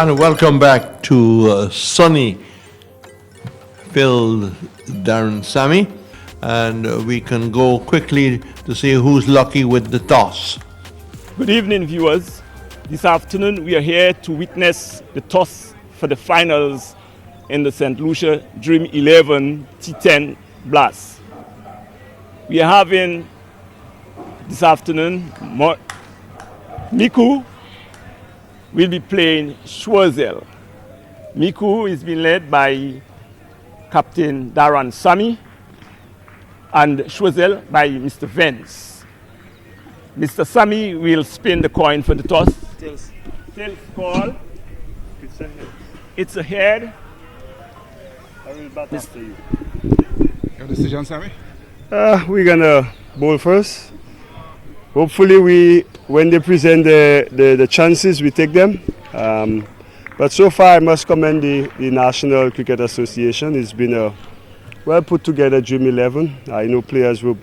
And welcome back to sunny filled Darren Sammy. And we can go quickly to see who's lucky with the toss. Good evening, viewers. This afternoon we are here to witness the toss for the finals in the St. Lucia Dream 11 T10 Blast. We are having this afternoon Micoud will be playing Choiseul. Micoud is being led by Captain Darren Sammy and Choiseul by Mr. Vance. Mr. Sammy will spin the coin for the toss. Tails call. It's a head. It's a head. I will bat after you. Your decision, Sammy? We're gonna bowl first. Hopefully, when they present the chances, we take them. But so far, I must commend the National Cricket Association. It's been a well put together Dream 11. I know players were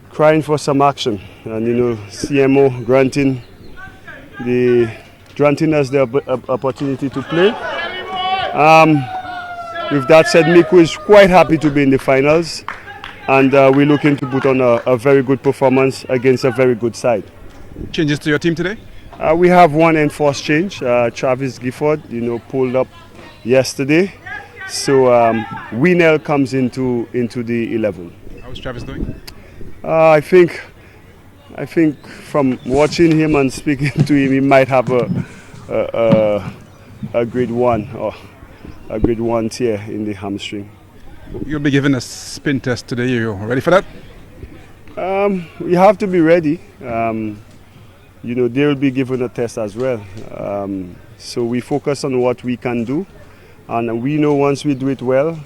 crying for some action, and CMO granting us the opportunity to play. With that said, Micoud is quite happy to be in the finals, and we're looking to put on a very good performance against a very good side. Changes to your team today? We have one enforced change. Travis Gifford, pulled up yesterday, so Winnell comes into the 11. How's Travis doing? I think from watching him and speaking to him, he might have a grade 1 or a grade 1 tear in the hamstring. You'll be given a spin test today. Are you ready for that? We have to be ready. They will be given a test as well. So we focus on what we can do, and we know once we do it well,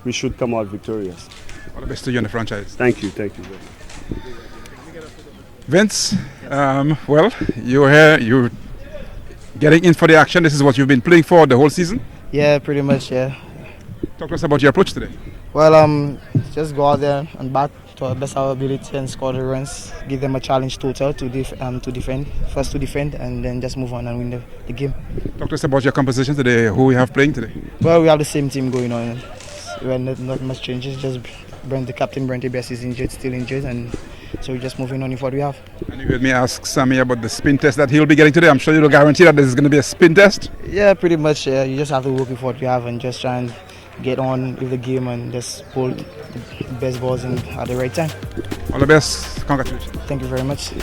we should come out victorious. All the best to you and the franchise. Thank you. Vince, well, you're here. You're getting in for the action. This is what you've been playing for the whole season? Yeah, pretty much, yeah. Talk to us about your approach today. Well, just go out there and bat to our best of our ability and score the runs. Give them a challenge total to defend. First to defend and then just move on and win the game. Talk to us about your composition today. Who we have playing today? Well, we have the same team going on. Well, not much changes. Just the captain Brenty Best is injured, still injured, and so we're just moving on with what we have. And you heard me ask Sammy about the spin test that he'll be getting today. I'm sure you'll guarantee that this is going to be a spin test. Yeah, pretty much. Yeah, you just have to work with what we have and just try and get on with the game and just pull the best balls in at the right time. All the best. Congratulations. Thank you very much.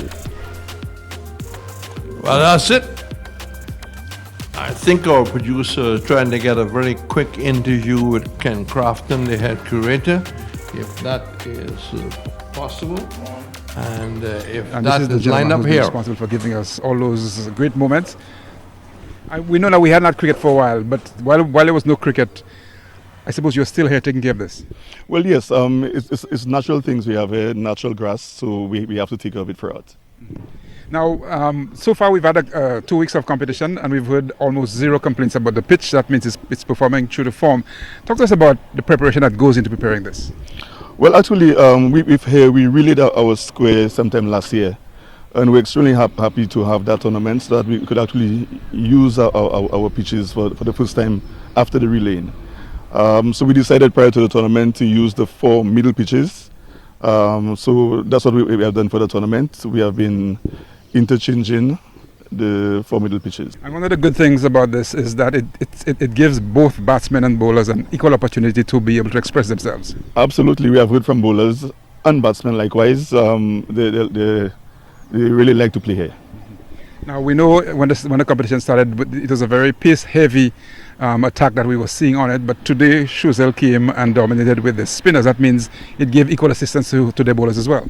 Well, that's it. I think our producer is trying to get a very quick interview with Ken Crafton, the head curator, if that is possible. And if and that this is the is lined up who's here. responsible for giving us all those great moments. We know that we hadn't had cricket for a while, but while there was no cricket, I suppose you're still here taking care of this. Well, yes, it's natural things we have here, natural grass, so we have to take care of it for us. Now, so far we've had 2 weeks of competition and we've heard almost zero complaints about the pitch. That means it's performing true to form. Talk to us about the preparation that goes into preparing this. Well, actually, we relayed our square sometime last year, and we're extremely happy to have that tournament so that we could actually use our pitches for the first time after the relaying. So we decided prior to the tournament to use the 4 middle pitches. So that's what we have done for the tournament. We have been interchanging the 4 middle pitches. And one of the good things about this is that it gives both batsmen and bowlers an equal opportunity to be able to express themselves. Absolutely, we have heard from bowlers and batsmen likewise. They really like to play here. Now we know when the competition started, it was a very pace-heavy attack that we were seeing on it. But today, Choiseul came and dominated with the spinners. That means it gave equal assistance to their bowlers as well.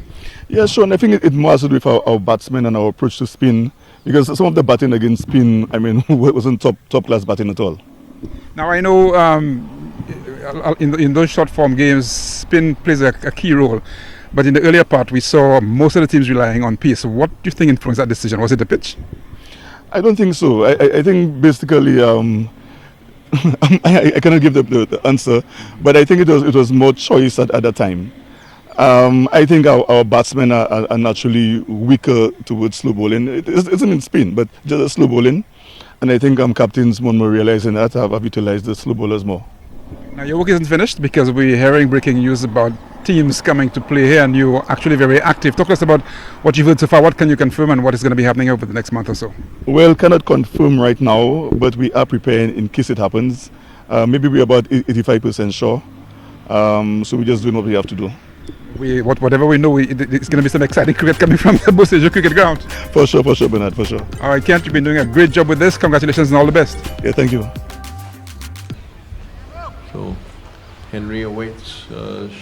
Yeah, sure. And I think it more has to do with our batsmen and our approach to spin. Because some of the batting against spin, wasn't top class batting at all. Now I know in those short form games, spin plays a key role. But in the earlier part, we saw most of the teams relying on pace. What do you think influenced that decision? Was it the pitch? I don't think so. I think basically, I cannot give the answer, but I think it was more choice at that time. I think our batsmen are naturally weaker towards slow bowling. It isn't in spin, but just slow bowling. And I think captains more realizing that have utilized the slow bowlers more. Now your work isn't finished because we're hearing breaking news about teams coming to play here, and you're actually very active. Talk to us about what you've heard so far. What can you confirm, and what is going to be happening over the next month or so? Well, cannot confirm right now, but we are preparing in case it happens. Maybe we're about 85% sure. So we're just doing what we have to do. Whatever we know, it's going to be some exciting cricket coming from the Bosejo cricket ground. For sure, Bernard, for sure. All right, Kent, you've been doing a great job with this. Congratulations and all the best. Yeah, thank you. So Henry awaits.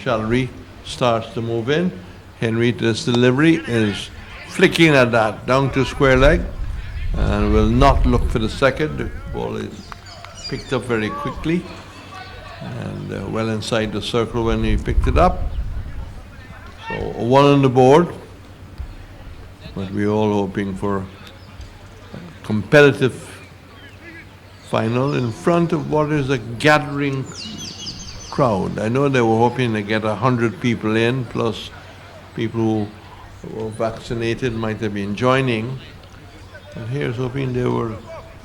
Shalry starts to move in. Henry, this delivery is flicking at that down to square leg and will not look for the second. The ball is picked up very quickly and well inside the circle when he picked it up. So a one on the board, but we're all hoping for a competitive final in front of what is a gathering crowd. I know they were hoping to get 100 people in, plus people who were vaccinated might have been joining. And here's hoping they will,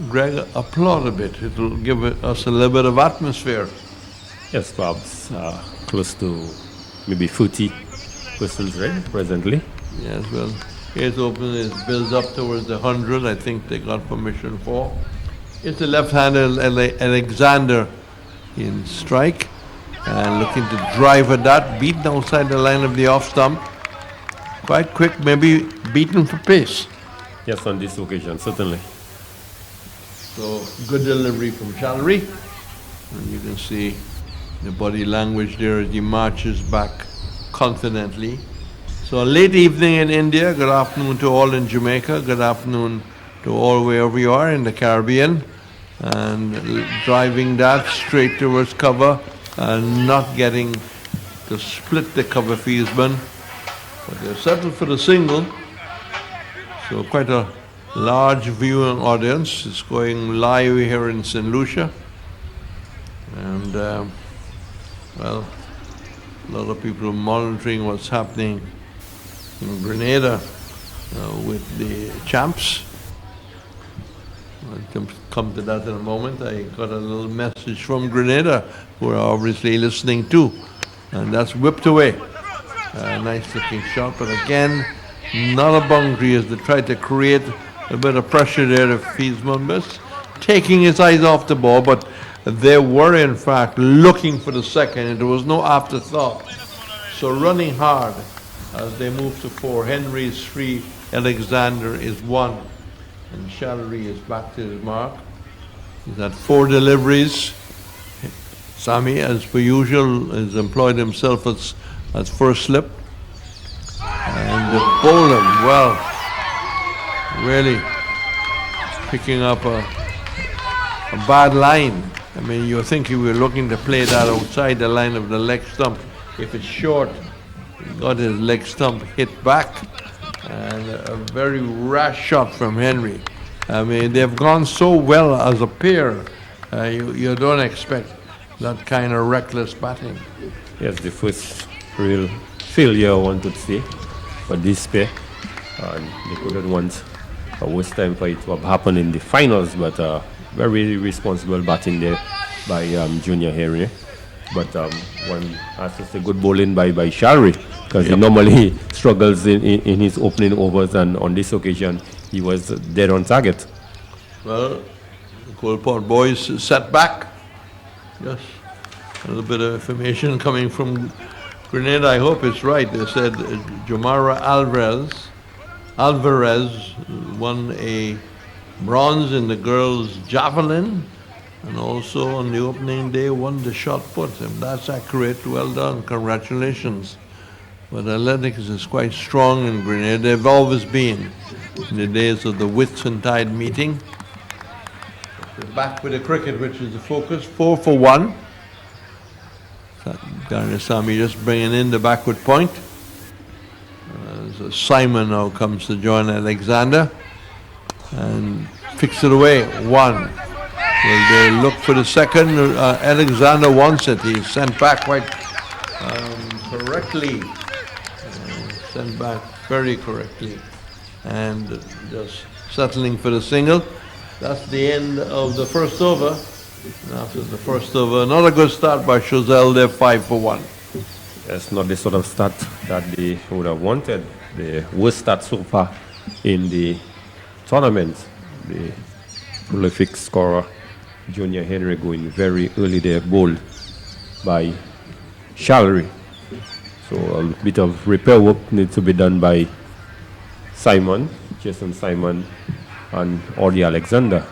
Greg, applaud a bit. It will give us a little bit of atmosphere. Yes, perhaps close to maybe 40 persons right presently. Yes, well, here's hoping it builds up towards the 100. I think they got permission for. It's the left-hander Alexander in strike and looking to drive at that, beaten outside the line of the off stump. Quite quick, maybe beaten for pace. Yes, on this occasion, certainly. So good delivery from Shalry. And you can see the body language there as he marches back confidently. So late evening in India, good afternoon to all in Jamaica, good afternoon to all wherever you are in the Caribbean, and driving that straight towards cover and not getting to split the cover fieldsman. But they're settled for the single. So quite a large viewing audience. It's going live here in St. Lucia. And well, a lot of people monitoring what's happening in Grenada with the champs. I'll come to that in a moment. I got a little message from Grenada, who are obviously listening too, and that's whipped away. Nice looking shot, but again, not a boundary as they try to create a bit of pressure there if he's Mumbus, taking his eyes off the ball, but they were in fact looking for the second, and there was no afterthought. So running hard as they move to 4. Henry is 3, Alexander is 1, and Shalry is back to his mark. He's had 4 deliveries. Sami, as per usual, has employed himself as first slip. And the bowler, well, really picking up a bad line. I mean, you think you were looking to play that outside the line of the leg stump. If it's short, he got his leg stump hit back. And a very rash shot from Henry. I mean, they've gone so well as a pair. You don't expect that kind of reckless batting. Yes, the first real failure, I want to say, for this pair. And they couldn't want a worse time for it to have happened in the finals, but very responsible batting there by Junior Henry. But one has to say good bowling by Shalry, because he normally struggles in his opening overs, and on this occasion he was dead on target. Well, the Colport boys set back. Yes, a little bit of information coming from Grenada. I hope it's right. They said Jomara Alvarez won a bronze in the girls' javelin, and also on the opening day won the shot put. If that's accurate, well done, congratulations. But athletics is quite strong in Grenada. They've always been in the days of the Whitsuntide meeting. We're back with the cricket, which is the focus. 4 for 1. Sami just bringing in the backward point. So Simon now comes to join Alexander and fix it away. 1. Will they look for the second? Alexander wants it. He's sent back quite correctly. Sent back very correctly. And just settling for the single. That's the end of the first over. And after the first over, another good start by Choiseul. They're 5 for 1. That's not the sort of start that they would have wanted. The worst start so far in the tournament. The prolific scorer, Junior Henry, going very early there, bowled by Shalry. So a bit of repair work needs to be done by Simon, Jason Simon, and Audie Alexander.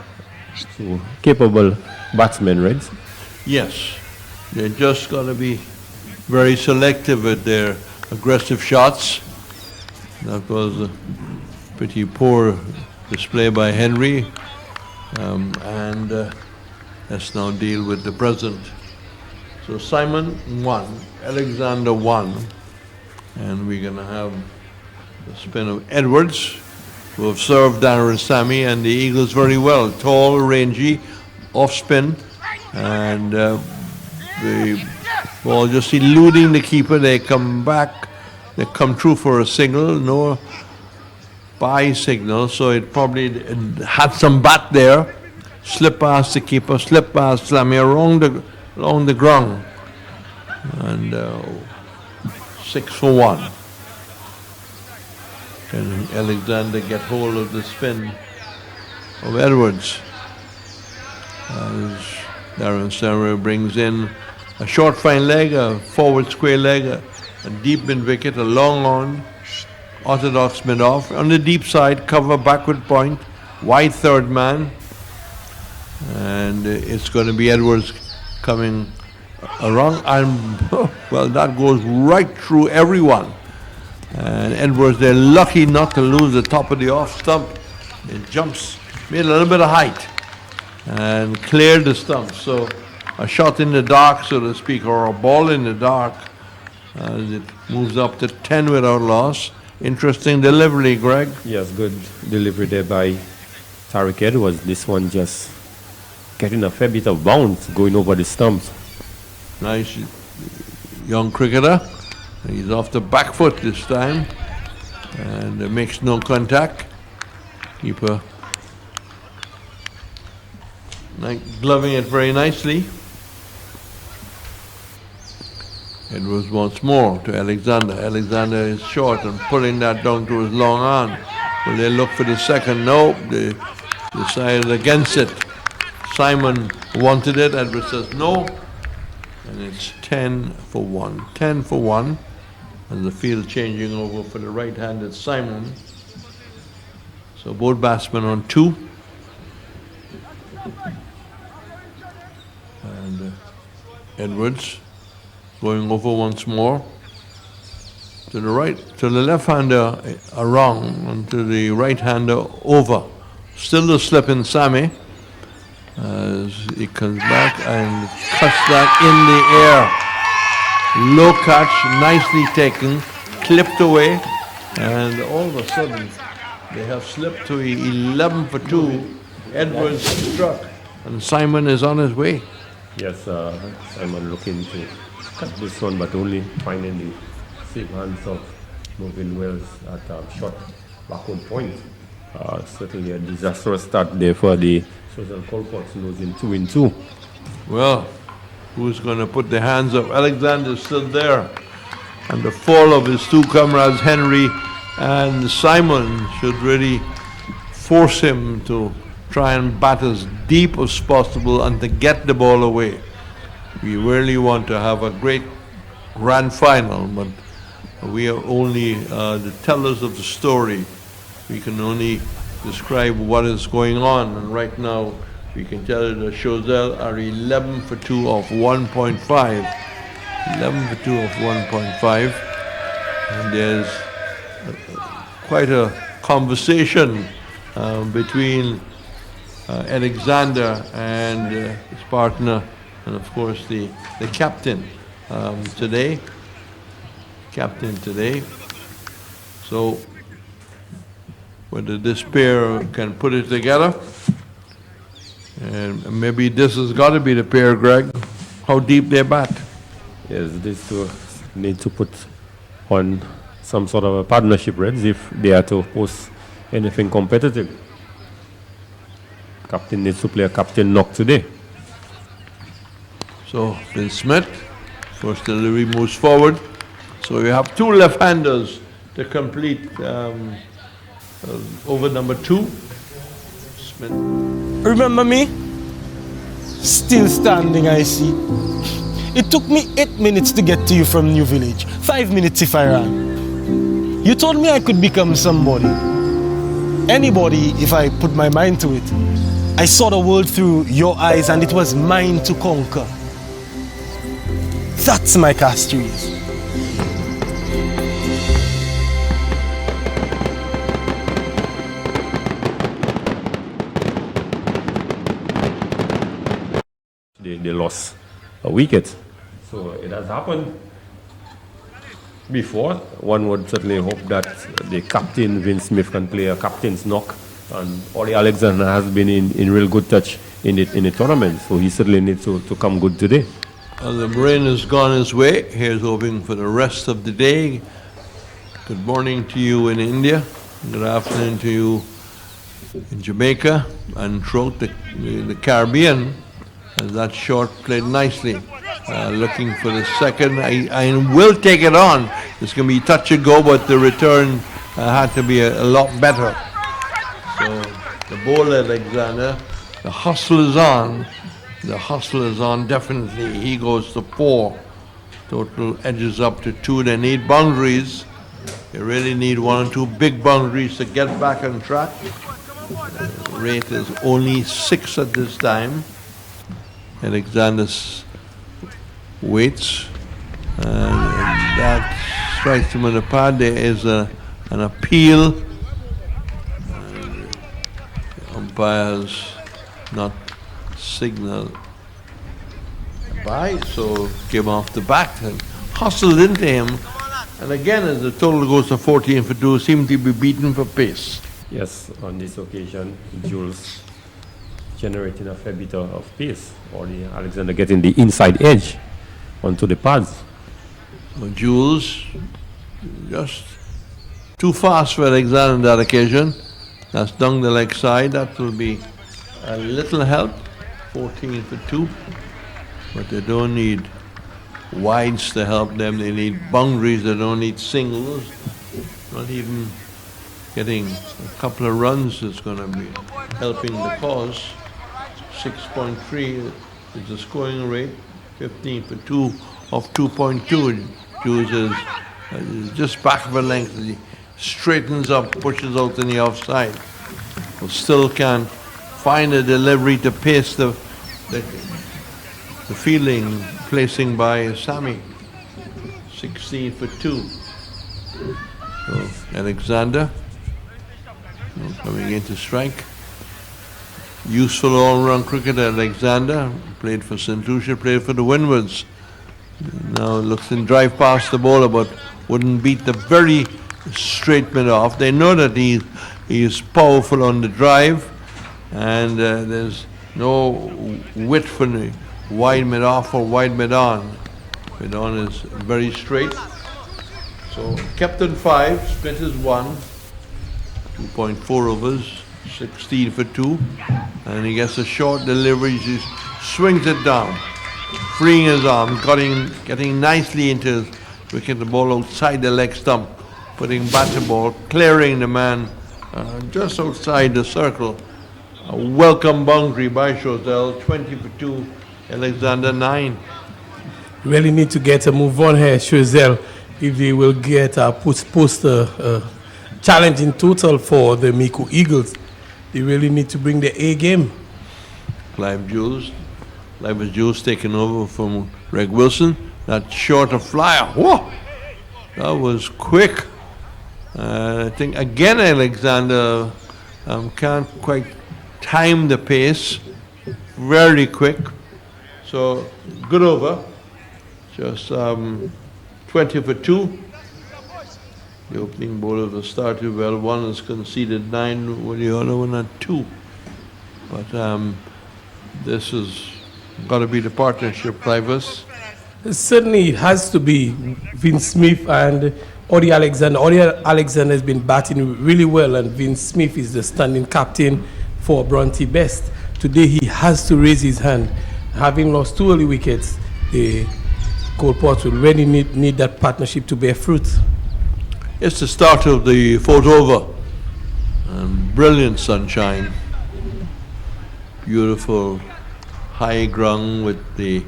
So capable batsmen, Reds. Yes, they just got to be very selective with their aggressive shots. That was a pretty poor display by Henry. And let's now deal with the present. So Simon 1, Alexander 1, and we're going to have the spin of Edwards, who have served Darren Sammy and the Eagles very well. Tall, rangy, off spin, and the ball just eluding the keeper. They come back, they come through for a signal, no bye signal, so it probably had some bat there. Slip past the keeper, slip past Sammy along the ground, and 6 for 1. Can Alexander get hold of the spin of Edwards? As Darren Sarah brings in a short fine leg, a forward square leg, a deep mid wicket, a long on, orthodox mid off. On the deep side, cover backward point, wide third man. And it's going to be Edwards coming around. And, well, that goes right through everyone. And Edwards, they're lucky not to lose the top of the off stump. It jumps, made a little bit of height, and cleared the stump. So a shot in the dark, so to speak, or a ball in the dark, as it moves up to 10 without loss. Interesting delivery, Greg. Yes, good delivery there by Tariq Edwards. This one just getting a fair bit of bounce going over the stumps. Nice young cricketer. He's off the back foot this time, and makes no contact. Keeper gloving it very nicely. Edwards once more to Alexander. Alexander is short and pulling that down to his long arm. Will they look for the second? No, they decided against it. Simon wanted it. Edwards says no. And it's 10 for 1. 10 for 1. And the field changing over for the right-handed Simon. So both batsmen on 2. And Edwards going over once more. To the right, to the left-hander around, and to the right-hander over. Still the slip in Sammy. As he comes back and cuts that in the air. Low catch, nicely taken, clipped away, and all of a sudden they have slipped to 11 for 2. Edwards struck, and Simon is on his way. Yes, Simon looking to cut this one, but only finding the safe hands of Moving Wells at short backward point. Certainly a disastrous start there for the Choiseul Colports, losing 2 in 2. Well, who's going to put the hands up? Alexander's still there. And the fall of his 2 comrades, Henry and Simon, should really force him to try and bat as deep as possible and to get the ball away. We really want to have a great grand final, but we are only the tellers of the story. We can only describe what is going on, and right now we can tell you that Choiseul are 11 for 2 of 1.5. 11 for 2 of 1.5. And there's quite a conversation between Alexander and his partner, and of course the captain today. So whether this pair can put it together, and maybe this has got to be the pair, Greg. How deep they bat. Yes, these two need to put on some sort of a partnership, Reds, if they are to post anything competitive. captain needs to play a captain knock today. So Vince Smith, first delivery moves forward. So you have two left-handers to complete over number 2. Smith. Remember me? Still standing, I see. It took me 8 minutes to get to you from New Village. 5 minutes if I ran. You told me I could become somebody. Anybody if I put my mind to it. I saw the world through your eyes and it was mine to conquer. That's my Castries. They lost a wicket. So it has happened before. One would certainly hope that the captain, Vince Smith, can play a captain's knock. And Ollie Alexander has been in real good touch in the tournament. So he certainly needs to come good today. The rain has gone his way. Here's hoping for the rest of the day. Good morning to you in India. Good afternoon to you in Jamaica and throughout the Caribbean. And that short played nicely. Looking for the second. I will take it on. It's going to be touch and go, but the return had to be a lot better. So the bowler, Alexander, the hustle is on. The hustle is on, definitely. He goes to 4. Total edges up to 2. They need boundaries. They really need 1 or 2 big boundaries to get back on track. Rate is only 6 at this time. Alexander waits. And that strikes him on the pad. There is an appeal. The umpires not signal by, so came off the back and hustled into him. And again, as the total goes to 14 for 2, seemed to be beaten for pace. Yes, on this occasion, Jules generating a fair bit of pace, or the Alexander getting the inside edge onto the pads. So Jules just too fast for Alexander on that occasion. That's down the leg side. That will be a little help. 14 for 2. But they don't need wides to help them. They need boundaries. They don't need singles. Not even getting a couple of runs is going to be helping the cause. 6.3 is the scoring rate. 15 for 2 of 2.2. Jules is just back of a length. He straightens up, pushes out in the offside. But still can't find a delivery to pace the fielding, placing by Sammy. 16 for 2. So Alexander coming in to strike. Useful all-round cricketer, Alexander. Played for St. Lucia, played for the Windwards. Now looks in drive past the bowler, but wouldn't beat the very straight mid off. They know that he is powerful on the drive, and there's no width for the wide mid off or wide mid on. Mid on is very straight. So captain 5, Smith is 1, 2.4 overs, 16 for 2, and he gets a short delivery. He swings it down, freeing his arm, getting nicely into his wicket, the ball outside the leg stump, putting batter ball, clearing the man just outside the circle. A welcome boundary by Choiseul, 20 for 2, Alexander 9. Really need to get a move on here, Choiseul, if they will get a post challenging total for the Micoud Eagles. They really need to bring the A game. Clive Jules taking over from Greg Wilson. That shorter flyer, whoa, that was quick. I think again Alexander can't quite time the pace. Very quick. So good over. Just 20 for 2. The opening bowlers have started well. One has conceded 9, with the other one had 2. But this has got to be the partnership, Clivus. Certainly it has to be Vince Smith and Ollie Alexander. Ollie Alexander has been batting really well, and Vince Smith is the standing captain for Bronte Best. today he has to raise his hand. Having lost 2 early wickets, the Cole Ports will really need that partnership to bear fruit. It's the start of the 4th over. Brilliant sunshine. Beautiful high ground with the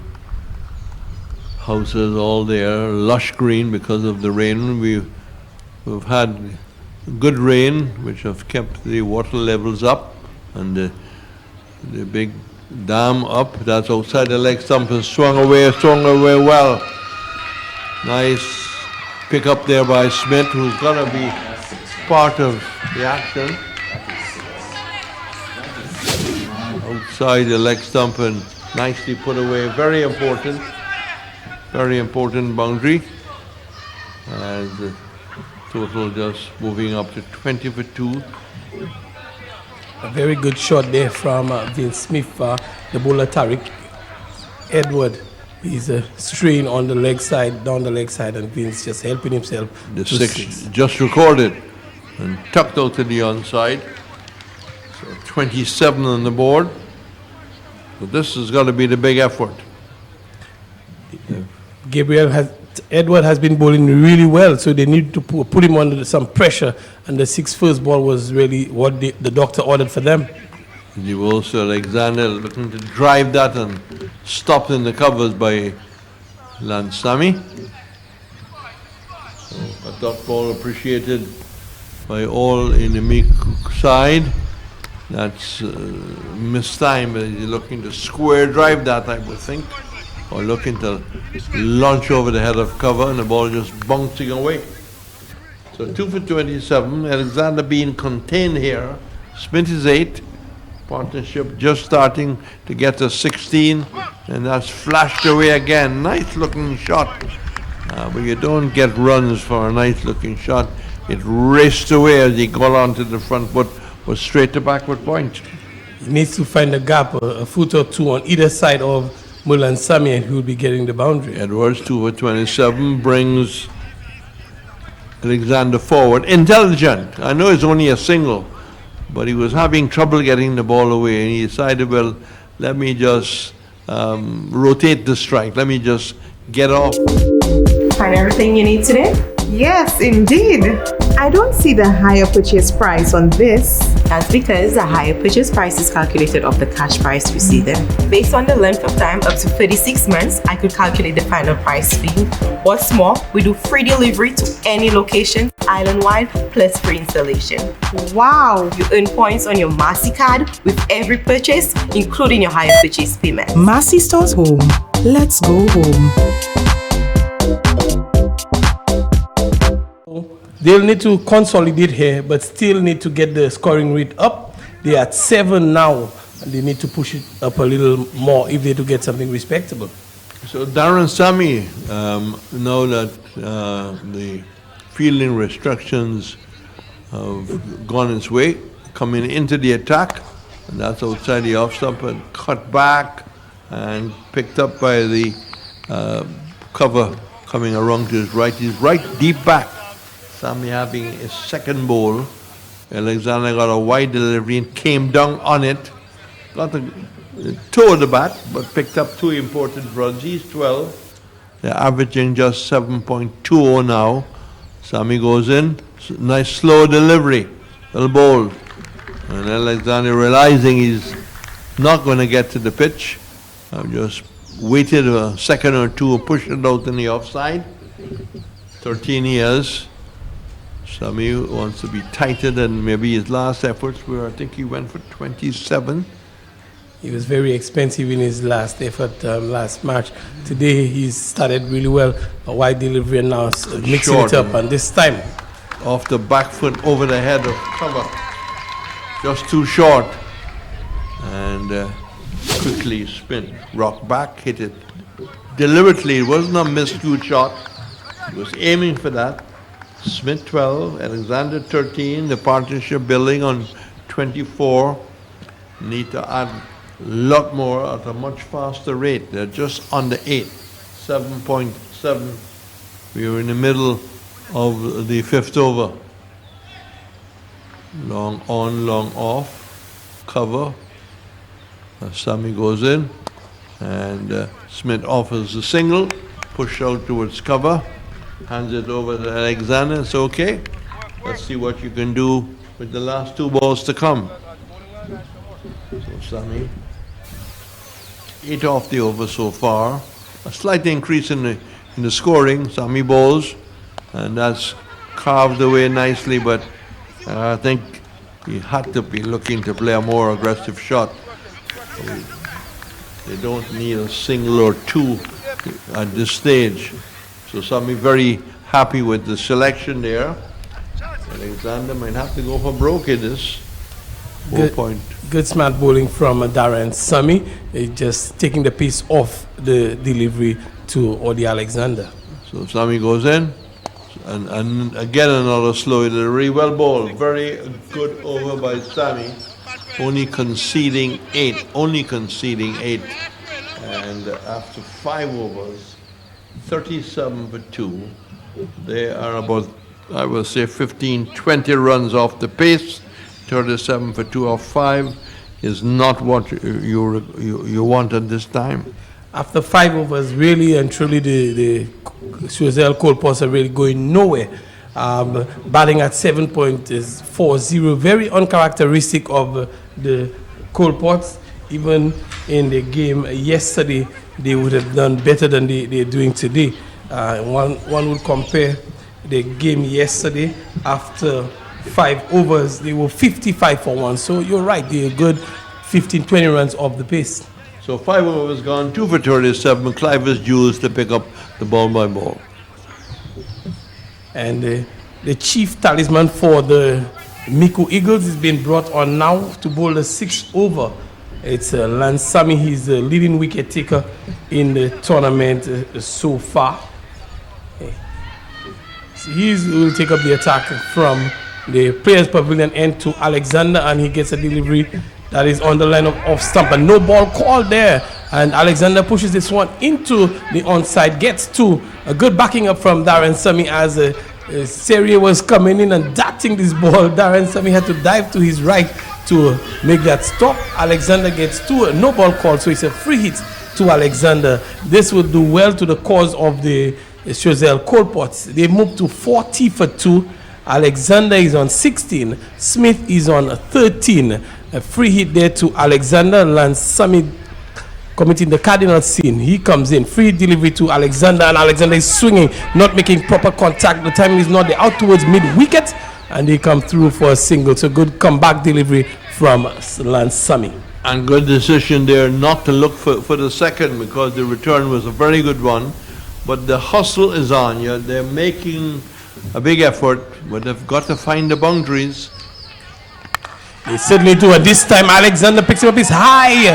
houses all there, lush green because of the rain. We've had good rain, which have kept the water levels up, and the big dam up. That's outside the leg stump and swung away well. Nice pick up there by Smith, who's gonna be part of the action. Outside the leg stump and nicely put away. Very important boundary. And the total just moving up to 20 for 2. A very good shot there from Vince Smith. The bowler Tariq Edward is straying on the leg side, down the leg side, and Vince just helping himself. The 6 just recorded and tucked out to the onside. So 27 on the board. So this is going to be the big effort. Edward has been bowling really well, so they need to put him under some pressure, and the 6 first ball was really what the doctor ordered for them. The also Alexander looking to drive that and stopped in the covers by Lansami. So a dot ball appreciated by all in the Micoud side. That's missed time, but he's looking to square drive that, I would think, or looking to launch over the head of cover, and the ball just bouncing away. So 2 for 27. Alexander being contained here. Smith is 8. Partnership just starting to get to 16, and that's flashed away again. Nice looking shot, but you don't get runs for a nice looking shot. It raced away as he got onto the front foot, was straight to backward point. He needs to find a gap, a foot or two on either side of Mullan Sami, and he will be getting the boundary. Edwards 2 for 27 brings Alexander forward. Intelligent. I know it's only a single, but he was having trouble getting the ball away, and he decided, well, let me just rotate the strike. Let me just get off. Find everything you need today? Yes, indeed. I don't see the higher purchase price on this. That's because the higher purchase price is calculated off the cash price you see there. Based on the length of time, up to 36 months, I could calculate the final price for you. What's more, we do free delivery to any location, island-wide, plus free installation. Wow! You earn points on your Massy card with every purchase, including your higher purchase payment. Massy Stores Home. Let's go home. They'll need to consolidate here, but still need to get the scoring rate up. They're at 7 now, and they need to push it up a little more if they do get something respectable. So Darren Sami, now that the fielding restrictions have gone its way, coming into the attack, and that's outside the off stump, and cut back and picked up by the cover coming around to his right. He's right deep back. Sami having his second bowl. Alexander got a wide delivery and came down on it. Got the toe of the bat, but picked up 2 important runs. He's 12. They're averaging just 7.20 now. Sami goes in. Nice slow delivery. Well bowled. And Alexander realizing he's not going to get to the pitch. Just waited a second or two, pushed it out in the offside. 13 years. Sami wants to be tighter than maybe his last efforts, where I think he went for 27. He was very expensive in his last effort last match. Today he's started really well. A wide delivery and now mixing short, it up, and this time off the back foot over the head of cover. Just too short. And quickly spin. Rock back, hit it deliberately. It wasn't a miscued shot. He was aiming for that. Smith 12, Alexander 13, the partnership building on 24. Need to add a lot more at a much faster rate. They're just under 8, 7.7. We were in the middle of the 5th over. Long on, long off, cover. Sammy goes in, and Smith offers a single, push out towards cover, hands it over to Alexander. It's okay. Let's see what you can do with the last 2 balls to come. So Sammy, 8 off the over so far. A slight increase in the scoring. Sammy bowls, and that's carved away nicely, but I think he had to be looking to play a more aggressive shot. They don't need a single or 2 at this stage. So Sammy very happy with the selection there. Alexander might have to go for broke in this. Good smart bowling from Darren Sammy, just taking the piece off the delivery to Odi Alexander. So Sammy goes in, and again another slow delivery. Well bowled, very good over by Sammy. Only conceding 8. And after 5 overs, 37 for 2. They are about, I will say, 15, 20 runs off the pace. 37 for 2 off 5 is not what you want at this time. After 5 overs, really and truly, the Choiseul Cole Pots are really going nowhere. Batting at 7.40, very uncharacteristic of the Cole Pots. Even in the game yesterday, they would have done better than they're doing today. One would compare the game yesterday. After 5 overs, they were 55 for 1. So you're right, they're good 15-20 runs off the pace. So 5 overs gone, 2 for 37. Clive is used to pick up the ball by ball. And the chief talisman for the Micoud Eagles is being brought on now to bowl the 6th over. It's Lance Sammy. He's the leading wicket taker in the tournament so far. So he will take up the attack from the Players Pavilion end to Alexander, and he gets a delivery that is on the line of off stump, and no ball called there. And Alexander pushes this one into the onside, gets 2. A good backing up from Darren Sammy as Serie was coming in and darting this ball. Darren Sammy had to dive to his right to make that stop. Alexander gets 2, no ball called, so it's a free hit to Alexander. This will do well to the cause of the Choiseul Cole Pots. They moved to 40 for 2. Alexander is on 16. Smith is on 13. A free hit there to Alexander. Lance Sammy committing the cardinal sin. He comes in. Free delivery to Alexander, and Alexander is swinging, not making proper contact. The timing is not there. Out towards mid-wicket, and they come through for a single. So good comeback delivery from Lance Sammy. And good decision there not to look for the second, because the return was a very good one. But the hustle is on. They're making a big effort, but they've got to find the boundaries. They certainly do. And this time Alexander picks him up. He's high,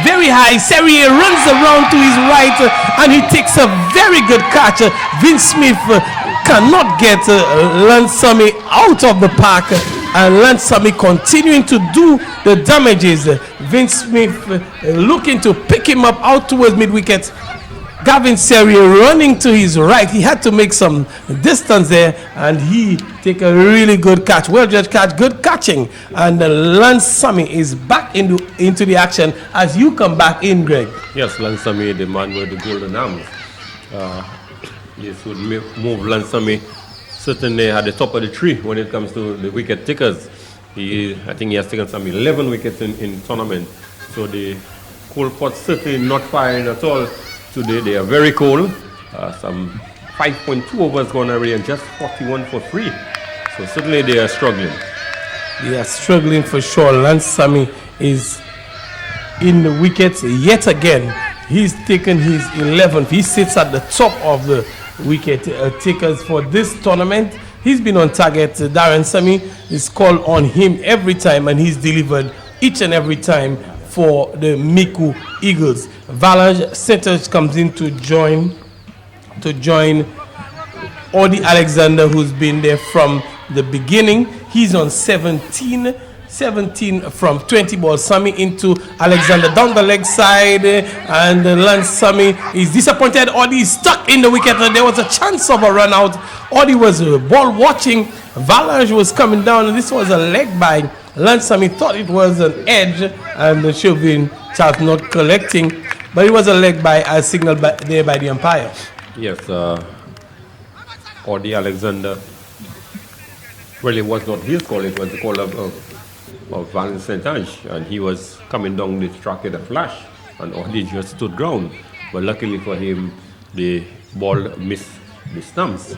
very high. Serie runs around to his right, and he takes a very good catch. Vince Smith cannot get Lance Sammy out of the park, and Lance Sammy continuing to do the damages. Vince Smith looking to pick him up out towards mid-wicket. Gavin Serie running to his right. He had to make some distance there, and he take a really good catch. Well judged catch, good catching. And Lance Sammy is back into the action as you come back in, Greg. Yes, Lance Sammy, the man with the golden arms. This would move Lance Sammy certainly at the top of the tree when it comes to the wicket takers. I think he has taken some 11 wickets in tournament. So the Cole Pots certainly not firing at all. Today they are very cold. Some 5.2 overs gone already and just 41 for 3. So certainly they are struggling. They are struggling for sure. Lance Sammy is in the wickets yet again. He's taken his 11th. He sits at the top of the wicket takers for this tournament. He's been on target. Darren Sammy is called on him every time, and he's delivered each and every time for the Micoud Eagles. Valanche Centers comes in to join Odi Alexander, who's been there from the beginning. He's on 17 from 20 balls. Sammy into Alexander down the leg side, and Lance Sammy is disappointed. Odi is stuck in the wicket. There was a chance of a run out. Odi was ball watching. Valanche was coming down, and this was a leg by Lance Sammy. Thought it was an edge, and should have been Charles not collecting, but it was a leg by a signal there by the umpire. Yes, Audi Alexander. Well, it was not his call, it was the call of Valence Saint-Ange, and he was coming down the track with a flash, and Audi just stood ground. But luckily for him, the ball missed the stumps.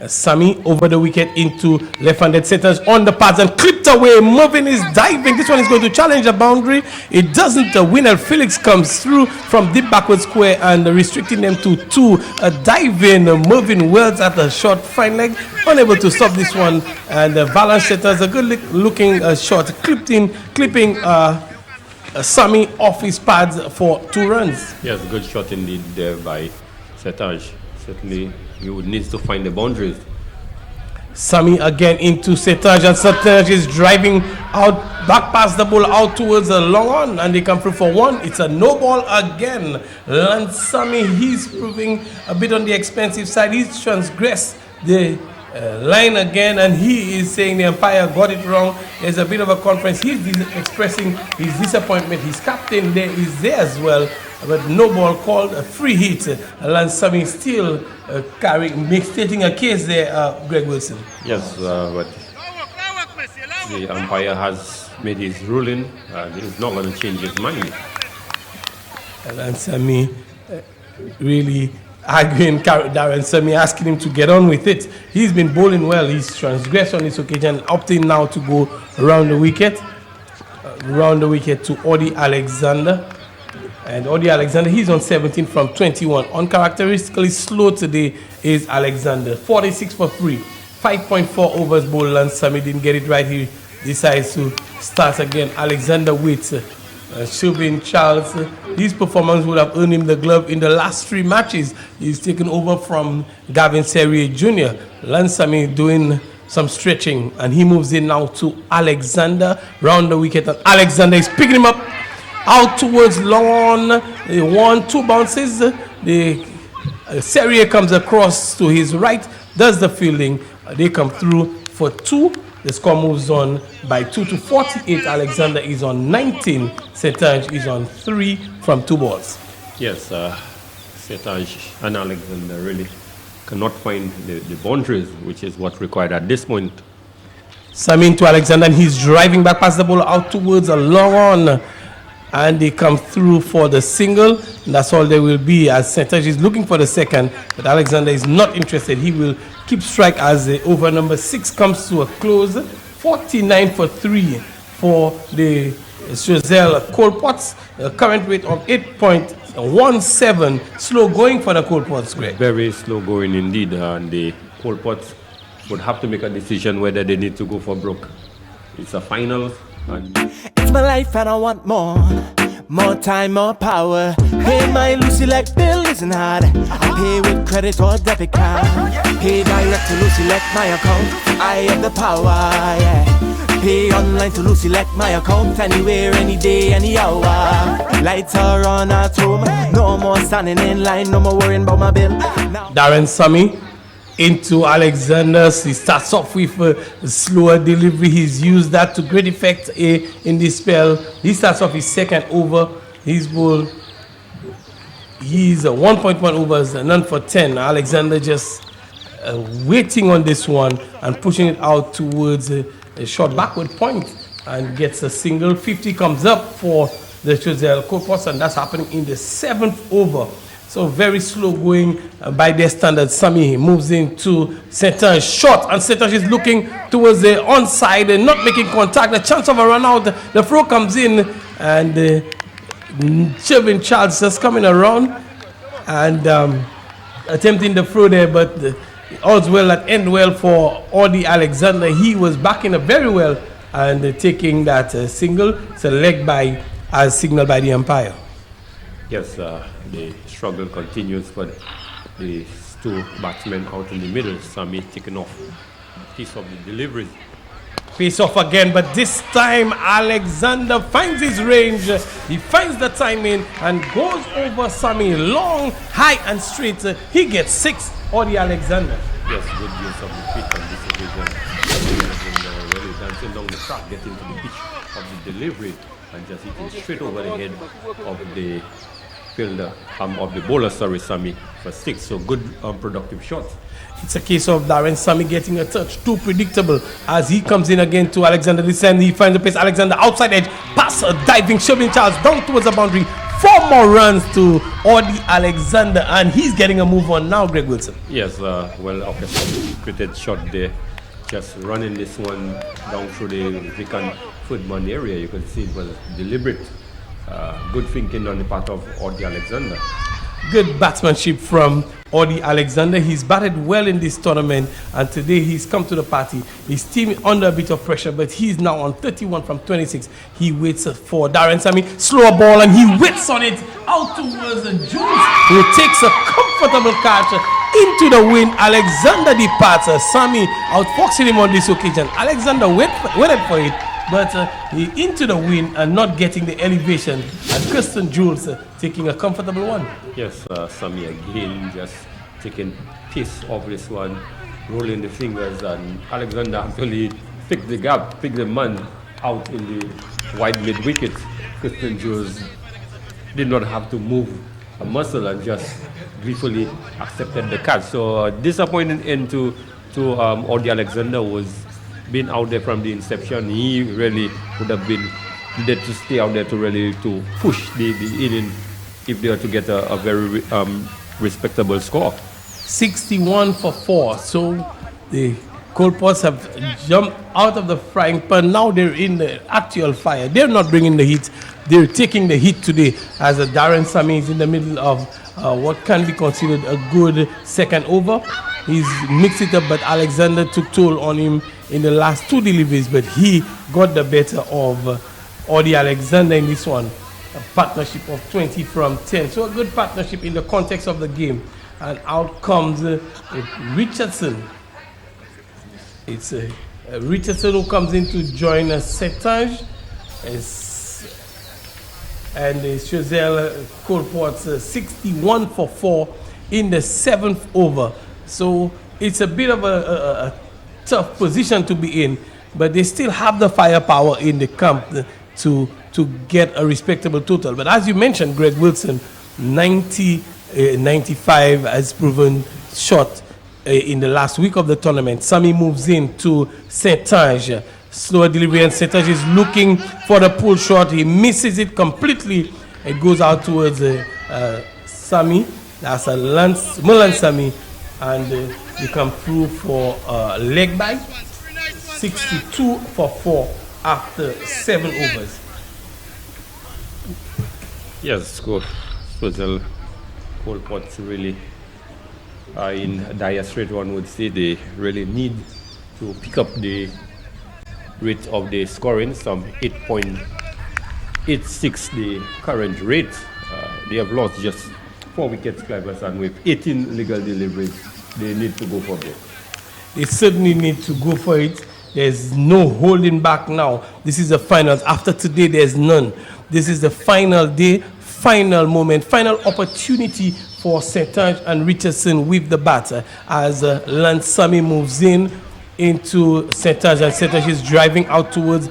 Sammy over the wicket into left-handed centers on the pads and clipped away. Moving is diving. This one is going to challenge the boundary. It doesn't. Winner Felix comes through from deep backward square and restricting them to 2. Diving, moving Wells at a short fine leg, unable to stop this one. And Valence centers a good looking shot, clipping Sammy off his pads for 2 runs. Yes, good shot indeed there by Saint-Ange. Certainly, he would need to find the boundaries. Sammy again into Saint-Ange, and Saint-Ange is driving out, back past the ball, out towards a long on, and they come through for 1. It's a no ball again. And Sammy, he's proving a bit on the expensive side. He's transgressed the line again, and he is saying the umpire got it wrong. There's a bit of a conference. He's expressing his disappointment. His captain there is there as well, but no ball called, a free hit. Lance Sammy still stating a case there, Greg Wilson. Yes, but the umpire has made his ruling, and he's not going to change his mind. Lance Sammy really arguing Darren Sammy, asking him to get on with it. He's been bowling well. He's transgressed on this occasion, opting now to go around the wicket to Audi Alexander. And Audi Alexander, he's on 17 from 21. Uncharacteristically slow today is Alexander. 46 for 3. 5.4 overs bowled. Lance Sammy didn't get it right. He decides to start again. Alexander with Chauvin Charles. His performance would have earned him the glove in the last 3 matches. He's taken over from Gavin Serrier Jr. Lance Sammy doing some stretching, and he moves in now to Alexander round the wicket, and Alexander is picking him up out towards long on. 1-2 bounces. The Serrier comes across to his right, does the fielding. They come through for 2. The score moves on by 2 to 48. Alexander is on 19. Saint-Ange is on 3 from 2 balls. Yes, Saint-Ange and Alexander really cannot find the boundaries, which is what's required at this point. Sammy into Alexander, and he's driving back past the ball out towards a long on. And they come through for the single. And that's all there will be, as Saint-Ange is looking for the second. But Alexander is not interested. He will keep strike as the over number 6 comes to a close. 49 for 3 for the Choiseul Coal Pots. A current rate of 8.17. Slow going for the Coal Pots, Greg. Very slow going indeed. And the Coal Pots would have to make a decision whether they need to go for broke. It's a final. And it's my life and I want more. More time, more power. Pay my Lucy like bill isn't hard. I pay with credit or debit card. Pay direct to Lucy like my account. I have the power, yeah. Pay online to Lucy like my account. Anywhere, any day, any hour. Lights are on at home. No more standing in line. No more worrying about my bill. Now Darren Sammy into Alexander. He starts off with a slower delivery. He's used that to great effect in this spell. He starts off his second over. His ball, he's 1.1 overs, none for 10. Alexander just waiting on this one and pushing it out towards a short backward point and gets a single. 50 comes up for the Choiseul Coal Pots, and that's happening in the 7th over. So very slow going by their standards. Sammy moves into Saint-Ange short, and Saint-Ange is looking towards the onside and not making contact. The chance of a run out. The throw comes in, and Chauvin Charles just coming around and attempting the throw there, but all's well that end well for Audi Alexander. He was backing up very well and taking that single. It's a leg by as signaled by the umpire. yes, the struggle continues for the 2 batsmen out in the middle. Sammy taking off a piece of the delivery. Face off again, but this time Alexander finds his range. He finds the timing and goes over Sammy long, high and straight. He gets 6. Audi Alexander. Yes, good use of the pitch on this occasion. Really dancing down the track, getting to the pitch of the delivery. and just hitting straight over the head of the fielder, of the bowler, Sammy, for 6. So good productive shot. It's a case of Darren Sammy getting a touch, too predictable as he comes in again to Alexander. This time he finds the pace. Alexander outside edge, pass a diving Shelby Charles down towards the boundary. 4 more runs to Audie Alexander, and he's getting a move on now, Greg Wilson. Yes, well, orchestrated shot there. Just running this one down through the vacant footman area. You can see it was deliberate. Good thinking on the part of Audie Alexander. Good batsmanship from Audie Alexander. He's batted well in this tournament, and today he's come to the party. His team under a bit of pressure, but he's now on 31 from 26. He waits for Darren Sammy. Slower ball, and he waits on it out towards Jones, who takes a comfortable catch into the wind. Alexander departs. Sammy outfoxing him on this occasion. Alexander waited for it, but he into the wind and not getting the elevation. And Kirsten Jules taking a comfortable one. Yes, Sammy again just taking piece of this one, rolling the fingers, and Alexander actually picked the gap, picked the man out in the wide mid wicket. Kirsten Jules did not have to move a muscle and just gleefully accepted the catch. So disappointing end to Audie Alexander, was being out there from the inception. He really would have been needed to stay out there to really to push the inning if they were to get a very respectable score. 61 for 4. So the Colports have jumped out of the frying pan. Now they're in the actual fire. They're not bringing the heat. They're taking the heat today as Darren Sammy is in the middle of what can be considered a good second over. He's mixed it up, but Alexander took toll on him in the last 2 deliveries, but he got the better of Audie Alexander in this one. A partnership of 20 from 10. So a good partnership in the context of the game. And out comes Richardson. It's Richardson who comes in to join Setage. And Choiseul Colports 61 for 4 in the 7th over. So it's a bit of a tough position to be in, but they still have the firepower in the camp to get a respectable total. But as you mentioned, Greg Wilson, 95 has proven short in the last week of the tournament. Sammy moves in to Saint-Ange. Slower delivery, and Saint-Ange is looking for the pull shot. He misses it completely. It goes out towards Sammy. That's a Mulan Sammy, and they come through for leg bite. 62 for 4 after 7 overs. Yes, good. Choiseul Colports really are in dire straits, one would say. They really need to pick up the rate of the scoring, some 8.86 the current rate. They have lost just 4 wickets, Clivers, and with 18 legal deliveries, they need to go for it. They certainly need to go for it. There's no holding back now. This is the finals. After today, there's none. This is the final day, final moment, final opportunity for Saint-Ange and Richardson with the bat as Lance Sammy moves into Saint-Ange, and Saint-Ange is driving out towards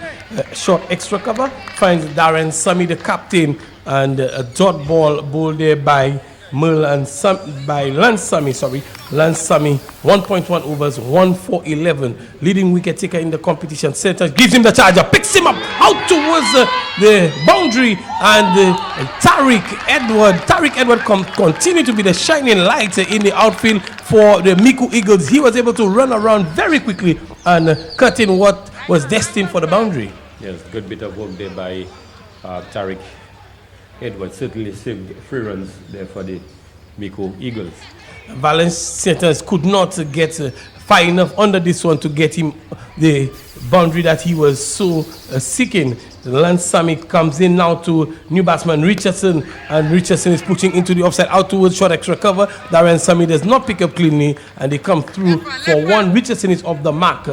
short extra cover, finds Darren Sammy, the captain, and a dot ball bowled there by Lance Sammy, Lance Sammy, 1.1 overs, 1 for 11, leading wicket taker in the competition. Saint-Ange gives him the charger, picks him up out towards the boundary, and Tariq Edward continue to be the shining light in the outfield for the Micoud Eagles. He was able to run around very quickly and cut in what was destined for the boundary. Yes, good bit of work there by Tariq Edward. Certainly saved 3 runs there for the Micoud Eagles. Valence Saint-Ange could not get far enough under this one to get him the boundary that he was so seeking. Lance Sammy comes in now to new batsman Richardson, and Richardson is pushing into the offside out towards short extra cover. Darren Sammy does not pick up cleanly, and they come through for 1. Richardson is off the mark,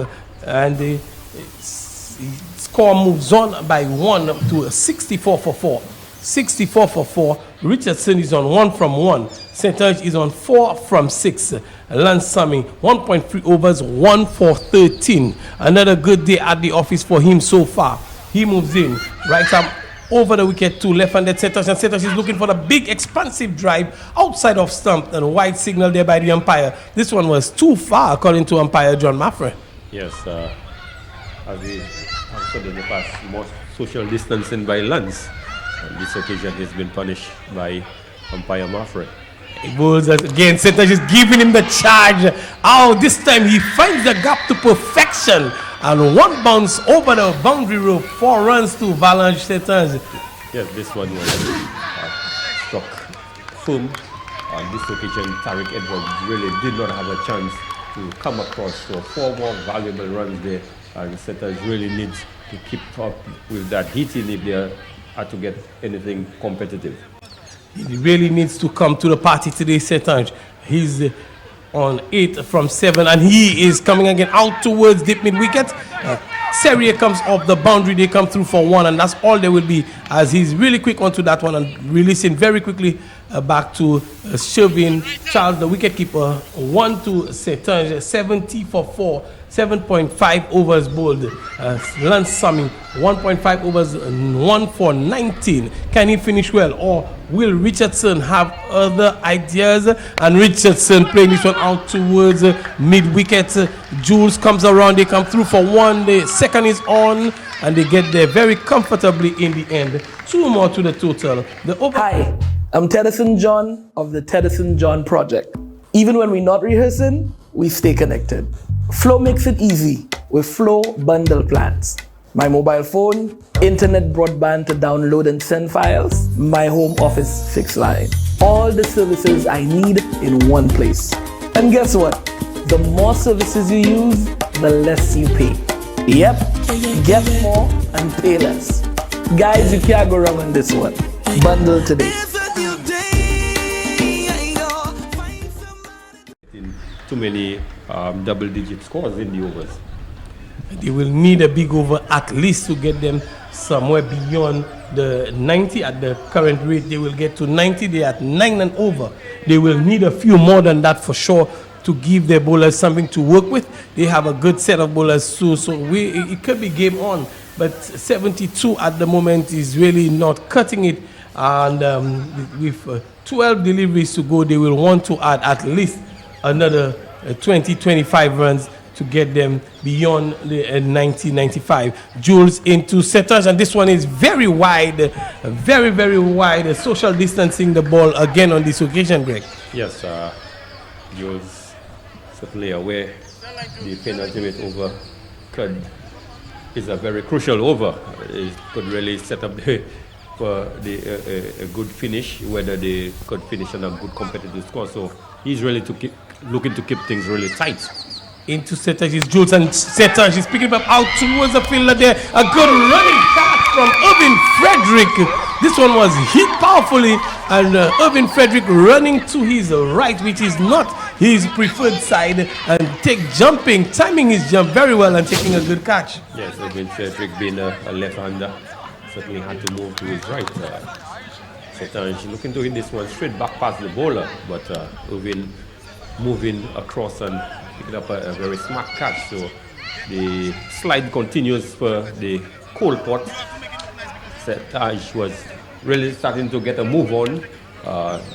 and the score moves on by 1 to 64 for 4. 64 for 4. Richardson is on 1 from 1. Saint-Ange is on 4 from 6. Lance Sammy, 1.3 overs, 1 for 13. Another good day at the office for him so far. He moves in, right arm over the wicket to left-handed Setash, and Setash is looking for the big expansive drive outside of stump, and a wide signal there by the umpire. This one was too far, according to umpire John Maffrey. Yes, as we have said in the past, more social distancing by Lance. On this occasion, he's been punished by umpire Maffrey. He bowls again. Setash is giving him the charge. Oh, this time he finds the gap to perfection. And one bounce over the boundary rope. 4 runs to Valanche Setash. Yes, this one was struck firm. On this occasion, Tariq Edwards really did not have a chance to come across. So 4 more valuable runs there. And Setash really needs to keep up with that hitting if they are to get anything competitive. He really needs to come to the party today, Setash. He's on 8 from 7, and he is coming again out towards deep mid wicket. Seria comes off the boundary, they come through for 1, and that's all there will be, as he's really quick onto that one and releasing very quickly back to Shervin Charles, the wicketkeeper. 1 to Setash, 70 for 4. 7.5 overs bowled. Lance Sami, 1.5 overs, 1 for 19. Can he finish well, or will Richardson have other ideas? And Richardson playing this one out towards mid-wicket. Jules comes around, they come through for 1. The second is on, and they get there very comfortably in the end. 2 more to the total. Hi, I'm Tedison John of the Tedison John Project. Even when we're not rehearsing, we stay connected. Flow makes it easy with Flow bundle plans. My mobile phone, internet broadband to download and send files, my home office fixed line. All the services I need in one place. And guess what? The more services you use, the less you pay. Yep, get more and pay less. Guys, you can't go wrong on this one. Bundle today. Too many double-digit scores in the overs. They will need a big over at least to get them somewhere beyond the 90. At the current rate, they will get to 90. They are at 9 and over. They will need a few more than that for sure to give their bowlers something to work with. They have a good set of bowlers too, so it could be game on. But 72 at the moment is really not cutting it. And with 12 deliveries to go, they will want to add at least another 20-25 runs to get them beyond the 90-95. Jules into Setash, and this one is very wide, very, very wide. Social distancing the ball again on this occasion, Greg. Yes, Jules certainly aware the penultimate over is a very crucial over. It could really set up a good finish, whether they could finish on a good competitive score. So he's really looking to keep things really tight. Into Setash is Jules, and Setash is picking up out towards the fielder there. A good running catch from Irvin Frederick. This one was hit powerfully, and Irvin Frederick running to his right, which is not his preferred side, and timing his jump very well and taking a good catch. Yes, Irvin Frederick being a left-hander certainly had to move to his right. Setash looking to hit this one straight back past the bowler, but Irvin moving across and picking up a very smart catch. So the slide continues for the coal pot. Setash was really starting to get a move on.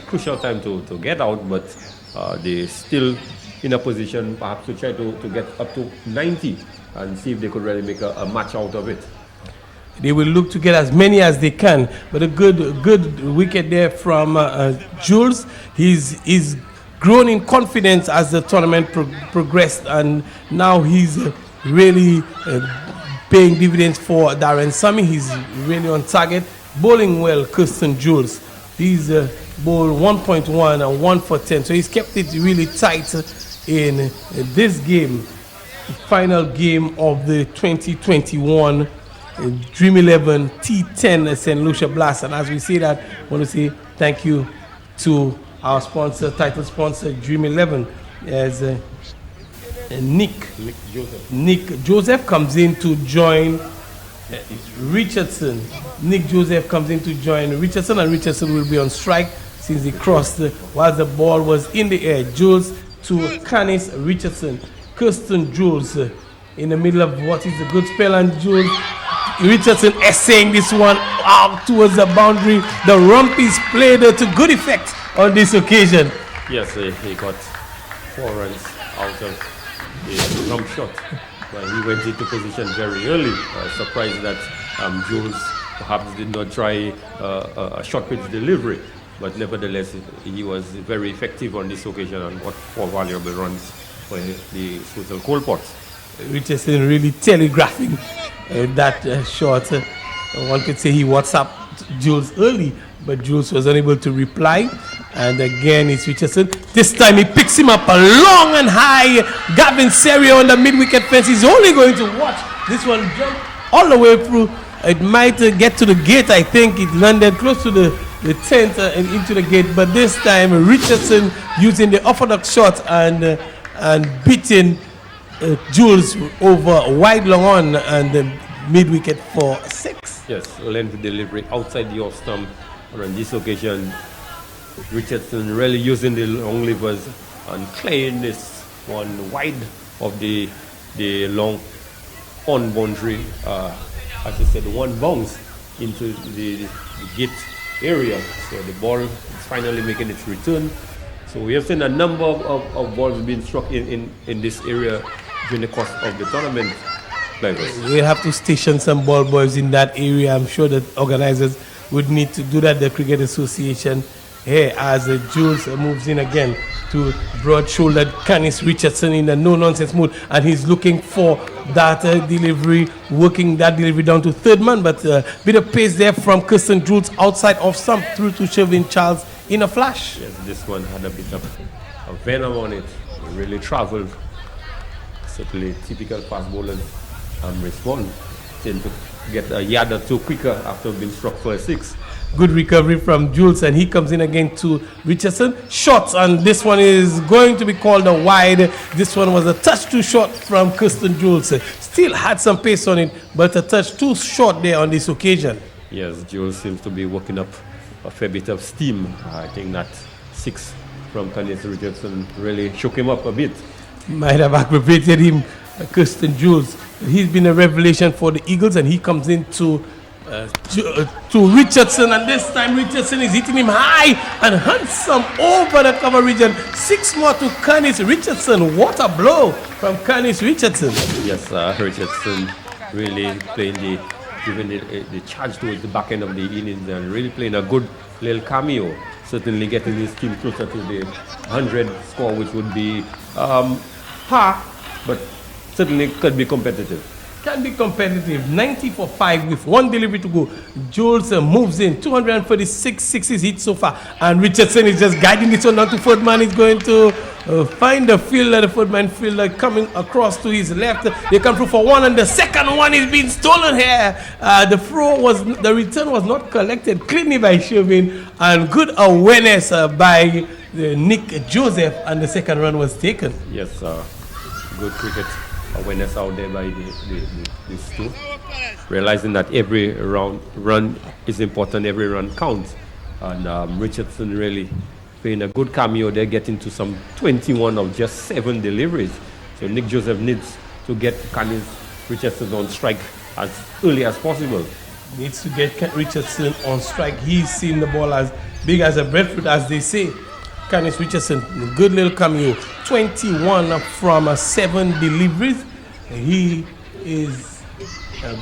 Crucial time to get out, but they still in a position perhaps to try to get up to 90 and see if they could really make a match out of it. They will look to get as many as they can, but a good wicket there from Jules. He's grown in confidence as the tournament progressed, and now he's really paying dividends for Darren Sammy. He's really on target, bowling well. Kirsten Jules, he's bowled 1.1 and 1 for 10, so he's kept it really tight in this game, final game of the 2021 Dream 11 T10 St. Lucia Blast. And as we say that, I want to say thank you to our sponsor, title sponsor, Dream 11, as Nick Joseph comes in to join Richardson. Nick Joseph comes in to join Richardson, and Richardson will be on strike since he crossed while the ball was in the air. Jules to Canis Richardson. Kirsten Jules in the middle of what is a good spell, and Jules Richardson essaying this one out towards the boundary. The rump is played to good effect on this occasion. Yes, he got 4 runs out of the rump shot. Well, he went into position very early. Surprised that Jules perhaps did not try a short pitch delivery. But nevertheless, he was very effective on this occasion and got 4 valuable runs for the Choiseul Coalports. Richardson really telegraphing that shot. One could say he WhatsApped Jules early, but Jules was unable to reply. And again, it's Richardson. This time he picks him up a long and high. Gavin Serio on the mid-wicket fence. He's only going to watch this one jump all the way through. It might get to the gate. I think it landed close to the 10th and into the gate. But this time, Richardson using the orthodox shot and beating Jules over wide long on and mid-wicket for 6. Yes, length delivery outside the off stump. And on this occasion, Richardson really using the long levers and clearing this one wide of the long on boundary. As I said, one bounce into the gate area. So the ball is finally making its return. So we have seen a number of balls being struck in this area during the course of the tournament. We'll have to station some ball boys in that area. I'm sure that organizers would need to do that. The Cricket Association here as Jules moves in again to broad-shouldered Canis Richardson in a no-nonsense mood, and he's looking for that delivery, working that delivery down to third man, but a bit of pace there from Kirsten Jules outside off stump through to Shervin Charles in a flash. Yes, this one had a bit of venom on it. It really traveled. Certainly typical fast bowlers respond, tend to get a yard or two quicker after being struck for a 6. Good recovery from Jules, and he comes in again to Richardson. Shots, and this one is going to be called a wide. This one was a touch too short from Kirsten Jules. Still had some pace on it, but a touch too short there on this occasion. Yes, Jules seems to be working up a fair bit of steam. I think that 6 from Canis Richardson really shook him up a bit. Might have aggravated him, Kirsten Jules. He's been a revelation for the Eagles, and he comes into to Richardson, and this time Richardson is hitting him high and handsome over the cover region. 6 more to Canis Richardson. What a blow from Canis Richardson. Yes, Richardson really playing giving the charge towards the back end of the innings and really playing a good little cameo. Certainly getting his team closer to the 100 score, which would be par, but certainly could be competitive. Can be competitive. 90 for 5 with 1 delivery to go. Jules moves in. 236 sixes hit so far. And Richardson is just guiding this one down to third man. He's going to find the fielder, the third man fielder coming across to his left. They come through for 1, and the second one is being stolen here. The return was not collected cleanly by Shervin, and good awareness by Nick Joseph, and the second run was taken. Yes, good cricket awareness out there by these two, realizing that every run is important, every run counts, and Richardson really playing a good cameo there, getting to some 21 of just 7 deliveries. So Nick Joseph needs to get Canis Richardson on strike as early as possible. Needs to get Richardson on strike. He's seen the ball as big as a breadfruit, as they say. Canis Richardson, good little cameo. 21 from 7 deliveries. He is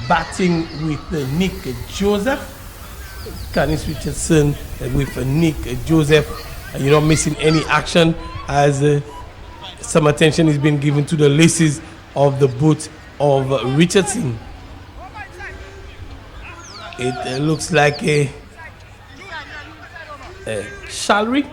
batting with Nick Joseph. Canis Richardson with Nick Joseph. You're not missing any action as some attention is being given to the laces of the boot of Richardson. It looks like a Shalry.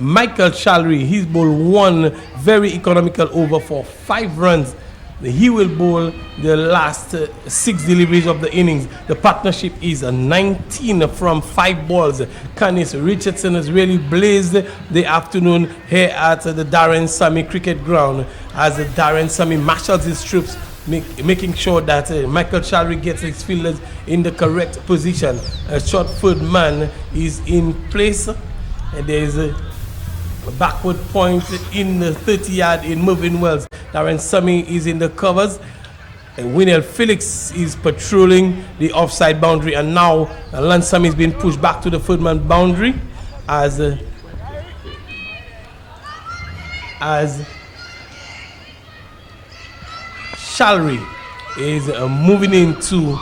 Michael Shalry, he's bowled 1 very economical over for 5 runs. He will bowl the last 6 deliveries of the innings. The partnership is a 19 from 5 balls. Canis Richardson has really blazed the afternoon here at the Darren Sammy Cricket Ground as Darren Sammy marshals his troops, making sure that Michael Shalry gets his fielders in the correct position. A short third man is in place. There is a backward point in the 30-yard in Mervyn Wells. Darren Sammy is in the covers. Winel Felix is patrolling the offside boundary, and now Lansam is being pushed back to the third man boundary as Shalry is moving into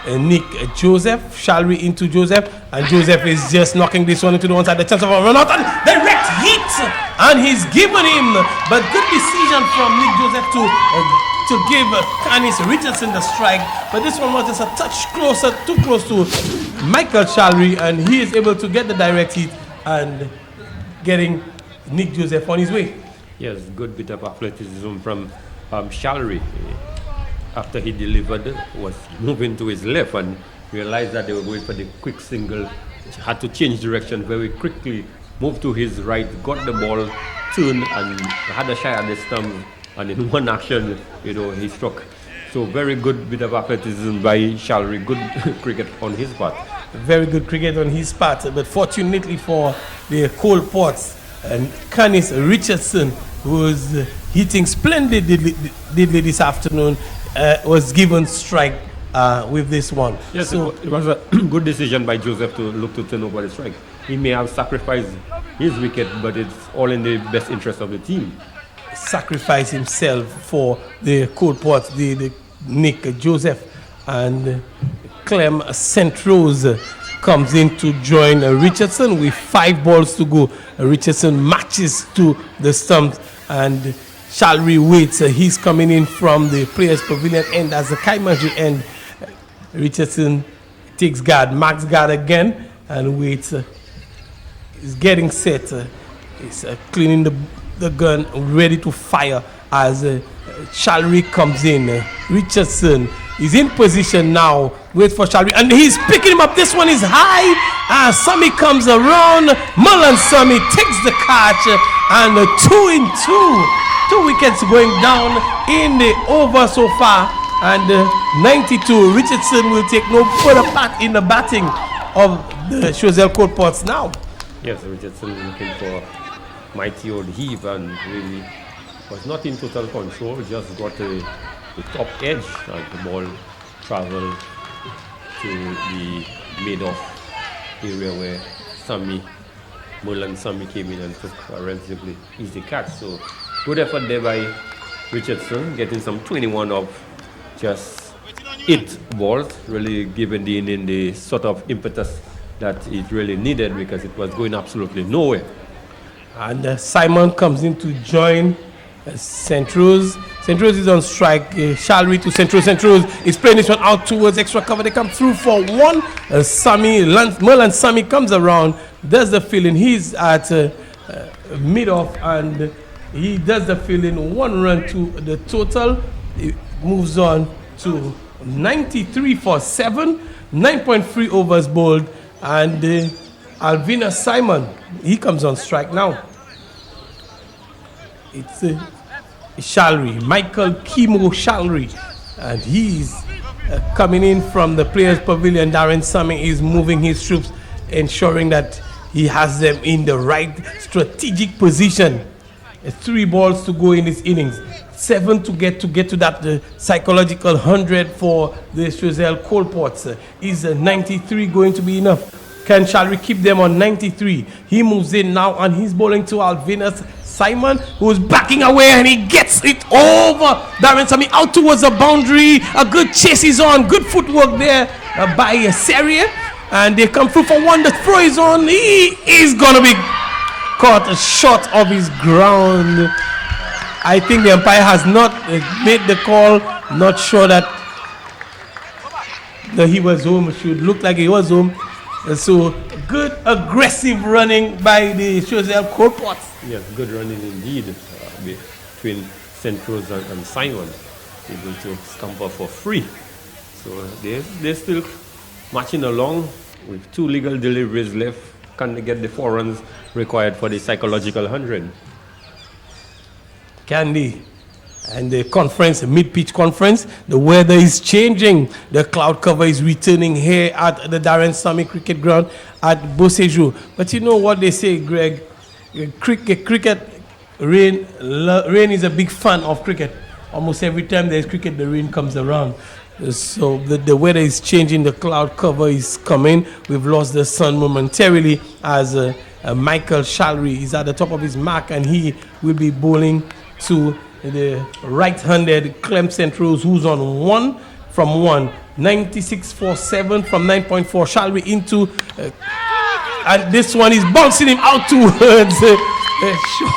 Nick Joseph. Shalry into Joseph, and Joseph is just knocking this one into the one side. The chance of a run out and direct hit, and he's given him. But good decision from Nick Joseph to give Canis Richardson the strike. But this one was just a touch closer, too close to Michael Shalry, and he is able to get the direct hit and getting Nick Joseph on his way. Yes, good bit of athleticism from Shalry. After he delivered, was moving to his left and realized that they were going for the quick single. Had to change direction very quickly, moved to his right, got the ball, turned and had a shot at the stump, and in one action, he struck. So very good bit of athleticism by Shalry. Good cricket on his part. Very good cricket on his part, but fortunately for the Cole Ports and Canis Richardson, who was hitting splendidly this afternoon, was given strike with this one. Yes, so it was a good decision by Joseph to look to turn over the strike. He may have sacrificed his wicket, but it's all in the best interest of the team. Sacrifice himself for the Cold Ports, the Nick Joseph, and Clem St. Rose comes in to join Richardson with 5 balls to go. Richardson matches to the stump, and Shalry waits. He's coming in from the players' pavilion end as the Kaimaji end. Richardson takes guard, marks guard again, and waits. He's getting set. He's cleaning the gun, ready to fire as Shalry comes in. Richardson is in position now. Wait for Shalry, and he's picking him up. This one is high. Sammy comes around. Mullen Sammy takes the catch, and 2 in 2. 2 wickets going down in the over so far, and 92. Richardson will take no further part in the batting of the Choiseul Cold Ports now. Yes, Richardson looking for mighty old heave and really was not in total control, just got the top edge and the ball traveled to the mid-off area where Mullen Sammy came in and took a relatively easy catch. So good effort there by Richardson, getting some 21 of just 8 balls, really giving the inning the sort of impetus that it really needed because it was going absolutely nowhere. And Simon comes in to join St. Rose. St. Rose is on strike. Shalry to St. Rose. St. Rose is playing this one out towards extra cover. They come through for one. Merlin Sammy comes around, does the fielding. He's at mid-off and he does the fielding. 1 run to the total. It moves on to 93 for 7. 9.3 overs bowled. And Alvina Simon, he comes on strike now. It's Shalry, Michael Kimo Shalry, and he's coming in from the players' pavilion. Darren Sammy is moving his troops, ensuring that he has them in the right strategic position. 3 balls to go in this innings, 7 to get to that psychological 100 for the Choiseul Cold Ports. Is 93 going to be enough? Can Shalry keep them on 93? He moves in now and he's bowling to Alvinus Simon, who's backing away, and he gets it over Darren Sammy out towards the boundary. A good chase is on. Good footwork there by Seria. And they come through for 1. The throw is on. He is going to be caught short of his ground. I think the umpire has not made the call. Not sure that he was home. It should look like he was home. So good aggressive running by the Choiseul Cold Ports. Yes, good running indeed between St. Rose and Simon, able to scamper for free. So they're still marching along with 2 legal deliveries left. Can they get the 4 runs required for the psychological 100? Candy. And the conference, mid-pitch conference, the weather is changing. The cloud cover is returning here at the Darren Sammy Cricket Ground at Beauséjour. But you know what they say, Greg? Cricket, rain is a big fan of cricket. almost every time there's cricket, the rain comes around. So the weather is changing, the cloud cover is coming. We've lost the sun momentarily as Michael Shalry is at the top of his mark, and he will be bowling to the right-handed Clem St. Rose, who's on 1 from 1. 96.47 from 9.4. Shalry into, and this one is bouncing him out towards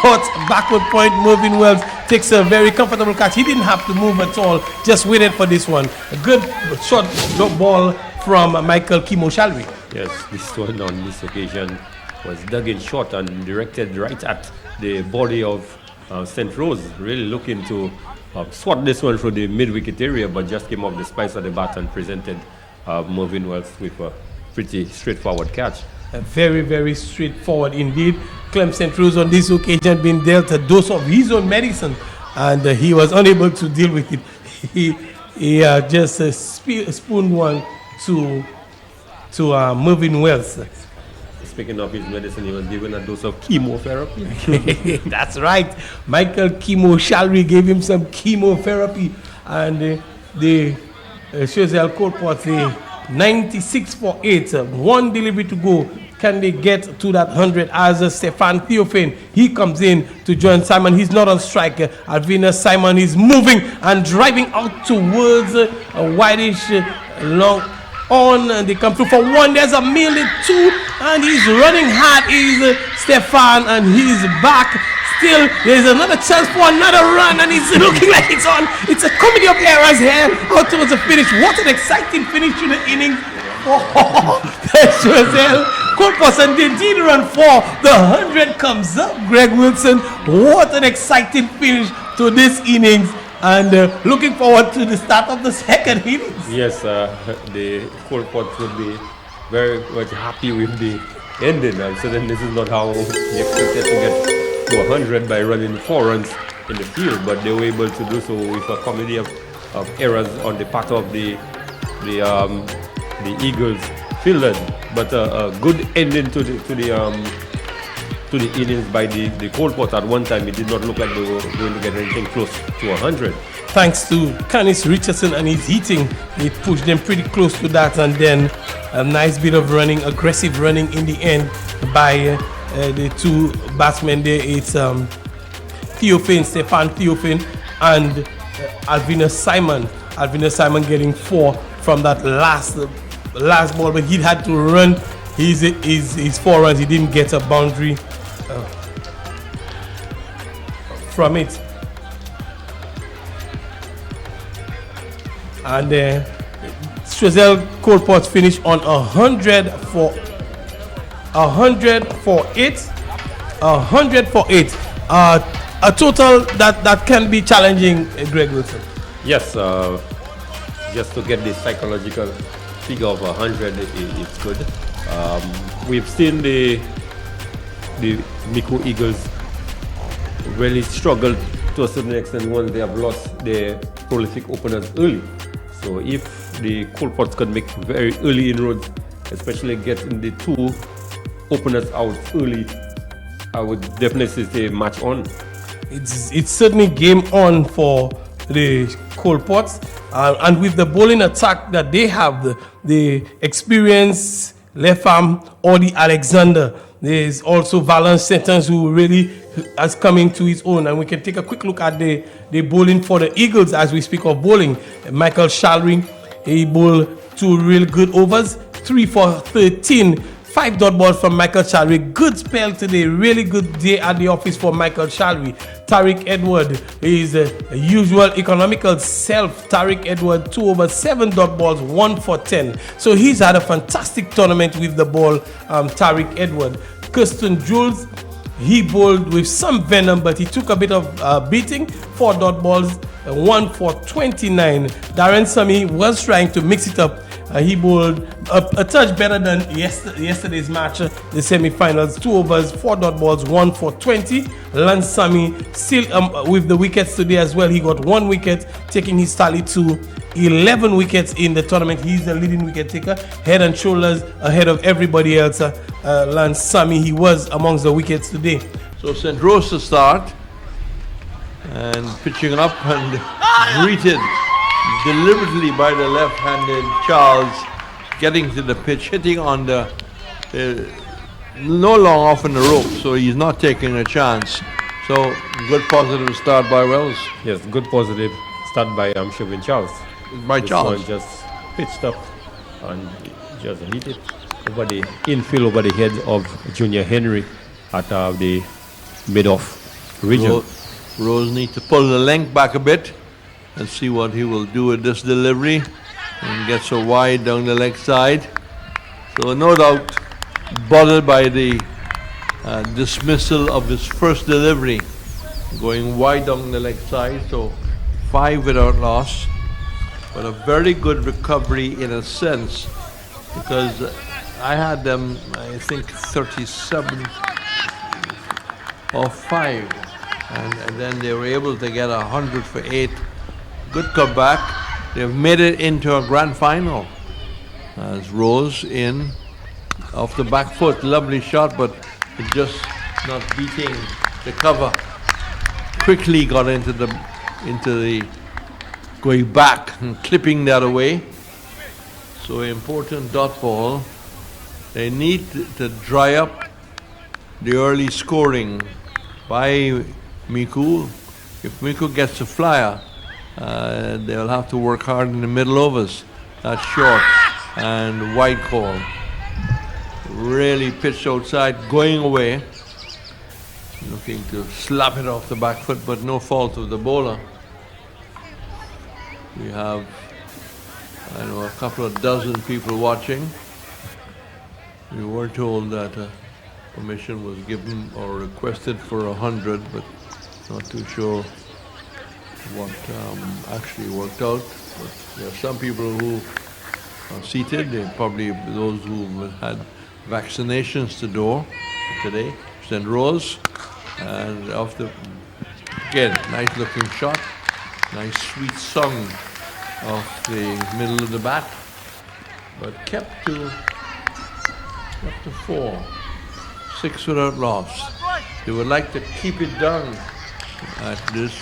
short backward point. Mervyn Wells takes a very comfortable catch. He didn't have to move at all, just waited for this one. A good short ball from Michael Kimo Shalry. Yes, this one on this occasion was dug in short and directed right at the body of St. Rose, really looking to swat this one through the mid-wicket area, but just came off the spice of the bat and presented Mervyn Wells with a pretty straightforward catch. Very, very straightforward indeed. Clem St. Rose on this occasion been dealt a dose of his own medicine, and he was unable to deal with it. He just spooned one to Mervyn Wells. Speaking of his medicine, he was given a dose of chemotherapy. That's right. Michael Kimo Shalry gave him some chemotherapy, and the Choiseul Courtport, 96 for 8. One delivery to go. Can they get to that 100 as Stefan Theophane? He comes in to join Simon. He's not on strike. Alvina Simon is moving and driving out towards a whitish long on, and they come through for 1. There's a million 2, and he's running hard. Is Stefan, and he's back. Still, there's another chance for another run, and it's looking like it's on. It's a comedy of errors here out towards the finish. What an exciting finish to the innings. Choiseul Courtport, and they did run 4. The 100 comes up. Greg Wilson, what an exciting finish to this innings, and looking forward to the start of the second innings. Yes, the Courtport would be very much happy with the ending, and so then this is not how they expected to get to 100 by running 4 runs in the field, but they were able to do so with a comedy of errors on the part of the Eagles fielders, but a good ending to the innings by the Courtport. At one time, it did not look like they were going to get anything close to 100. Thanks to Canis Richardson and his hitting, he pushed them pretty close to that, and then a nice bit of running, aggressive running in the end by the two batsmen there. It's Theophane, Stefan Theophane, and Alvina Simon. Alvina Simon getting 4 from that last ball, but he had to run his 4 runs. He didn't get a boundary from it. And Choiseul Courtport finished on 100 for 8. 100 for 8. A total that can be challenging, Greg Wilson. Yes, just to get the psychological figure of 100, it's good. We've seen the Micoud Eagles really struggle to a certain extent once they have lost their prolific openers early. So if the Courtports can make very early inroads, especially getting the 2 openers out early, I would definitely say match on. It's certainly game on for the Courtports, and with the bowling attack that they have, the experienced left arm Audie Alexander. There's also Valence Sentence, who really has come into his own, and we can take a quick look at the bowling for the Eagles as we speak of bowling. Michael Shalry, he bowled 2 real good overs, 3 for 13. 5 dot balls from Michael Shalry. Good spell today. Really good day at the office for Michael Shalry. Tariq Edward is a usual economical self. Tariq Edward 2 over 7 dot balls, 1 for 10. So he's had a fantastic tournament with the ball. Tariq Edward. Kirsten Jules, he bowled with some venom, but he took a bit of beating. 4 dot balls, 1 for 29. Darren Sammy was trying to mix it up. He bowled a touch better than yesterday's match, the semi-finals. 2 overs, 4 dot balls, 1 for 20. Lance Sammy still with the wickets today as well. He got 1 wicket, taking his tally to 11 wickets in the tournament. He's the leading wicket taker, head and shoulders ahead of everybody else. Lance Sammy, he was amongst the wickets today. So St. Rose to start, and pitching up, and greeted deliberately by the left-handed Charles, getting to the pitch, hitting on the no long off in the rope, so he's not taking a chance. So good positive start by Wells. Yes, good positive start by Sherwin Charles. By This Charles. one just pitched up and just hit it over the infield, over the head of Junior Henry at the mid-off region. Rose needs to pull the length back a bit and see what he will do with this delivery, and gets so wide down the leg side. So no doubt bothered by the dismissal of his first delivery, going wide down the leg side. So 5 without loss, but a very good recovery in a sense, because I had them, I think 37 or 5, and then they were able to get 100 for 8. Good comeback. They've made it into a grand final as Rose in off the back foot. Lovely shot, but it just not beating the cover. Quickly got into the going back and clipping that away. So important dot ball. They need to dry up the early scoring by Micoud. If Micoud gets a flyer, they'll have to work hard in the middle overs. That's short and wide call. Really pitched outside, going away. Looking to slap it off the back foot, but no fault of the bowler. We have, I know, a couple of dozen people watching. We were told that permission was given or requested for 100, but not too sure what actually worked out. But there are some people who are seated. They're probably those who had vaccinations to door today. St. Rose, and off the, again, nice looking shot, nice sweet song off the middle of the bat, but kept to 4, 6 without loss. They would like to keep it down at this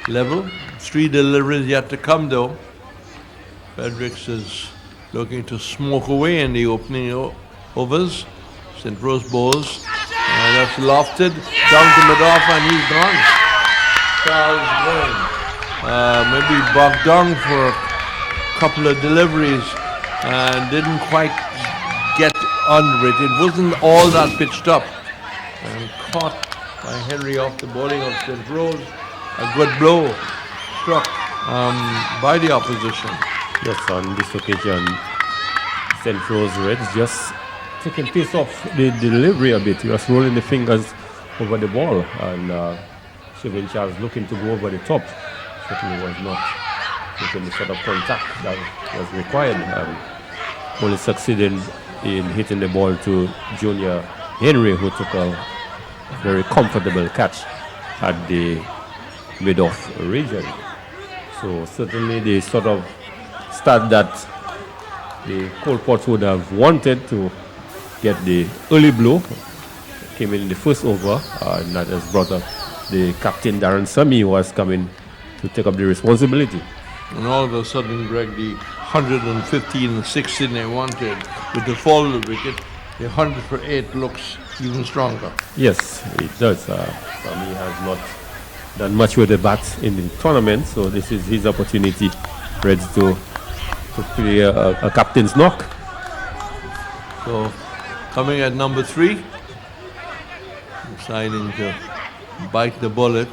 level. 3 deliveries yet to come though. Fredericks is looking to smoke away in the opening overs. St. Rose bowls. That's lofted down to mid-off, and he's gone. Charles going. Maybe bogged down for a couple of deliveries and didn't quite get under it. It wasn't all that pitched up. And caught by Henry off the bowling of St. Rose. A good blow struck by the opposition. Yes, on this occasion, St. Rose Reds just taking piece off the delivery a bit, just rolling the fingers over the ball, and Sherwin Charles looking to go over the top. Certainly was not making the sort of contact that was required, and only succeeding in hitting the ball to Junior Henry, who took a very comfortable catch at the mid-off region. So certainly the sort of start that the Colports would have wanted to get the early blow came in the first over, and that has brought up the captain Darren Sami, who was coming to take up the responsibility. And all of a sudden, Greg, the 115 and 16 they wanted with the fall of the wicket, the 100 for 8 looks even stronger. Yes, it does. Sami has not done much with the bat in the tournament, so this is his opportunity, Reds, to play a captain's knock. So coming at number 3, deciding to bite the bullet.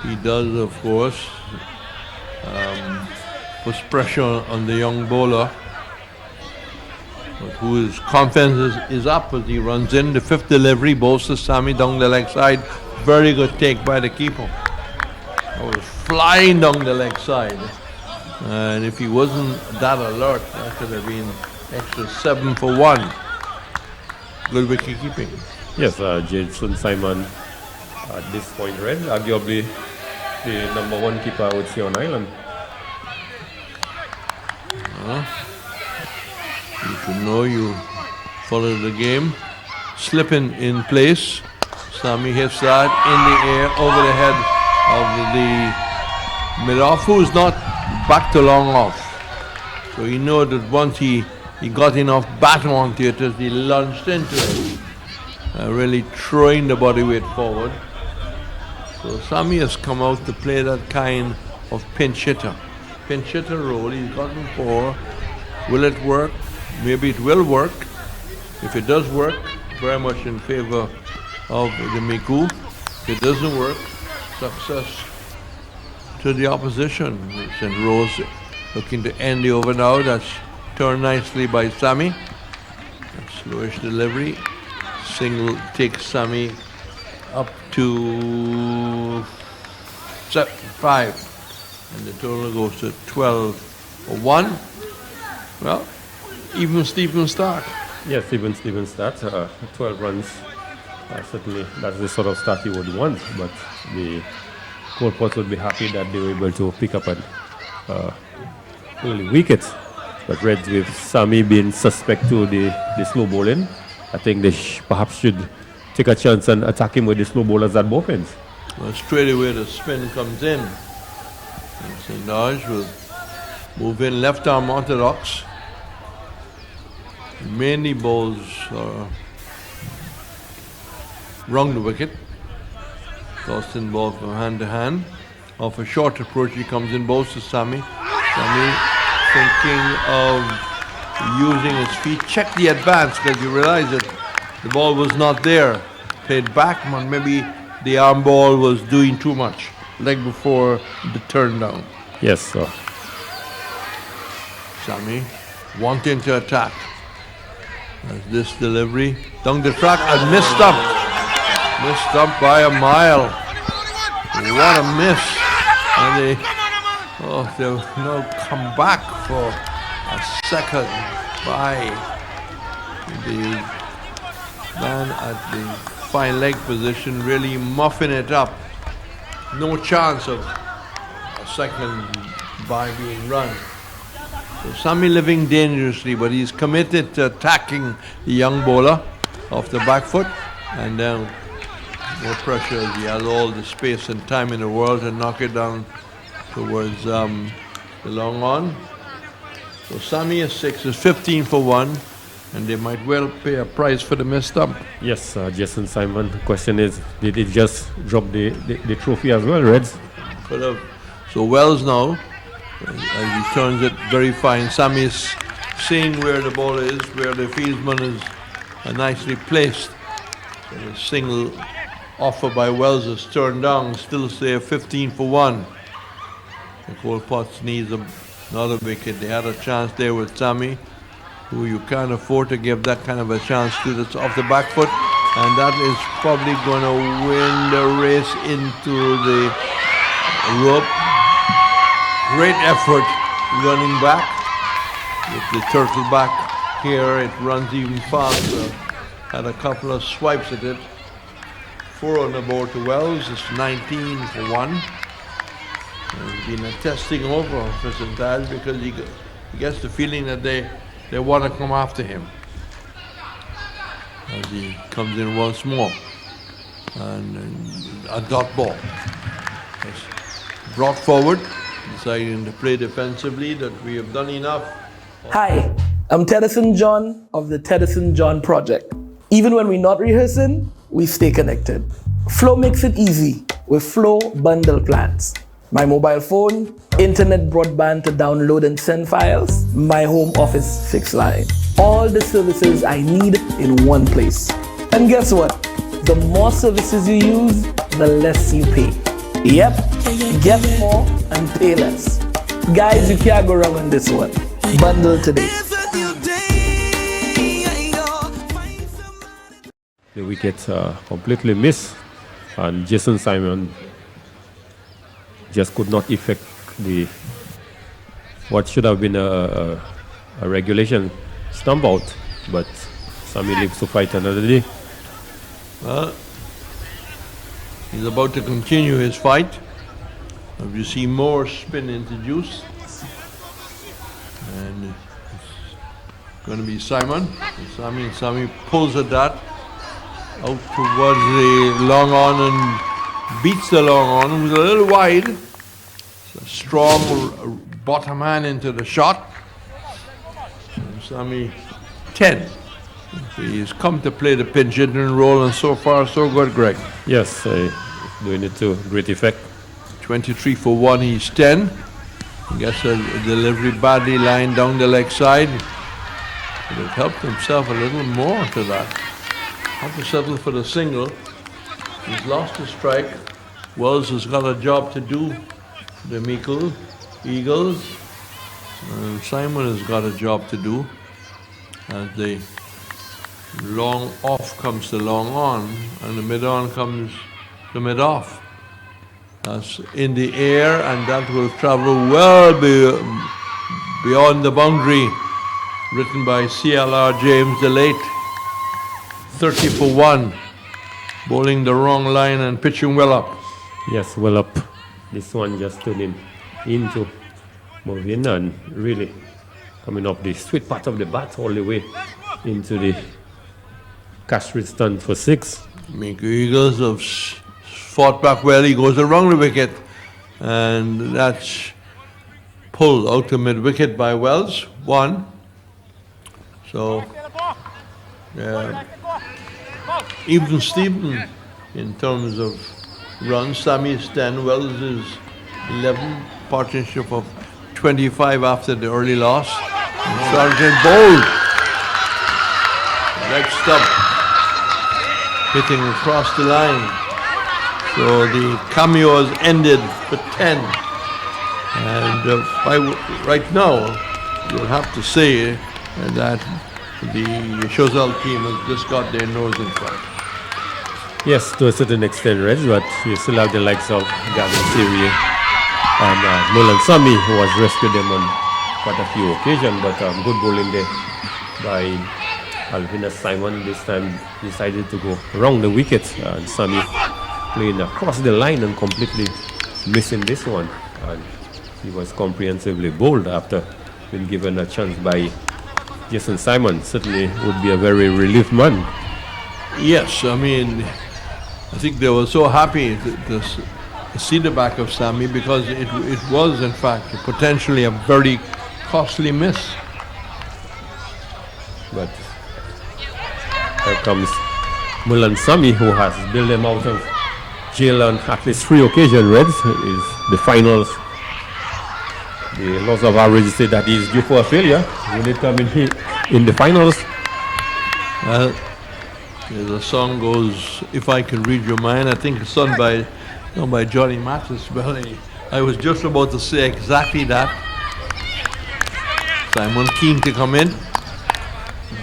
He does, of course, puts pressure on the young bowler, but whose confidence is up as he runs in. The 5th delivery, bowls to Sami down the leg side. Very good take by the keeper. I was flying down the leg side, and if he wasn't that alert, that could have been extra 7 for 1. Good wicket keeping. Yes, Jason Simon at this point, Red, arguably the number 1 keeper I would say on island. You should know you follow the game. Slipping in place. Sami hits that in the air over the head of the Mid-off, who's not back to long off. So you know that once he got enough batter on theatres, he lunged into it, really throwing the body weight forward. So Sammy has come out to play that kind of pinch hitter role. He's gotten 4. Will it work? Maybe it will work. If it does work, very much in favor of the Micoud. If it doesn't work, success to the opposition. St. Rose looking to end the over now. That's turned nicely by Sammy. Slowish delivery. Single takes Sammy up to 5. And the total goes to 12-1. Well, even Steven start. Yes, even Steven start. 12 runs. Certainly, that's the sort of start you would want. But the Colports would be happy that they were able to pick up an early wicket. But Reds, with Sammy being suspect to the slow bowling, I think they perhaps should take a chance and attack him with the slow bowlers at both ends. Well, straight away the spin comes in. And St. George will move in left arm orthodox. Mainly bowls wrong the wicket. Dawson ball from hand to hand. Off a short approach, he comes in, bowls to Sammy. Sammy thinking of using his feet. Check the advance because you realize that the ball was not there. Played back, but maybe the arm ball was doing too much. Leg before the turn down. Yes, sir. Sammy wanting to attack. As this delivery down the track and missed stump. Missed stump by a mile. What a miss. And they now come back for a second by the man at the fine leg position, really muffing it up. No chance of a second by being run. So Sammy living dangerously, but he's committed to attacking the young bowler off the back foot, and then no pressure. He has all the space and time in the world to knock it down towards the long on. So Sammy is 6, is 15-1, and they might well pay a price for the missed stump. Yes, Jason Simon. The question is, did it just drop the trophy as well, Reds? Could have. So Wells now, as he turns it very fine. Sammy is seeing where the ball is, where the fieldsman is nicely placed. So the single offer by Wells is turned down, still say 15-1. The Colports needs another wicket. They had a chance there with Sammy, who you can't afford to give that kind of a chance to that's off the back foot, and that is probably going to win the race into the rope. Great effort running back. With the turtle back here, it runs even faster. Had a couple of swipes at it. 4 on the board to Wells. It's 19-1. It's been a testing over for St. Ives because he gets the feeling that they want to come after him. As he comes in once more. And a dot ball. It's brought forward. Deciding to play defensively, that we have done enough. Hi, I'm T10 John of the T10 John Project. Even when we're not rehearsing, we stay connected. Flow makes it easy with Flow bundle plans. My mobile phone, internet broadband to download and send files, my home office fixed line. All the services I need in one place. And guess what? The more services you use, the less you pay. Yep, get more and pay less. Guys, you can't go wrong on this one. Bundle today. The wickets completely missed, and Jason Simon just could not effect what should have been a regulation stump out, but Sammy lives to fight another day. Well, he's about to continue his fight. If you see more spin introduced, and it's going to be Simon. Sammy pulls at that out towards the long on and beats the long on. It was a little wide. a strong bottom hand into the shot. Sammy 10. He's come to play the pinch hitting role, and so far so good, Greg. Yes, doing it to great effect. 23 for 1, he's 10. He gets a delivery badly lined down the leg side. Could have helped himself a little more to that. Have to settle for the single. He's lost the strike. Wells has got a job to do. The Micoud Eagles. And Simon has got a job to do. As the long off comes the long on, and the mid on comes the mid off. That's in the air, and that will travel well beyond the boundary. Written by CLR James the late. 30 for 1. Bowling the wrong line and pitching well up. Yes, well up. This one just turning into moving and really coming up the sweet part of the bat all the way into the cash rich stand for 6. Micoud Eagles have fought back well. He goes around the wicket, and that's pulled out to mid wicket by Wells. 1. So, even Stephen in terms of runs. Sammy is 10, Wells is 11. Partnership of 25 after the early loss. And Sergeant bowled. Leg stump hitting across the line. So the cameo has ended for 10. And right now, you'll have to say that the Choiseul team has just got their nose in front. Yes, to a certain extent, Reg, but you still have the likes of Gavin Siri and Nolan Sami, who has rescued them on quite a few occasions, but good bowling there by Alvina Simon. This time decided to go around the wicket, and Sami playing across the line and completely missing this one. And he was comprehensively bowled after being given a chance by Jason Simon. Certainly would be a very relieved man. Yes, I mean, I think they were so happy to see the back of Sammy, because it was in fact potentially a very costly miss. But here comes Mulan Sami, who has bailed them out of jail on at least 3 occasions. Reds is the finals. The laws of average say that he is due for a failure when it comes in the finals. Well, the song goes, "If I Can Read Your Mind." I think it's sung by Johnny Mathis. Well, I was just about to say exactly that. Simon keen to come in.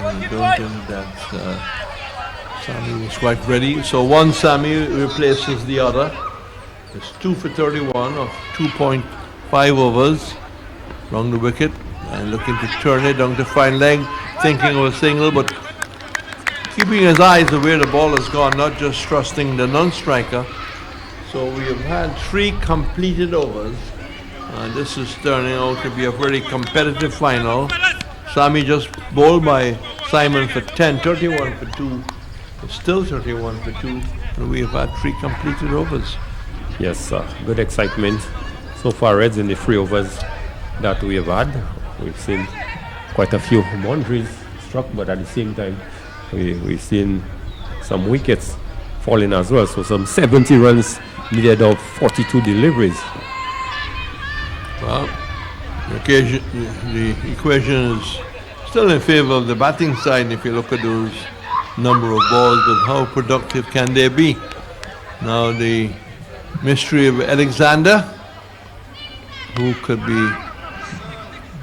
I don't think that Sammy was quite ready. So one Sammy replaces the other. It's 2 for 31 of 2.5 overs. Round the wicket and looking to turn it down to fine leg, thinking of a single, but keeping his eyes where the ball has gone, not just trusting the non-striker. So we have had 3 completed overs, and this is turning out to be a very competitive final. Sammy just bowled by Simon for 10, 31 for 2, it's still 31 for 2, and we have had 3 completed overs. Yes, good excitement so far, Reds, in the 3 overs that we have had. We've seen quite a few boundaries struck, but at the same time, we've seen some wickets falling as well. So some 70 runs needed of 42 deliveries. Well, the equation is still in favor of the batting side if you look at those number of balls, but how productive can they be? Now the mystery of Alexander, who could be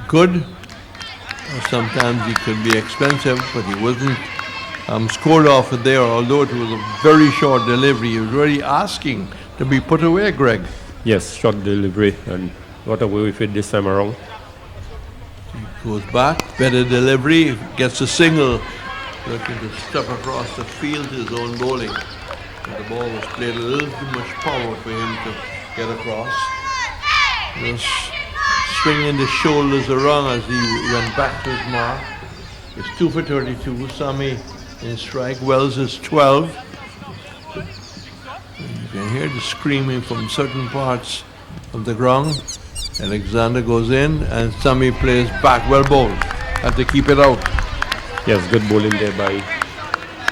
good, or sometimes he could be expensive, but he wasn't scored off there, although it was a very short delivery. He was really asking to be put away, Greg. Yes, short delivery, and got away with it this time around. He goes back, better delivery, gets a single, looking to step across the field to his own bowling. But the ball was played a little too much power for him to get across. Just swinging the shoulders around as he went back to his mark. It's 2 for 32. Sammy in strike. Wells is 12. And you can hear the screaming from certain parts of the ground. Alexander goes in and Sammy plays back, well bowled. Have to keep it out. Yes, good bowling there by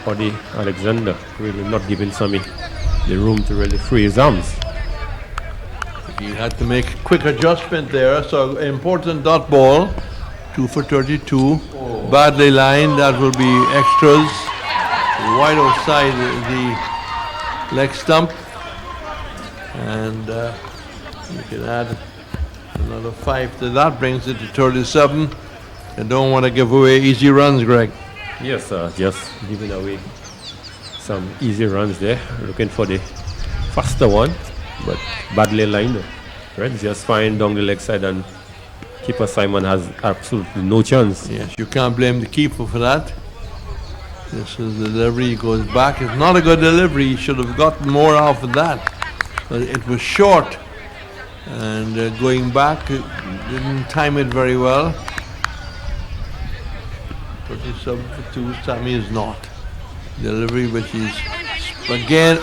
Odi Alexander, really not giving Sammy the room to really free his arms. He had to make a quick adjustment there, so important dot ball, 2 for 32, badly lined, that will be extras, wide outside the leg stump, and you can add another 5 to that, brings it to 37. You don't want to give away easy runs, Greg. Yes, just giving away some easy runs there, looking for the faster one, but badly lined. Right, just fine down the leg side, and keeper Simon has absolutely no chance. Yes, you can't blame the keeper for that. This is the delivery, he goes back. It's not a good delivery, he should have gotten more off of that. But it was short, and going back, didn't time it very well. 37 for 2, Sammy is not. Delivery which is again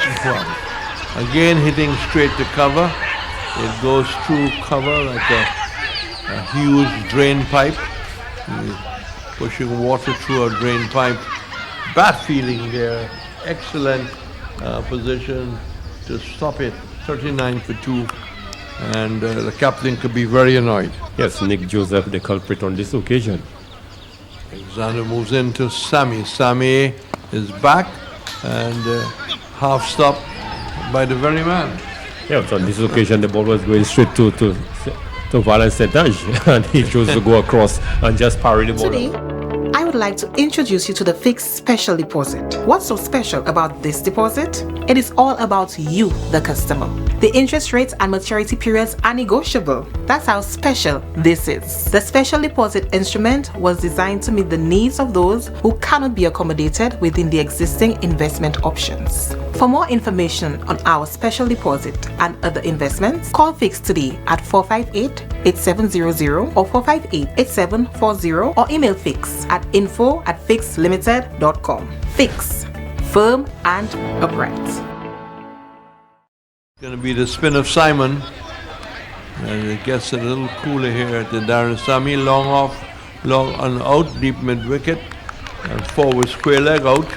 hitting straight to cover. It goes through cover like a huge drain pipe. Pushing water through a drain pipe. Bad feeling there. Excellent position to stop it. 39 for 2. And the captain could be very annoyed. Yes, Nick Joseph, the culprit on this occasion. Alexander moves into Sammy. Sammy is back and half stop by the very man. Yeah, so on this occasion the ball was going straight to Valence Setage, and he chose to go across and just parry the ball. Today, I would like to introduce you to the fixed special deposit. What's so special about this deposit? It is all about you, the customer. The interest rates and maturity periods are negotiable. That's how special this is. The special deposit instrument was designed to meet the needs of those who cannot be accommodated within the existing investment options. For more information on our special deposit and other investments, call Fix today at 458-8700 or 458-8740 or email Fix at info@fixlimited.com. Fix, firm and upright. Going to be the spin of Simon, and it gets a little cooler here at the Darren Sammy. Long off, long and out, deep mid wicket, and forward square leg out.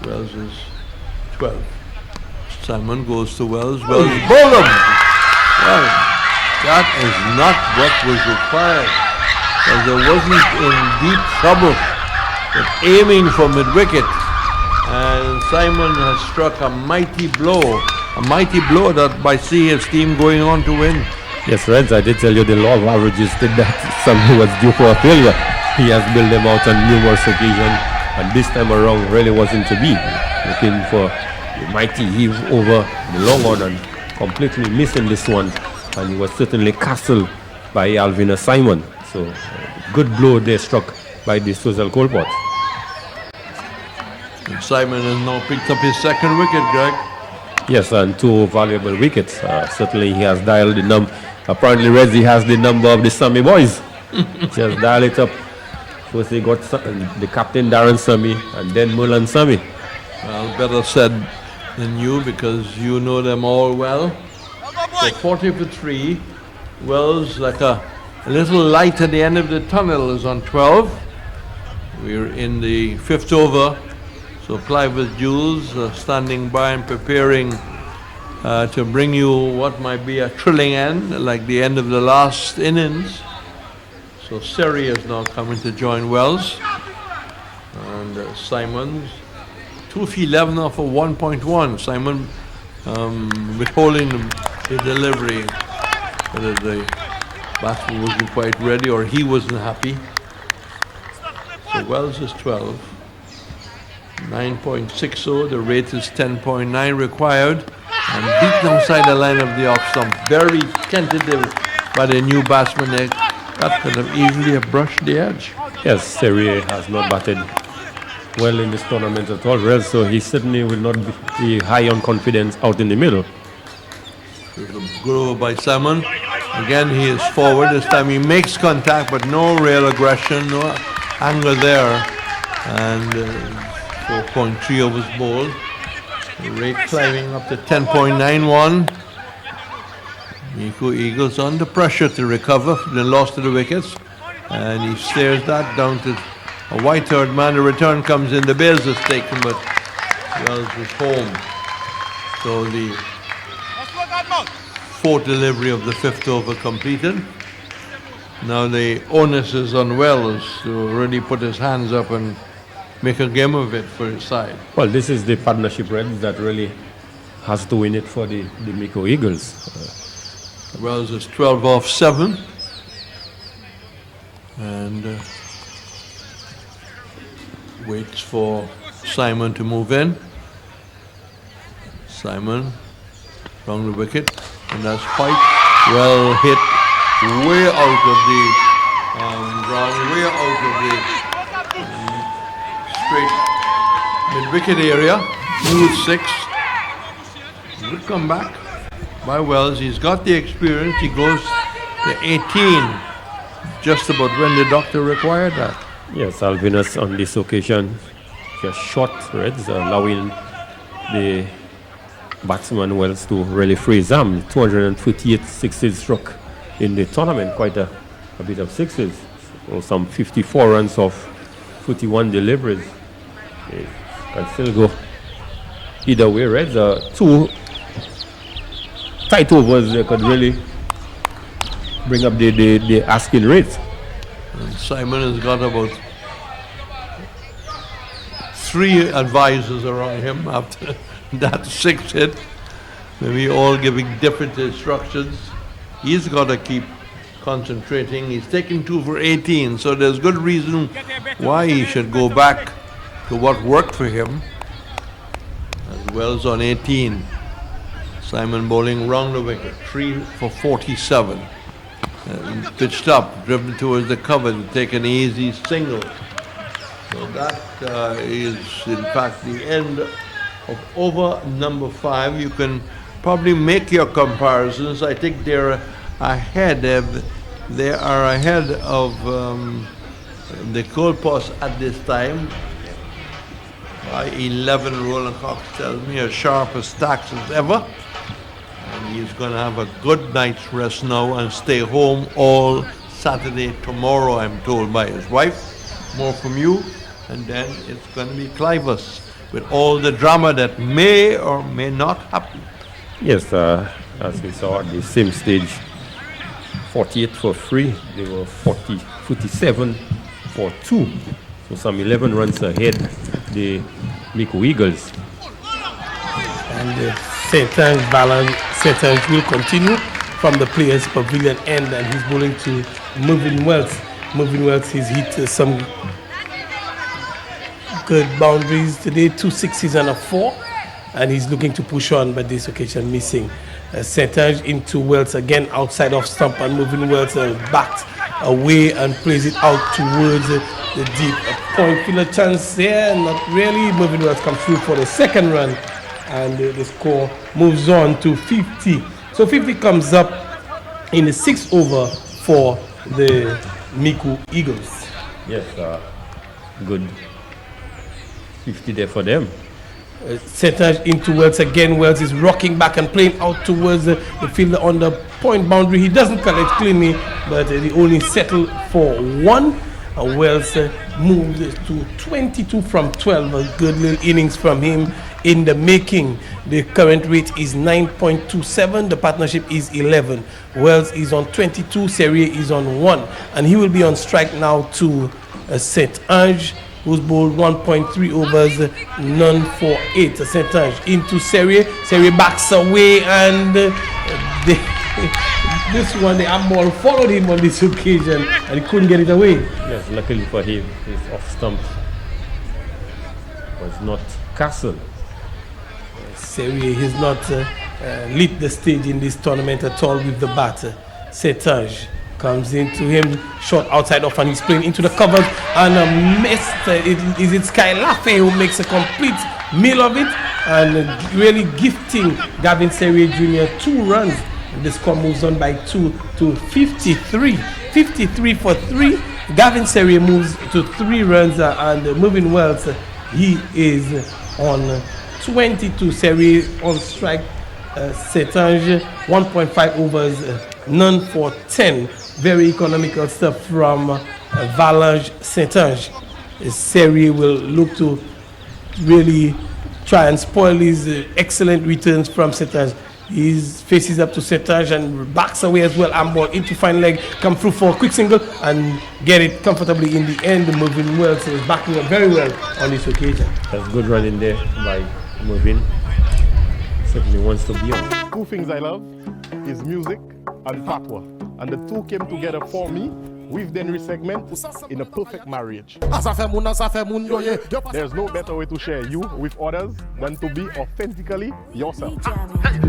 Wells is 12. Simon goes to Wells. Wells bowled him. Well, that is not what was required, because there wasn't in deep trouble, but aiming for mid wicket. And Simon has struck a mighty blow that by seeing his team going on to win. Yes, Reds, I did tell you the law of averages did that. Somebody was due for a failure. He has built them out on numerous occasions, and this time around really wasn't to be. Looking for the mighty heave over the long one and completely missing this one, and he was certainly castled by Alvina Simon. So good blow there struck by the Choiseul Colport. Simon has now picked up his second wicket, Greg. Yes, and 2 valuable wickets. Certainly he has dialed the number. Apparently Redzi has the number of the Sammy boys. Just dial it up. First they got the captain Darren Sammy and then Mulan Sammy. Well, better said than you, because you know them all well. So 40 for 3. Wells, like a little light at the end of the tunnel, is on 12. We're in the 5th over. So Clive with Jules standing by and preparing to bring you what might be a thrilling end, like the end of the last innings. So Seri is now coming to join Wells. And Simon's 2 for 11 off of 1.1. Simon withholding the delivery. Whether the batsman wasn't quite ready or he wasn't happy. So Wells is 12. 9.60, the rate is 10.9 required, and beaten outside the line of the off stump. Very tentative by the new batsman. That could have easily have brushed the edge. Yes, Seri has not batted well in this tournament at all, so he certainly will not be high on confidence out in the middle. There's a good over by Simon. Again, he is forward. This time he makes contact, but no real aggression, no anger there. And 4.3 overs bowled. The rate climbing up to 10.91. Micoud Eagles under pressure to recover from the loss to the wickets. And he steers that down to a white third man. The return comes in. The base is taken, but Wells is home. So the fourth delivery of the fifth over completed. Now the onus is on Wells to really put his hands up and make a game of it for his side. Well, this is the partnership Reds that really has to win it for the Micoud Eagles. Wells is 12 off 7. And waits for Simon to move in. Simon from the wicket, and that's Pike. Well hit, way out of the ground, way out of the straight mid-wicket area. Smooth 6. Good comeback by Wells. He's got the experience. He goes to 18, just about when the doctor required that. Yes, Alvinus on this occasion just shot Reds, allowing the batsman Wells to really freeze them. 238 sixes struck in the tournament, quite a bit of sixes. So some 54 runs off 41 deliveries. It can still go either way. Reds are 2 tight overs that could really bring up the asking rate. And Simon has got about 3 advisors around him after that 6 hit, maybe all giving different instructions. He's got to keep concentrating. He's taken 2 for 18, so there's good reason why he should go back to what worked for him. As Wells on 18. Simon bowling round the wicket, 3 for 47. Pitched up, driven towards the cover to take an easy single. So that is in fact the end of over number 5. You can probably make your comparisons. I think they're ahead of the goalpost at this time by 11. Roland Cox tells me as sharp as stacks as ever. And he's going to have a good night's rest now and stay home all Saturday tomorrow, I'm told by his wife. More from you. And then it's going to be Clivus with all the drama that may or may not happen. Yes, as we saw at the same stage, 48 for 3. They were 47 for 2. So some 11 runs ahead, the Micoud Eagles. And St. Ange will continue from the players' pavilion end, and he's bowling to Moving Wells. Moving Wells, he's hit some good boundaries today, 2 6s and a 4, and he's looking to push on, but this occasion missing. St. Ange into Wells again outside of stump, and Moving Wells backed away and plays it out towards the deep. A point fielder chance there, not really. Moving Wells comes through for the second run, and the score moves on to 50. So 50 comes up in the 6th over for the Micoud Eagles. Yes, good 50 there for them. St. into Wells again. Wells is rocking back and playing out towards the fielder on the point boundary. He doesn't collect cleanly, but he only settled for 1. Wells moved to 22 from 12. A good little innings from him in the making. The current rate is 9.27. The partnership is 11. Wells is on 22. Serrier is on 1. And he will be on strike now to St. Ange, who's bowled 1.3 overs, none for 8. St. Ange into Serrier. Serrier backs away, and this one, the arm ball followed him on this occasion, and he couldn't get it away. Yes, luckily for him, his off stump was not castled. Serrier has not lit the stage in this tournament at all with the bat. St. Ange comes into him, short outside off, and he's playing into the covers, and missed. Is it Sky Lafay who makes a complete meal of it, and really gifting Gavin Serrier Jr. 2 runs. The score moves on by 2 to 53. 53 for 3. Gavin Serrier moves to 3 runs, and Moving Wells, he is on 22. Serie on strike. Setange 1.5 overs, none for 10. Very economical stuff from Valange Setange. Serie will look to really try and spoil his excellent returns from Setange. He faces up to Setange and backs away as well. And ball into fine leg, come through for a quick single and get it comfortably in the end. Moving well, so he's backing up very well on this occasion. That's good run in there by Moving. Certainly wants to be on. Two things I love is music and fatwa. And the two came together for me with the Henry segment in a perfect marriage. There's no better way to share you with others than to be authentically yourself.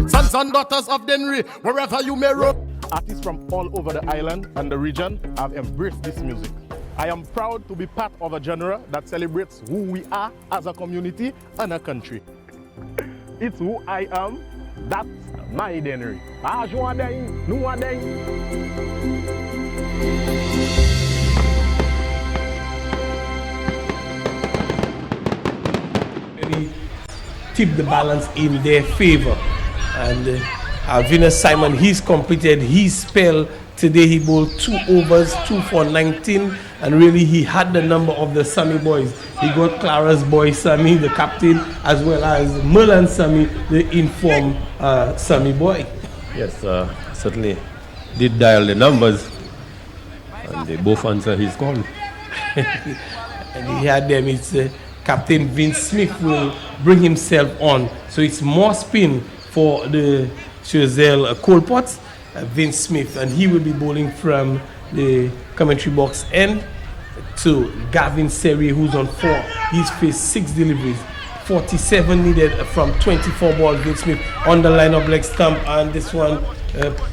Sons and daughters of Denry, wherever you may roam. Artists from all over the island and the region have embraced this music. I am proud to be part of a genre that celebrates who we are as a community and a country. It's who I am, that's my Denry. Really tip the balance in their favor. And Alvinus Simon, he's completed his spell. Today he bowled 2 overs, 2 for 19, and really he had the number of the Sammy boys. He got Clara's boy Sammy, the captain, as well as Merlan Sammy, the informed Sammy boy. Yes, certainly did dial the numbers, and they both answer his call. And he had them. It's Captain Vince Smith will bring himself on. So it's more spin for the Choiseul Colpots. Vince Smith, and he will be bowling from the commentary box end to Gavin Serie, who's on 4. He's faced 6 deliveries, 47 needed from 24 balls. Vince Smith on the line of leg stump, and this one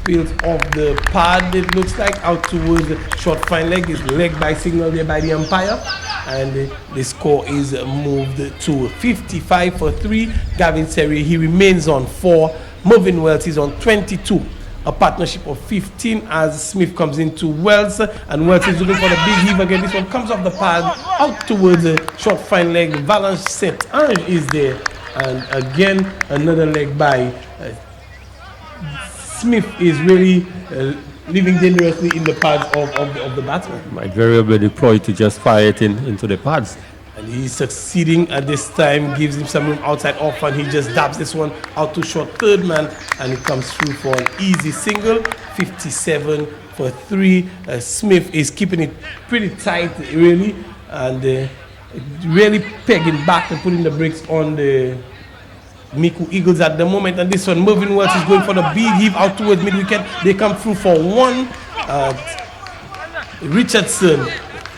peels off the pad. It looks like out towards the short fine leg. Is leg by signal there by the umpire, and the score is moved to 55 for 3. Gavin Serie, he remains on 4. Moving Wells is on 22. A partnership of 15 as Smith comes into Wells, and Wells is looking for the big heave again. This one comes off the pad out towards the short fine leg. Valence Saint-Ange is there, and again another leg by Smith is really living dangerously in the pads of the batsman. Might very well be deployed to just fire it into the pads. And he's succeeding at this time, gives him some room outside off, and he just dabs this one out to short third man, and it comes through for an easy single. 57 for 3. Smith is keeping it pretty tight, really, and really pegging back and putting the brakes on the Micoud Eagles at the moment. And this one, Mervyn Wells is going for the big heave out towards mid-wicket. They come through for 1. Richardson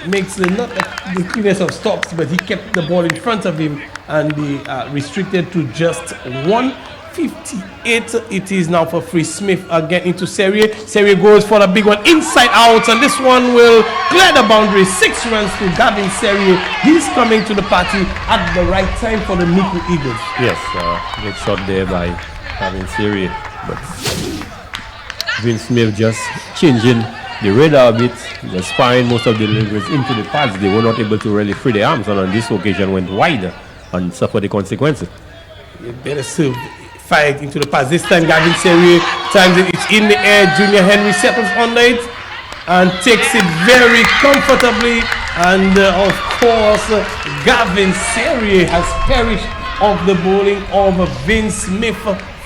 makes not the cleanest of stops, but he kept the ball in front of him, and they restricted to just 158. It is now for free. Smith again into Serie. Serie goes for the big one inside out, and this one will clear the boundary. 6 runs to Gavin Serie. He's coming to the party at the right time for the Micoud Eagles. Yes, good shot there by Gavin Serie, but Vince Smith just changing the radar a bit, just firing most of the deliveries into the pads. They were not able to really free their arms, and on this occasion went wide and suffered the consequences. You better serve, fire it into the pads. This time Gavin Serie times it, it's in the air. Junior Henry settles under it and takes it very comfortably, and of course Gavin Serie has perished of the bowling of Vince Smith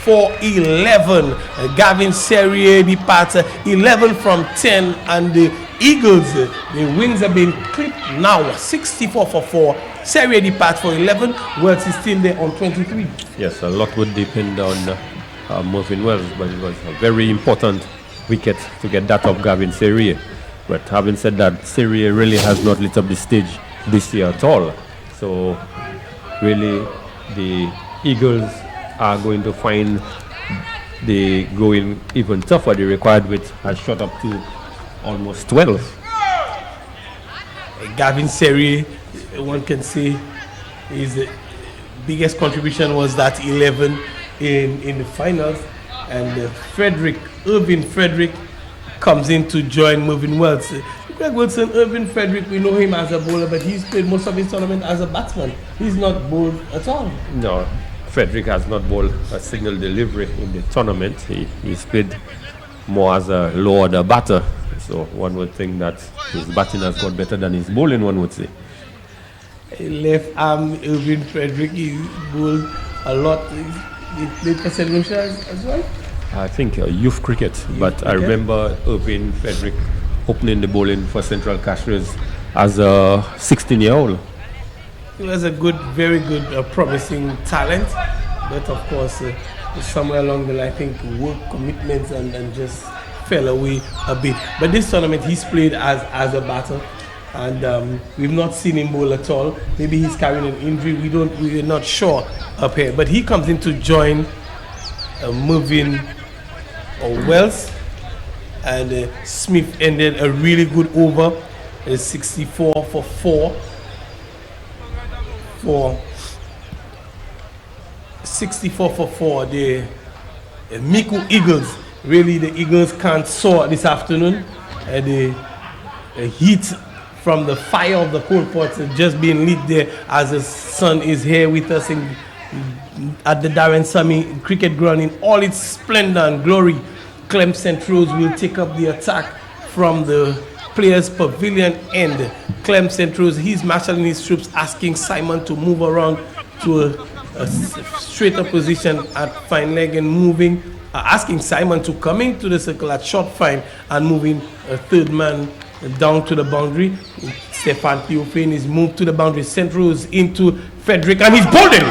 for 11. Gavin Serie departs 11 from 10, and the Eagles, the wings have been clipped now, 64 for 4. Serie departs for 11. Wells is still there on 23. Yes, a lot would depend on Mervyn Wells, but it was a very important wicket to get that of Gavin Serie. But having said that, Serie really has not lit up the stage this year at all. So really the Eagles are going to find the going even tougher. The required width has shot up to almost 12. Gavin Serie, one can say his biggest contribution was that 11 in the finals, and Irvin Frederick comes in to join Mervyn Wells. Greg Wilson, Irvin Frederick, we know him as a bowler, but he's played most of his tournament as a batsman. He's not bowled at all. No, Frederick has not bowled a single delivery in the tournament. He's played more as a low order batter. So one would think that his batting has got better than his bowling, one would say. Left arm, Irvin Frederick, he bowled a lot. He played for St. Lucia as well? I think youth cricket, but I remember Irvin Frederick opening the bowling for Central Cashiers as a 16-year-old. He was a good, very good, promising talent, but of course, somewhere along the line, I think work commitments and just fell away a bit. But this tournament, he's played as a batter, and we've not seen him bowl at all. Maybe he's carrying an injury. We're not sure up here. But he comes in to join Mervyn Wells, and Smith ended a really good over, 64 for 4. For 64 for 4, the Micoud Eagles. Really, the Eagles can't soar this afternoon. The heat from the fire of the coal pots is just being lit there as the sun is here with us at the Darren Sammy cricket ground in all its splendor and glory. Clem St. Rose will take up the attack from the Players Pavilion end. Clem St. Rose, he's marshalling his troops, asking Simon to move around to a straighter position at fine leg and moving, asking Simon to come into the circle at short fine and moving a third man down to the boundary. Stefan Theophane is moved to the boundary. St. Rose into Frederick, and he's bowled him.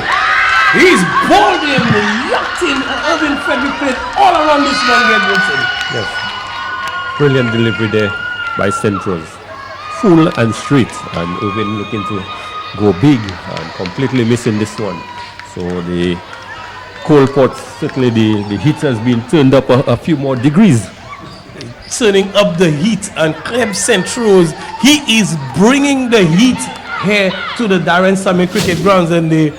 He's bowled him, locked in. Irvin Frederick played all around this man, Greg Wilson. Yes, brilliant delivery there by St. Rose. Full and straight, and Irvin looking to go big and completely missing this one. So the coal pot, certainly the heat has been turned up a few more degrees. Turning up the heat, and Clem St. Rose, he is bringing the heat here to the Darren Sammy cricket grounds, and the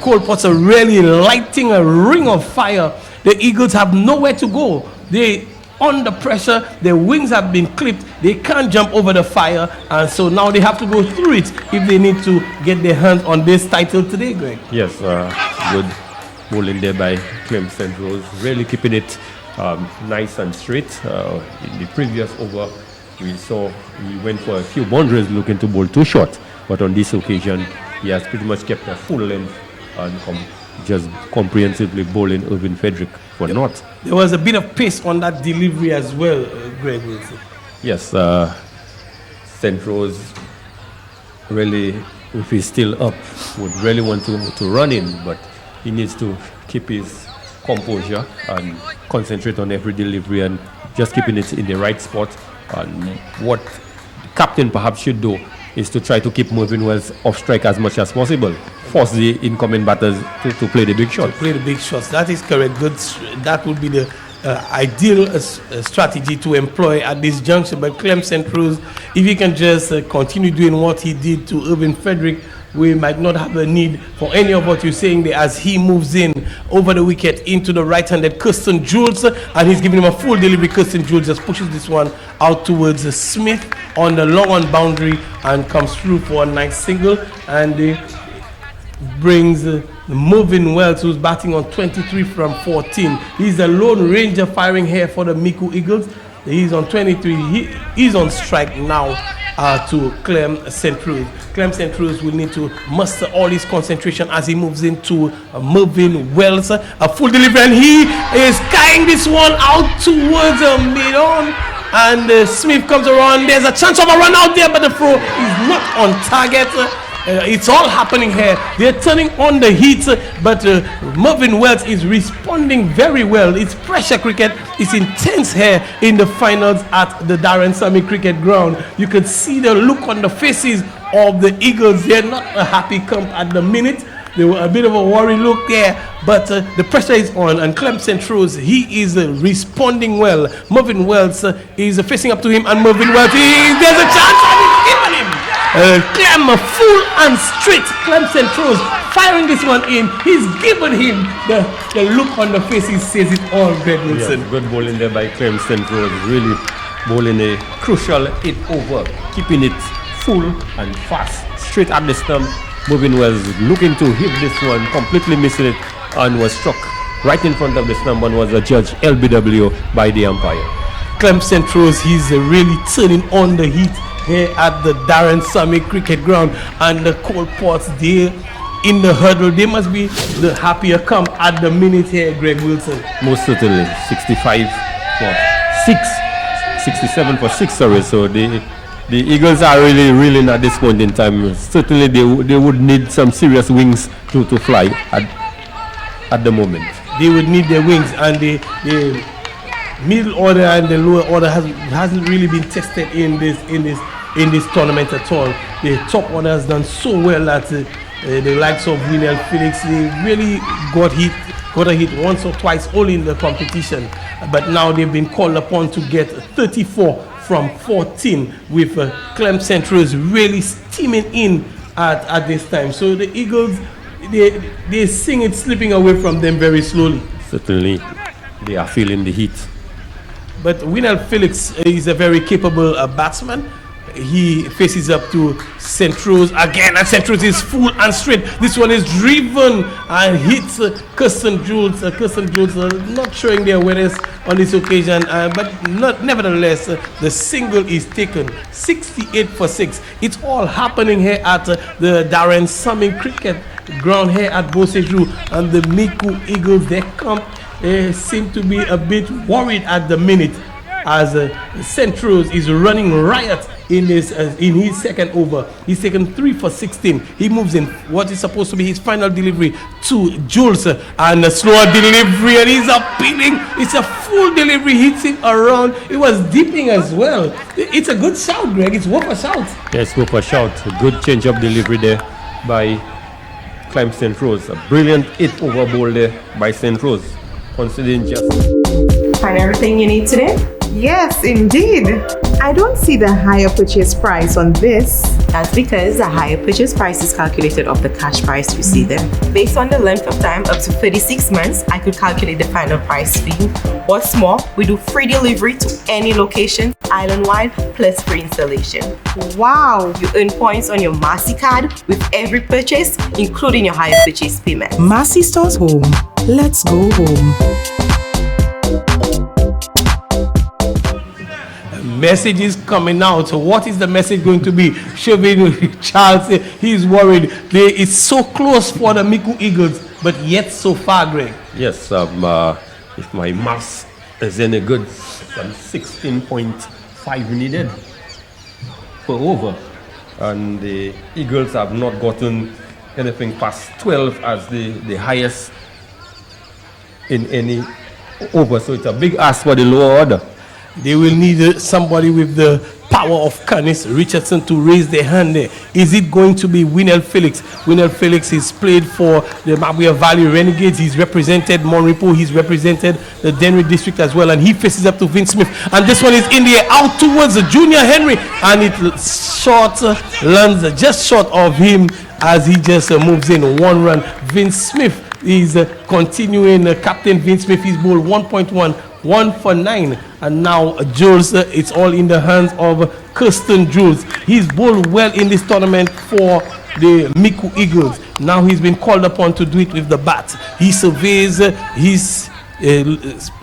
coal pots are really lighting a ring of fire. The Eagles have nowhere to go. They under pressure, their wings have been clipped, they can't jump over the fire, and so now they have to go through it if they need to get their hands on this title today, Greg. Yes, good bowling there by Clem St. Rose, really keeping it nice and straight. In the previous over, we saw he went for a few boundaries looking to bowl too short, but on this occasion, he has pretty much kept a full length and just comprehensively bowling Irvin Frederick for naught. There was a bit of pace on that delivery as well, Greg Wilson. Yes, St. Rose really, if he's still up, would really want to run in, but he needs to keep his composure and concentrate on every delivery and just keeping it in the right spot. And what the captain perhaps should do is to try to keep Mervyn Wells off strike as much as possible. Force the incoming batters to play the big shots. To play the big shots, that is correct. Good. That would be the ideal strategy to employ at this junction. But Clem St. Rose, if he can just continue doing what he did to Irvin Frederick, we might not have a need for any of what you're saying there as he moves in over the wicket into the right-handed Kirsten Jules, and he's giving him a full delivery. Kirsten Jules just pushes this one out towards Smith on the long on boundary and comes through for a nice single, and brings Mervyn Wells, who's batting on 23 from 14. He's a lone ranger firing here for the Micoud Eagles. He's on 23. He's on strike now to Clem St. Rose. Clem St. Rose will need to muster all his concentration as he moves into Mervyn Wells. A full delivery, and he is carrying this one out towards mid-on. And Smith comes around. There's a chance of a run out there, but the throw is not on target. It's all happening here. They're turning on the heat, but Mervyn Wells is responding very well. It's pressure cricket. It's intense here in the finals at the Darren Sammy cricket ground. You can see the look on the faces of the Eagles. They're not a happy camp at the minute. They were a bit of a worry look there, but the pressure is on, and Clem St. Rose, he is responding well. Mervyn Wells is facing up to him, and Mervyn Wells, there's a chance, and he's given him. Clem full and straight. Clem St. Rose firing this one in. He's given him the look on the face. He says it all, Greg Wilson. Yes, good bowling there by Clem St. Rose. Really bowling a crucial 8 over, keeping it full and fast, straight at the stump. Mervyn Wells looking to hit this one, completely missing it. and was struck right in front of the stump and was adjudged LBW by the umpire. Clem St. Rose, he's really turning on the heat here at the Darren Sammy Cricket Ground, and the Cole Ports there in the hurdle. They must be the happier come at the minute here, Greg Wilson. Most certainly, 65 for 6, 67 for 6, sorry. So the Eagles are really reeling at this point in time. Certainly they would need some serious wings to fly at the moment. They would need their wings, and the middle order and the lower order hasn't really been tested in this tournament at all. The top order has done so well that the likes of Winnell Felix, they really got a hit once or twice only in the competition, but now they've been called upon to get 34 from 14 with Clem St. Rose really steaming in at this time. So the Eagles, they sing it slipping away from them very slowly. Certainly, they are feeling the heat. But Winnell Felix is a very capable batsman. He faces up to St. Rose again, and St. Rose is full and straight. This one is driven and hits Kirsten Jules. Kirsten Jules not showing their awareness on this occasion, but nevertheless, the single is taken. 68 for 6. It's all happening here at the Darren Sammy Cricket Ground here at Beausejour, and the Micoud Eagles, they seem to be a bit worried at the minute, as St. Rose is running riot in his second over. He's taken 3 for 16. He moves in what is supposed to be his final delivery to Jules, and a slower delivery, and he's appealing. It's a full delivery, hits him around. It was dipping as well. It's a good shout, Greg. It's worth a shout. Yes, worth a shout. A good change of delivery there by Clem St. Rose. A brilliant 8 over ball there by St. Rose, considering just. Find everything you need today? Yes, indeed. I don't see the higher purchase price on this. That's because the higher purchase price is calculated off the cash price you see there. Based on the length of time up to 36 months, I could calculate the final price fee. What's more, we do free delivery to any location, island-wide, plus free installation. Wow! You earn points on your Massy card with every purchase, including your higher purchase payment. Massy Stores Home. Let's go home. Message is coming out. So what is the message going to be? Shervin Charles, he's worried. It's so close for the Micoud Eagles, but yet so far, Greg. Yes, if my maths is any good, 16.5 needed per over. And the Eagles have not gotten anything past 12 as the highest in any over. So it's a big ask for the lower order. They will need somebody with the power of Canis Richardson to raise their hand there. Is it going to be Winnell Felix? Winnell Felix is played for the Mabwea Valley Renegades. He's represented Monrepo. He's represented the Denry District as well. And he faces up to Vince Smith. And this one is in the air, out towards Junior Henry. And it lands just short of him as he just moves in 1 run. Vince Smith is continuing. Captain Vince Smith is bowled 1.1. 1 for 9, and now Jules, it's all in the hands of Kirsten Jules. He's bowled well in this tournament for the Micoud Eagles. Now he's been called upon to do it with the bat. He surveys his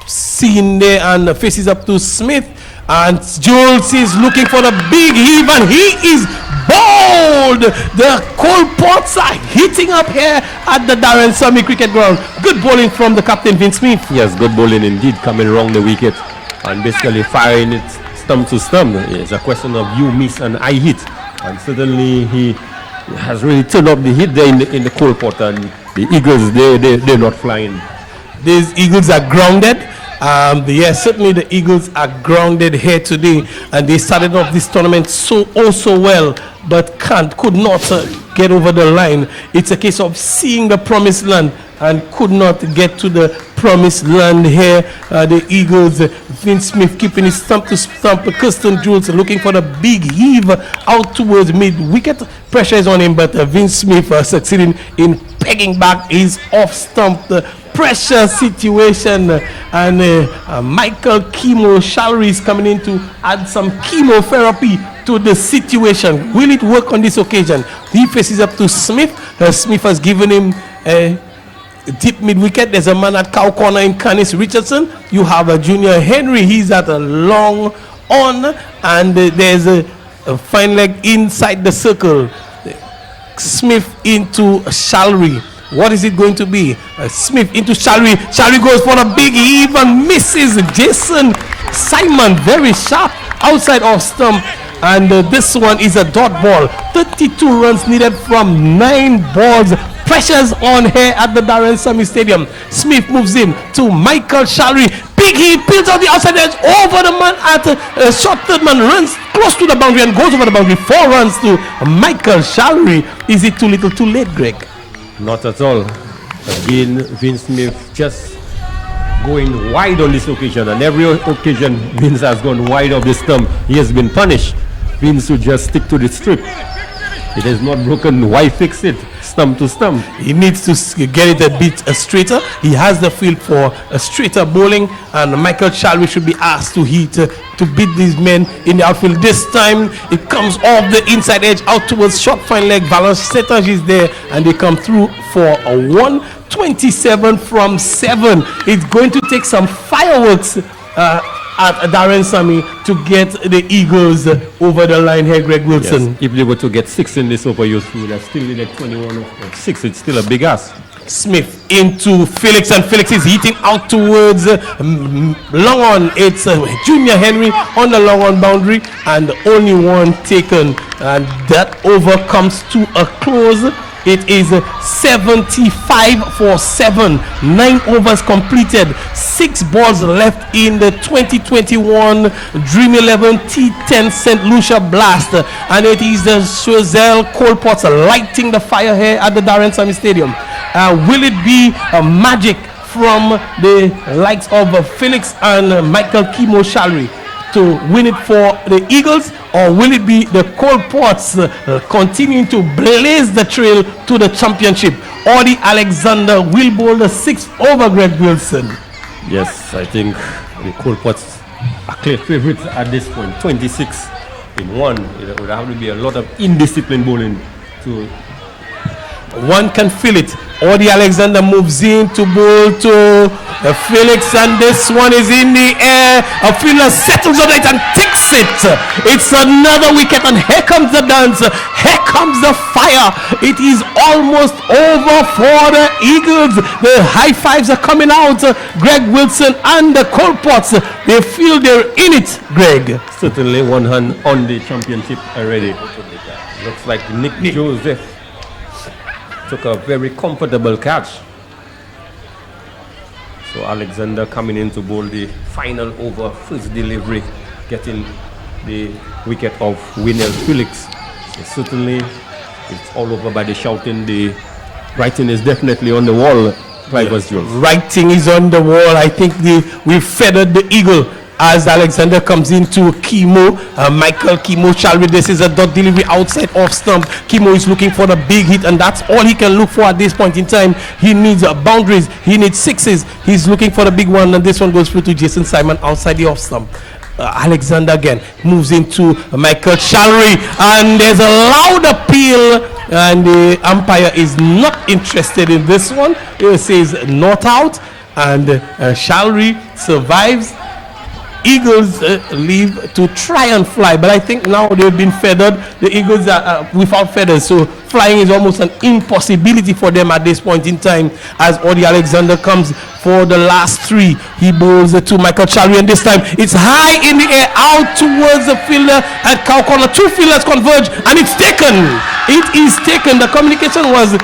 scene there and faces up to Smith, and Jules is looking for the big heave, and he is bowled. The Cole Ports are hitting up here at the Darren Sammy Cricket Ground. Good bowling from the captain, Vince Smith. Yes, good bowling indeed, coming around the wicket and basically firing it stump to stump. It's a question of you miss and I hit, and certainly he has really turned up the hit there in the Cole Port, and the Eagles, they're not flying. These Eagles are grounded. Yes, certainly the Eagles are grounded here today, and they started off this tournament so well, but could not get over the line. It's a case of seeing the promised land and could not get to the promised land here. The Eagles, Vince Smith keeping his stump to stump. Kirsten Jules looking for the big heave out towards mid-wicket. Pressure is on him, but Vince Smith succeeding in pegging back his off-stump. Pressure situation, and Michael Chemo Shalry is coming in to add some chemotherapy to the situation. Will it work on this occasion? He faces up to Smith. Smith has given him deep mid wicket. There's a man at cow corner in Canis Richardson. You have a Junior Henry. He's at a long on, and there's a fine leg inside the circle. Smith into Shalry. What is it going to be? Smith into Shalry. Shalry goes for a big. He even misses Jason Simon. Very sharp outside off stump. And this one is a dot ball. 32 runs needed from 9 balls. Pressures on here at the Darren Sammy Stadium. Smith moves in to Michael Shalry. Big hit, peels out the outside edge over the man at short third man, runs close to the boundary and goes over the boundary. 4 runs to Michael Shalry. Is it too little too late, Greg? Not at all. Again, Vince Smith just going wide on this occasion, and every occasion Vince has gone wide of the stump. He has been punished. Vince should just stick to the strip. It is not broken. Why fix it? Stump to stump. He needs to get it a bit straighter. He has the feel for a straighter bowling, and Michael Shalry should be asked to hit to beat these men in the outfield. This time it comes off the inside edge out towards short fine leg. Valence Setage is there, and they come through for a 127 from 7. It's going to take some fireworks at Darren Sammy to get the Eagles over the line here, Greg Wilson. Yes. If they were to get 6 in this over, you would have still needed 21 of 6. It's still a big ask. Smith into Felix, and Felix is hitting out towards long on. It's Junior Henry on the long on boundary, and only one taken, and that over comes to a close. It is 75 for 7. 9 overs completed. 6 balls left in the 2021 Dream 11 T10 St. Lucia Blast. And it is the Choiseul Colports lighting the fire here at the Darren Sammy Stadium. Will it be a magic from the likes of Felix and Michael Kimo Shalry to win it for the Eagles, or will it be the Colports continuing to blaze the trail to the championship? Audie Alexander will bowl the 6th over, Greg Wilson. Yes, I think the Colports are clear favorites at this point. 26 in 1. It would have to be a lot of indisciplined bowling to. One can feel it. Audie Alexander moves in to bowl to Felix, and this one is in the air. A fielder settles on it and takes it. It's another wicket, and here comes the dance. Here comes the fire. It is almost over for the Eagles. The high fives are coming out. Greg Wilson and the Colports, they feel they're in it, Greg. Certainly one hand on the championship already. Looks like Nick Joseph took a very comfortable catch. So Alexander coming in to bowl the final over, first delivery, getting the wicket of Winnell Felix. So certainly it's all over by the shouting. The writing is definitely on the wall. Writing is on the wall. I think we feathered the eagle as Alexander comes into Kimo. Michael Kimo Shalry. This is a dot delivery outside off stump. Kimo is looking for the big hit, and that's all he can look for at this point in time. He needs boundaries. He needs 6s. He's looking for the big one, and this one goes through to Jason Simon outside the off stump. Alexander again moves into Michael Shalry, and there's a loud appeal, and the umpire is not interested in this one. It says not out, and Shalry survives. Eagles leave to try and fly, but I think now they've been feathered. The Eagles are without feathers, so flying is almost an impossibility for them at this point in time. As Audie Alexander comes for the last 3, he bowls to Michael Shalry, and this time it's high in the air out towards the fielder at cow corner. 2 fielders converge, and it's taken. It is taken. The communication was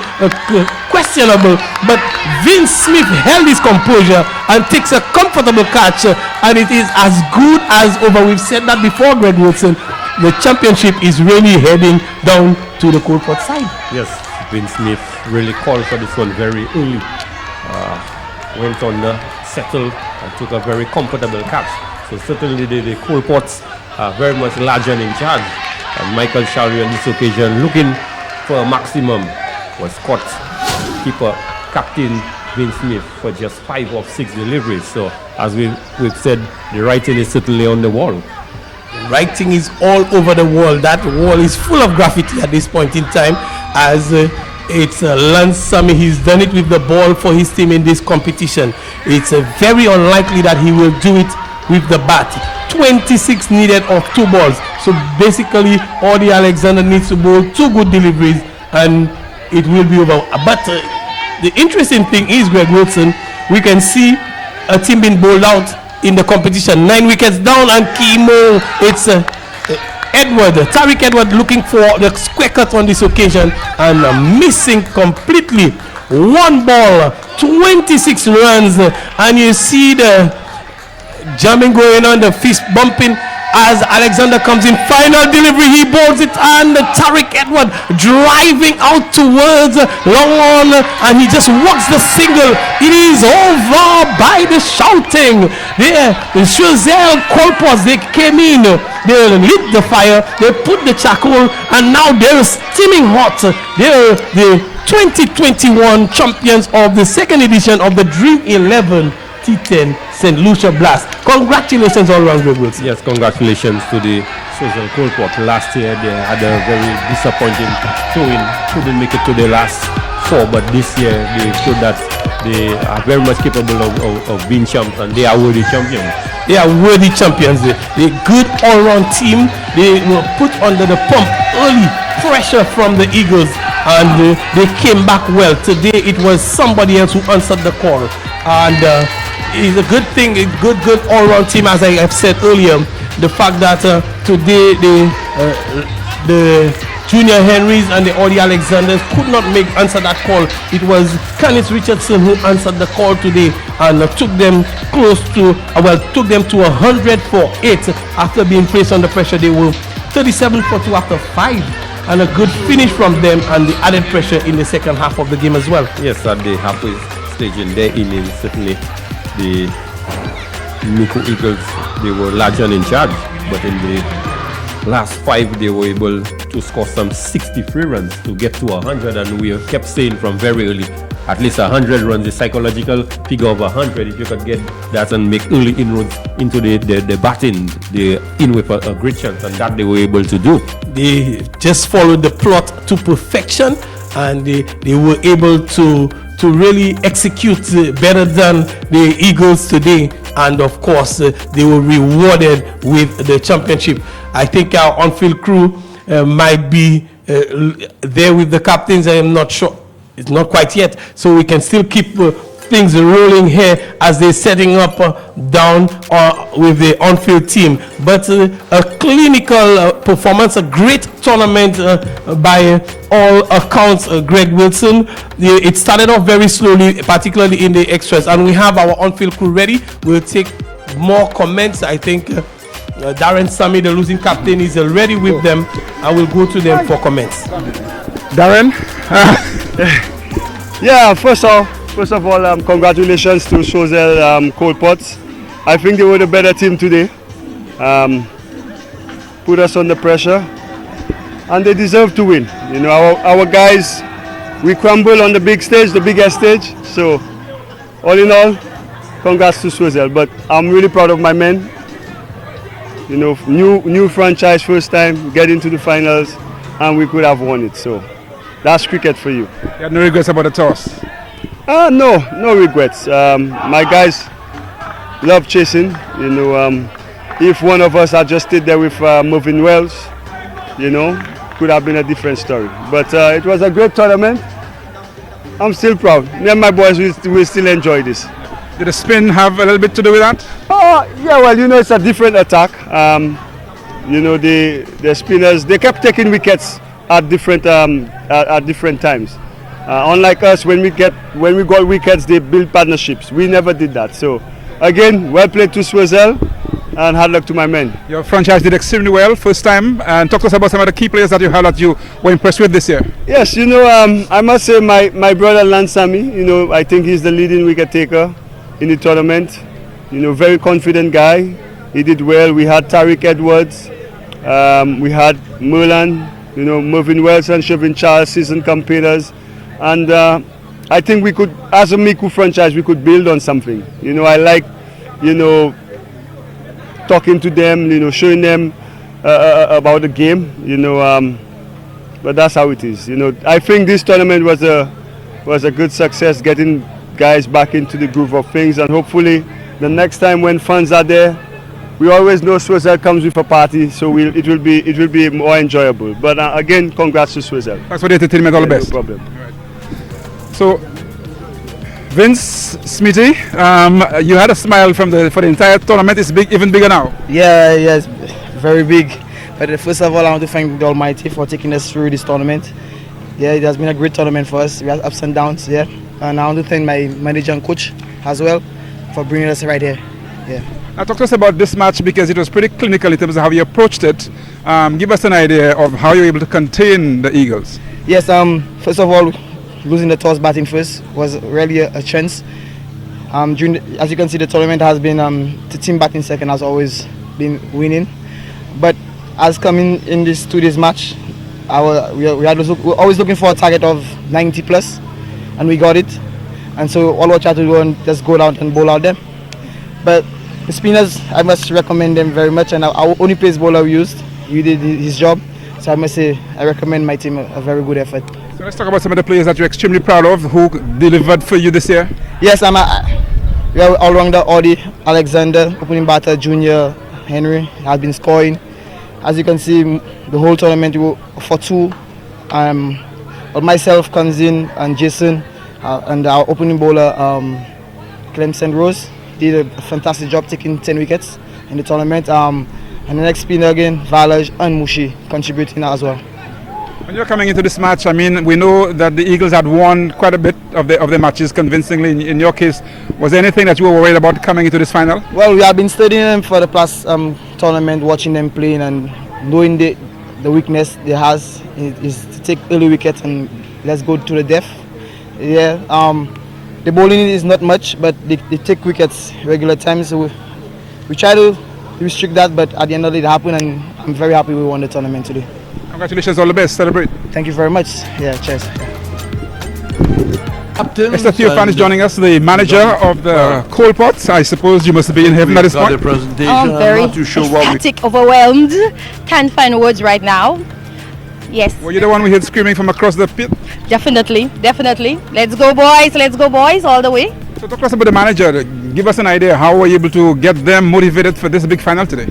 questionable, but Vince Smith held his composure and takes a comfortable catch, and it is as good as over. We've said that before, Greg Wilson. The championship is really heading down to the Colport side. Yes, Vince Smith really called for this one very early. Went on the settle and took a very comfortable catch. So certainly the Colports are very much larger and in charge. And Michael Shalry on this occasion looking for a maximum was caught. Keeper captain Vince Smith for just 5 of 6 deliveries. So as we've said, the writing is certainly on the wall. Writing is all over the wall. That wall is full of graffiti at this point in time, as It's Lansami. He's done it with the ball for his team in this competition. It's very unlikely that he will do it with the bat. 26 needed of 2 balls. So basically, Audie Alexander needs to bowl 2 good deliveries and it will be over. But the interesting thing is, Greg Wilson, we can see a team being bowled out in the competition. 9 wickets down and Kimo. It's Tariq Edward looking for the square cut on this occasion and missing completely. 1 ball, 26 runs, and you see the jamming going on, the fist bumping as Alexander comes in. Final delivery, he bowls it, and Tariq Edward driving out towards long on, and he just walks the single. It is over by the shouting. There, the Choiseul Colpos, they came in, they lit the fire, they put the charcoal, and now they're steaming hot. They're the 2021 champions of the second edition of the Dream 11 T10 St. Lucia Blast. Congratulations all round, Greg Wilson. Yes, congratulations to the Choiseul Colport. Last year they had a very disappointing showing, couldn't make it to the last 4, but this year they showed that they are very much capable of being champions, and they are worthy champions. They are worthy champions. They're good all-round team. They were put under the pump early, pressure from the Eagles, and they came back well. Today it was somebody else who answered the call, and it's a good thing, a good all-round team, as I have said earlier. The fact that today the Junior Henrys and the Audie Alexanders could not answer that call. It was Canis Richardson who answered the call today and took them took them to 100 for 8 after being placed under pressure. They were 37 for 2 after 5. And a good finish from them, and the added pressure in the second half of the game as well. Yes, at the halfway stage in their innings, certainly the Micoud Eagles, they were large and in charge, but in the last 5 they were able to score some 63 runs to get to 100, and we kept saying from very early, at least 100 runs, the psychological figure of 100, if you could get that and make early inroads into the batting, the in with a great chance, and that they were able to do. They just followed the plot to perfection, and they were able to really execute better than the Eagles today, and of course they were rewarded with the championship. I think our on-field crew might be there with the captains. I am not sure. It's not quite yet, so we can still keep things rolling here as they're setting up down with the on-field team. But a clinical performance, a great tournament by all accounts, Greg Wilson. It started off very slowly, particularly in the extras, and we have our on-field crew ready. We'll take more comments. I think Darren Sammy, the losing captain, is already with them. I will go to them for comments. Darren? Yeah, first of all, congratulations to Choiseul Colport. I think they were the better team today. Put us under pressure, and they deserve to win. You know, our guys, we crumble on the big stage, the biggest stage. So, all in all, congrats to Choiseul. But I'm really proud of my men. You know, new franchise, first time, get into the finals, and we could have won it. So, that's cricket for you. You had no regrets about the toss? No regrets. My guys love chasing. You know, if one of us had just stayed there with Moving Wells, you know, could have been a different story. But it was a great tournament. I'm still proud. Me and my boys, we still enjoy this. Did the spin have a little bit to do with that? Oh, yeah, well, you know, it's a different attack. You know, the spinners, they kept taking wickets at different times. Unlike us, when we got wickets, they build partnerships. We never did that. So, again, well played to Choiseul, and hard luck to my men. Your franchise did extremely well first time, and talk to us about some of the key players that you had that you were impressed with this year. Yes, you know, I must say my brother Lansami, you know, I think he's the leading wicket taker in the tournament. You know, very confident guy. He did well. We had Tariq Edwards, we had Merlan, you know, Mervyn Wells and Chevin Charles, seasoned campaigners. And I think we could, as a Micoud franchise, we could build on something. You know, I like, you know, talking to them, you know, showing them about the game. You know, but that's how it is. You know, I think this tournament was a good success, getting guys back into the groove of things, and hopefully the next time when fans are there, we always know Choiseul comes with a party, so it will be more enjoyable. But again, congrats to Choiseul. Thanks for the entertainment. All the best. No problem. So, Vince, Smithy, you had a smile for the entire tournament. It's big, even bigger now. Yeah, yes, very big. But first of all, I want to thank the Almighty for taking us through this tournament. Yeah, it has been a great tournament for us. We had ups and downs, yeah. And I want to thank my manager and coach as well for bringing us right here. Yeah. Now talk to us about this match, because it was pretty clinical in terms of how you approached it. Give us an idea of how you were able to contain the Eagles. Yes, first of all, losing the toss batting first was really a chance. As you can see, the tournament has been the team batting second has always been winning. But as coming in this today's match, we're always looking for a target of 90 plus, and we got it. And so all we try to do is just go down and bowl out them. But the spinners, I must recommend them very much, and our only pace bowler we used, he did his job. So I must say, I recommend my team a very good effort. So let's talk about some of the players that you're extremely proud of, who delivered for you this year. Yes, we are all-rounder Audi, Alexander, opening batter Junior, Henry has been scoring. As you can see, the whole tournament we were for two. But myself, Kanzin, and Jason, and our opening bowler, Clemson Rose, did a fantastic job taking 10 wickets in the tournament. And the next spinner again, Valaj and Mushi contributing as well. When you're coming into this match, I mean, we know that the Eagles had won quite a bit of the matches convincingly. In your case, was there anything that you were worried about coming into this final? Well, we have been studying them for the past tournament, watching them playing and knowing the weakness they has is to take early wickets and let's go to the death. Yeah, the bowling is not much, but they take wickets regular times. So we try to restrict that, but at the end of the day, it happened, and I'm very happy we won the tournament today. Congratulations, all the best. Celebrate. Thank you very much. Yeah, cheers. Mr. Theophan is joining us, the manager of the Coal Pots. I suppose you must be in heaven at this point. I'm very ecstatic, overwhelmed. Can't find words right now. Yes. Were you the one we heard screaming from across the pit? Definitely, definitely. Let's go boys, all the way. So talk to us about the manager. Give us an idea, how were you able to get them motivated for this big final today?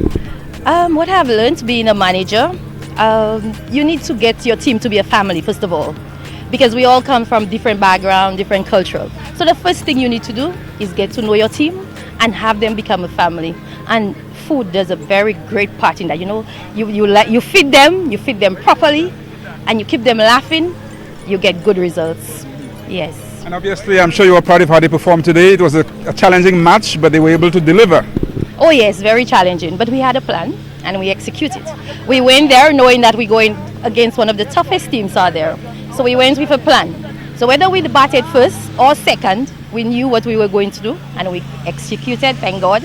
What I've learned being a manager, you need to get your team to be a family, first of all, because we all come from different background, different cultural. So the first thing you need to do is get to know your team and have them become a family. And food does a very great part in that. You know, you feed them properly, and you keep them laughing, you get good results. Yes. And obviously, I'm sure you were proud of how they performed today. It was a challenging match, but they were able to deliver. Oh yes, very challenging, but we had a plan and we executed. We went there knowing that we're going against one of the toughest teams out there. So we went with a plan. So whether we batted first or second, we knew what we were going to do and we executed, thank God.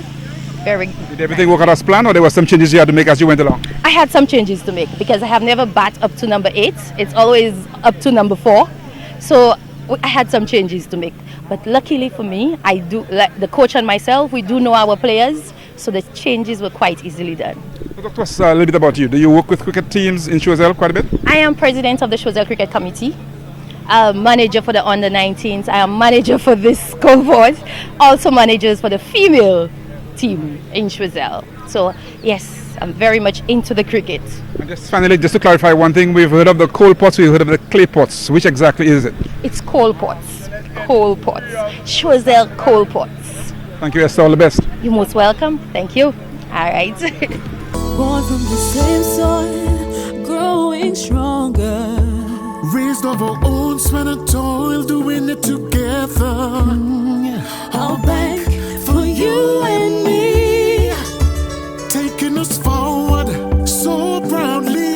Very good. Did everything work out as planned, or there were some changes you had to make as you went along? I had some changes to make because I have never bat up to number 8. It's always up to number 4. So I had some changes to make. But luckily for me, I do, like the coach and myself, we do know our players, so the changes were quite easily done. Talk to us a little bit about you. Do you work with cricket teams in Choiseul quite a bit? I am president of the Choiseul Cricket Committee, manager for the under-19s. I am manager for this cohort, also managers for the female team in Choiseul. So yes, I'm very much into the cricket. And just finally, just to clarify one thing, we've heard of the coal pots, we've heard of the clay pots. Which exactly is it? It's coal pots. Coal pots. Choiseul coal pots. Thank you, Esther. All the best. You're most welcome. Thank you. All right. Born from the same soil, growing stronger. Raised of our own sweat and toil, doing it together. I'll bank for you and me, taking us forward so proudly.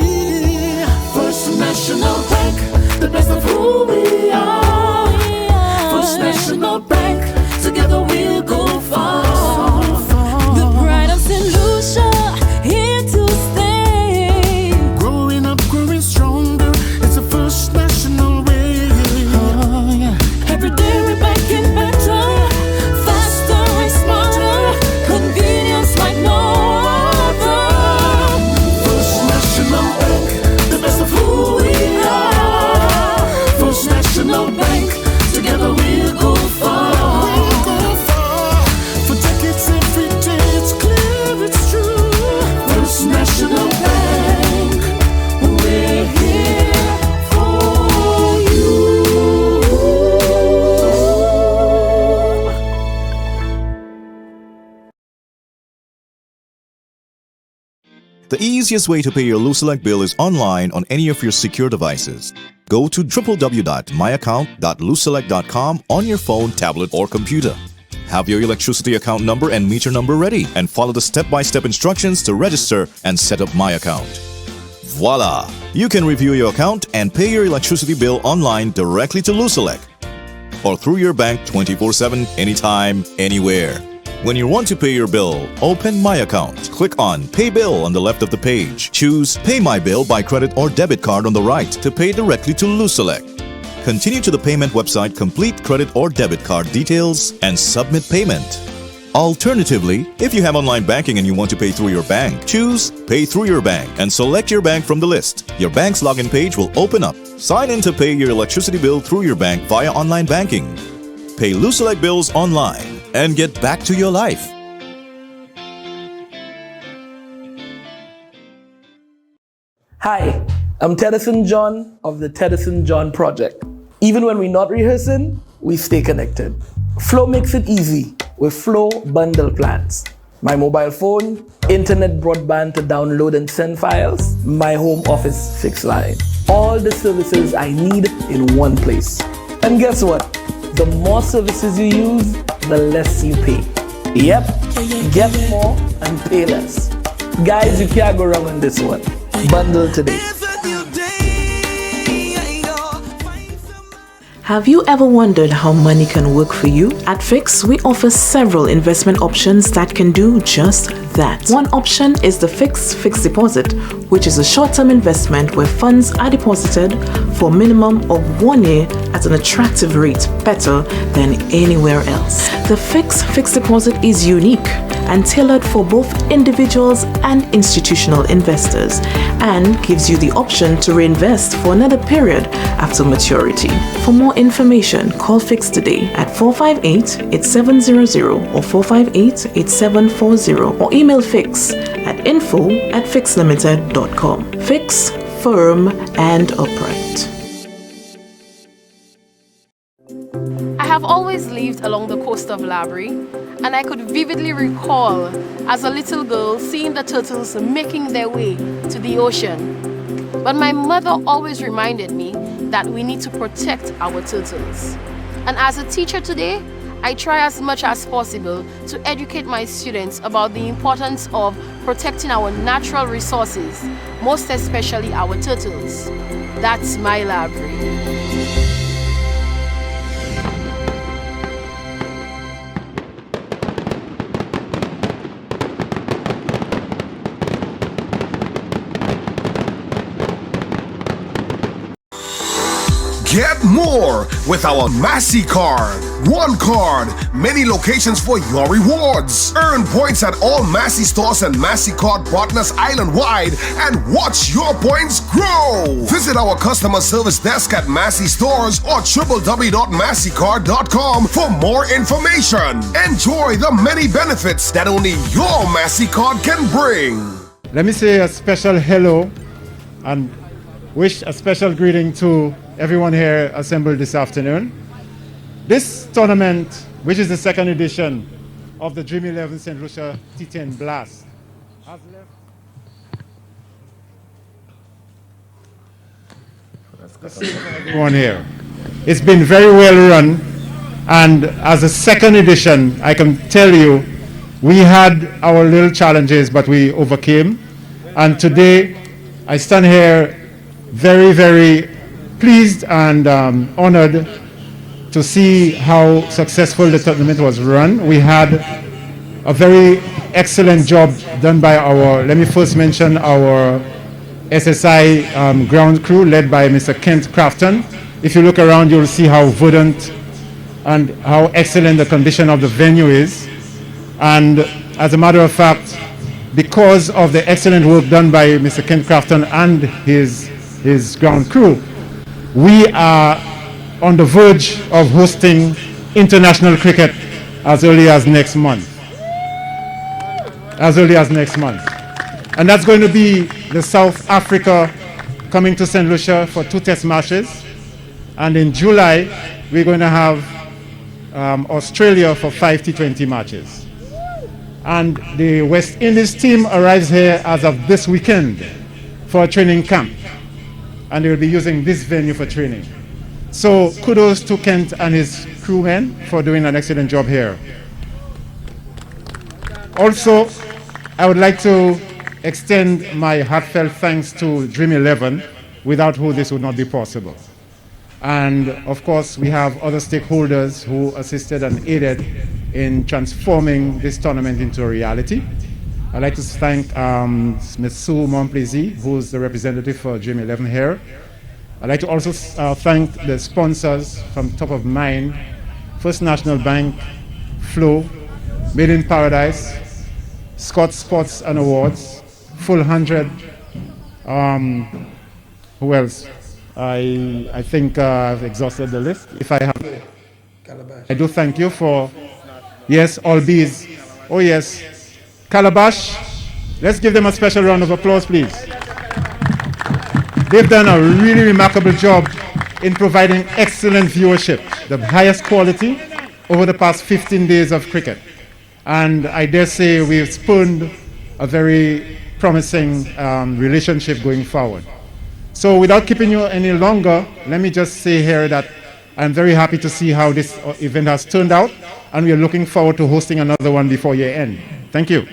First National Bank, the best of who we are. First National Bank, together we'll go far. The pride of St. Lucia, here to stay. Growing up, growing stronger, it's a First National way. Every day we're back in battle. The easiest way to pay your Luselect bill is online on any of your secure devices. Go to www.myaccount.luselect.com on your phone, tablet, or computer. Have your electricity account number and meter number ready and follow the step-by-step instructions to register and set up My Account. Voila! You can review your account and pay your electricity bill online directly to Luselect or through your bank 24/7, anytime, anywhere. When you want to pay your bill, open My Account. Click on Pay Bill on the left of the page. Choose Pay My Bill by credit or debit card on the right to pay directly to Luselect. Continue to the payment website, complete credit or debit card details, and submit payment. Alternatively, if you have online banking and you want to pay through your bank, choose Pay Through Your Bank and select your bank from the list. Your bank's login page will open up. Sign in to pay your electricity bill through your bank via online banking. Pay Luselect bills online and get back to your life. Hi, I'm T10 John of the T10 John Project. Even when we're not rehearsing, we stay connected. Flow makes it easy with Flow bundle plans. My mobile phone, internet broadband to download and send files, my home office fixed line. All the services I need in one place. And guess what? The more services you use, the less you pay. Yep, get more and pay less. Guys, you can't go wrong on this one. Bundle today. Have you ever wondered how money can work for you? At Fix, we offer several investment options that can do just that. One option is the fixed deposit, which is a short-term investment where funds are deposited for a minimum of 1 year at an attractive rate, better than anywhere else. The fixed deposit is unique and tailored for both individuals and institutional investors and gives you the option to reinvest for another period after maturity. For more information, call Fix today at 458-8700 or 458-8740 or email Fix at info@fixlimited.com. Fix, firm and upright. I have always lived along the coast of Labrie, and I could vividly recall as a little girl seeing the turtles making their way to the ocean. But my mother always reminded me that we need to protect our turtles. And as a teacher today, I try as much as possible to educate my students about the importance of protecting our natural resources, most especially our turtles. That's my library. Get more with our Massy card. One card, many locations for your rewards. Earn points at all Massy stores and Massy card partners island-wide and watch your points grow. Visit our customer service desk at Massy stores or www.massycard.com for more information. Enjoy the many benefits that only your Massy card can bring. Let me say a special hello and wish a special greeting to everyone here assembled this afternoon. This tournament, which is the second edition of the Dream 11 St. Lucia T10 Blast, has left everyone here. It's been very well run, and as a second edition, I can tell you, we had our little challenges, but we overcame. And today, I stand here very, very pleased and honored to see how successful the tournament was run. We had a very excellent job done by our, let me first mention our SSI ground crew led by Mr. Kent Crafton. If you look around, you'll see how verdant and how excellent the condition of the venue is. And as a matter of fact, because of the excellent work done by Mr. Kent Crafton and his ground crew, we are on the verge of hosting international cricket as early as next month. And that's going to be the South Africa coming to St. Lucia for 2 test matches. And in July, we're going to have Australia for 5 T20 matches. And the West Indies team arrives here as of this weekend for a training camp. And they will be using this venue for training. So kudos to Kent and his crewmen for doing an excellent job here. Also, I would like to extend my heartfelt thanks to Dream 11, without whom this would not be possible. And of course, we have other stakeholders who assisted and aided in transforming this tournament into a reality. I'd like to thank Ms. Sue Montplaisir, who's the representative for Dream 11 here. I'd like to also thank the sponsors from top of mind, First National Bank, Flow, Made in Paradise, Scott Sports and Awards, Full 100. Who else? I think I've exhausted the list. If I have, I do thank you for, yes, all bees. Oh yes, Calabash. Let's give them a special round of applause, please. They've done a really remarkable job in providing excellent viewership, the highest quality over the past 15 days of cricket. And I dare say we've spawned a very promising relationship going forward. So without keeping you any longer, let me just say here that I'm very happy to see how this event has turned out, and we are looking forward to hosting another one before year end. Thank you.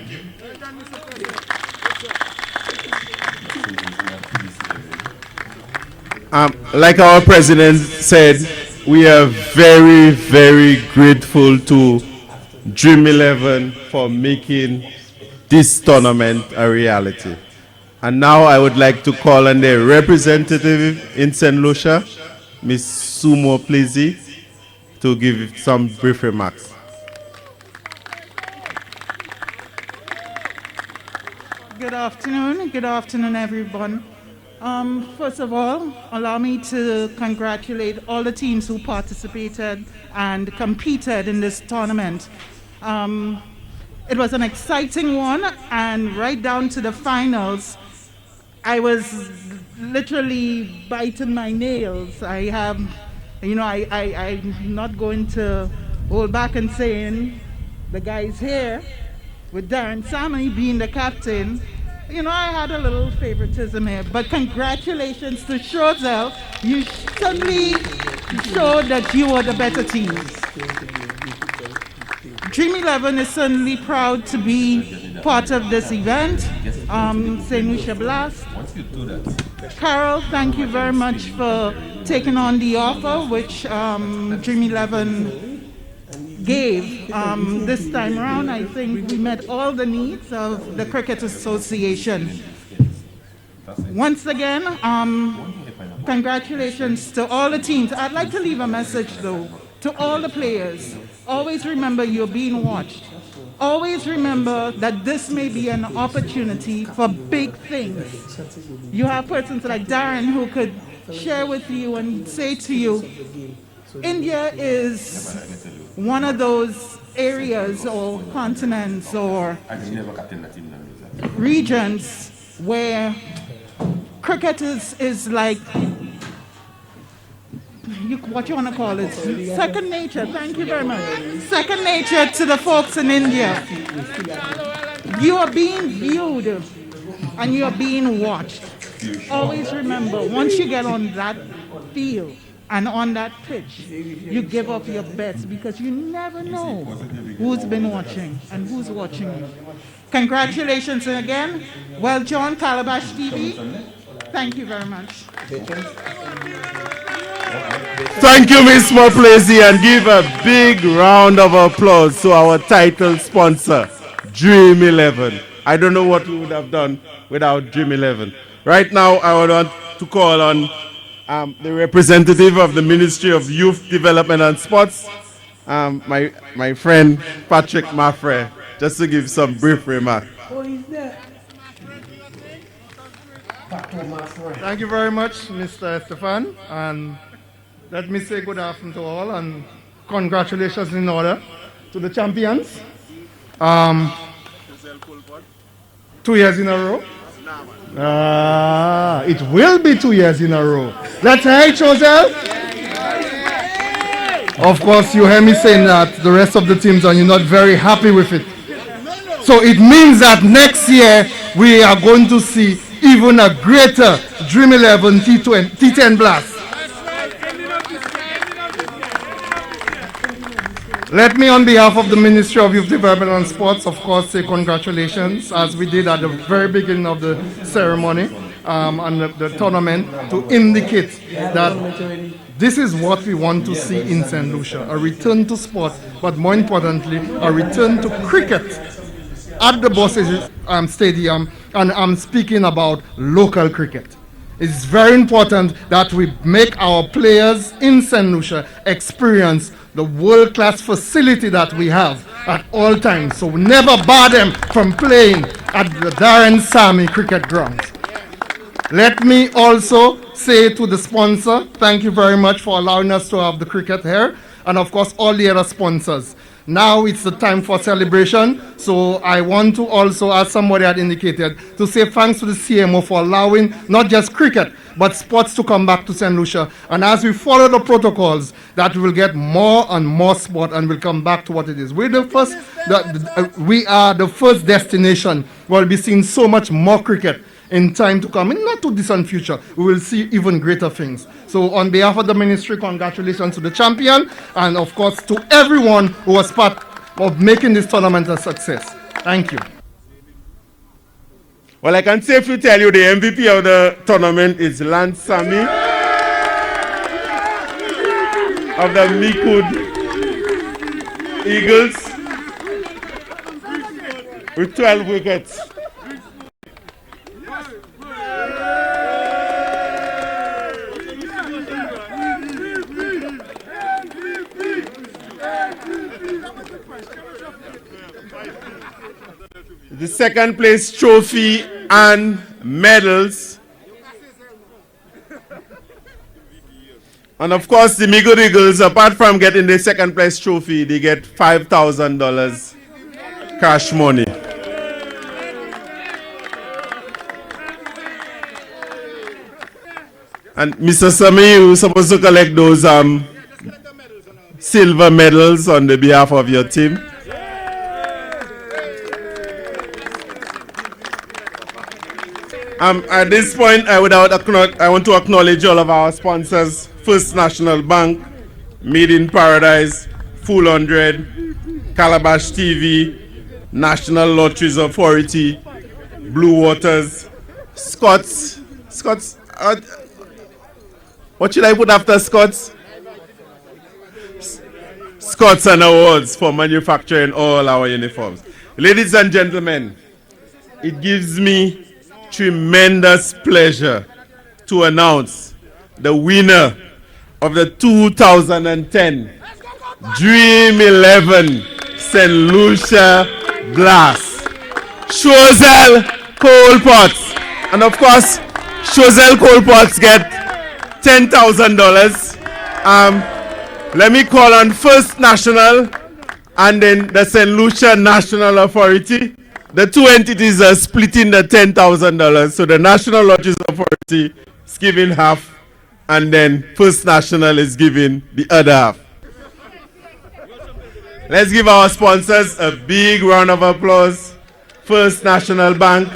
Like our president said, we are very, very grateful to Dream 11 for making this tournament a reality. And now I would like to call on the representative in St. Lucia, Ms. Sumo Plezi, to give some brief remarks. Good afternoon everyone. First of all, allow me to congratulate all the teams who participated and competed in this tournament. It was an exciting one, and right down to the finals, I was literally biting my nails. I'm not going to hold back and saying the guys here, with Darren Sammy being the captain, I had a little favoritism here, but congratulations to Choiseul. You certainly showed that you were the better team. Dream 11 is certainly proud to be part of this event. St. Lucia Blast. Carol, thank you very much for taking on the offer which Dream 11 gave. This time around, I think we met all the needs of the Cricket Association. Once again, congratulations to all the teams. I'd like to leave a message though to all the players. Always remember you're being watched. Always remember that this may be an opportunity for big things. You have persons like Darren who could share with you and say to you, India is one of those areas or continents or regions where cricket is like, what you want to call it? Second nature. Thank you very much. Second nature to the folks in India. You are being viewed and you are being watched. Always remember, once you get on that field and on that pitch, you give up your best because you never know who's been watching and who's watching you. Congratulations again. Well, John, Calabash TV, thank you very much. Thank you, Ms. Moplezi, and give a big round of applause to our title sponsor, Dream 11. I don't know what we would have done without Dream 11. Right now, I would want to call on the representative of the Ministry of Youth Development and Sports, my friend Patrick Maffrey, just to give some brief remarks. Thank you very much, Mr. Stefan, and let me say good afternoon to all and congratulations in order to the champions. 2 years in a row. It will be 2 years in a row. Let's hear it, Choiseul. Of course, you hear me saying that the rest of the teams are not very happy with it. So it means that next year we are going to see even a greater Dream 11 T10 blast. Let me, on behalf of the Ministry of Youth Development and Sports, of course, say congratulations, as we did at the very beginning of the ceremony and the tournament, to indicate that this is what we want to see in St. Lucia, a return to sport, but more importantly, a return to cricket at the Bosses Stadium, and I'm speaking about local cricket. It's very important that we make our players in St. Lucia experience the world-class facility that we have at all times. So we never bar them from playing at the Darren Sami Cricket Grounds. Let me also say to the sponsor, thank you very much for allowing us to have the cricket here, and of course all the other sponsors. Now it's the time for celebration, so I want to also, as somebody had indicated, to say thanks to the CMO for allowing not just cricket, but sports to come back to St. Lucia. And as we follow the protocols, that we will get more and more sport and we'll come back to what it is. We're the first, we are the first destination where we'll be seeing so much more cricket in time to come, in not too distant future. We will see even greater things. So on behalf of the ministry, congratulations to the champion, and of course to everyone who was part of making this tournament a success. Thank you. Well, I can safely tell you the MVP of the tournament is Lance Sami of the Micoud Eagles with 12 wickets. The second place trophy and medals. And of course, the Micoud Eagles, apart from getting the second place trophy, they get $5,000 cash money. And Mr. Sami, you're supposed to collect those silver medals on the behalf of your team. At this point, I want to acknowledge all of our sponsors: First National Bank, Made in Paradise, Full 100, Calabash TV, National Lotteries Authority, Blue Waters, Scott's. What should I put after Scott's? Scott's and Awards for manufacturing all our uniforms. Ladies and gentlemen, it gives me tremendous pleasure to announce the winner of the 2010 Dream 11 St. Lucia Blast, Choiseul Coalpots. And of course, Choiseul Coalpots get $10,000. Let me call on First National and then the St. Lucia National Authority. The two entities are splitting the $10,000. So the National Lotteries Authority is giving half, and then First National is giving the other half. Let's give our sponsors a big round of applause. First National Bank,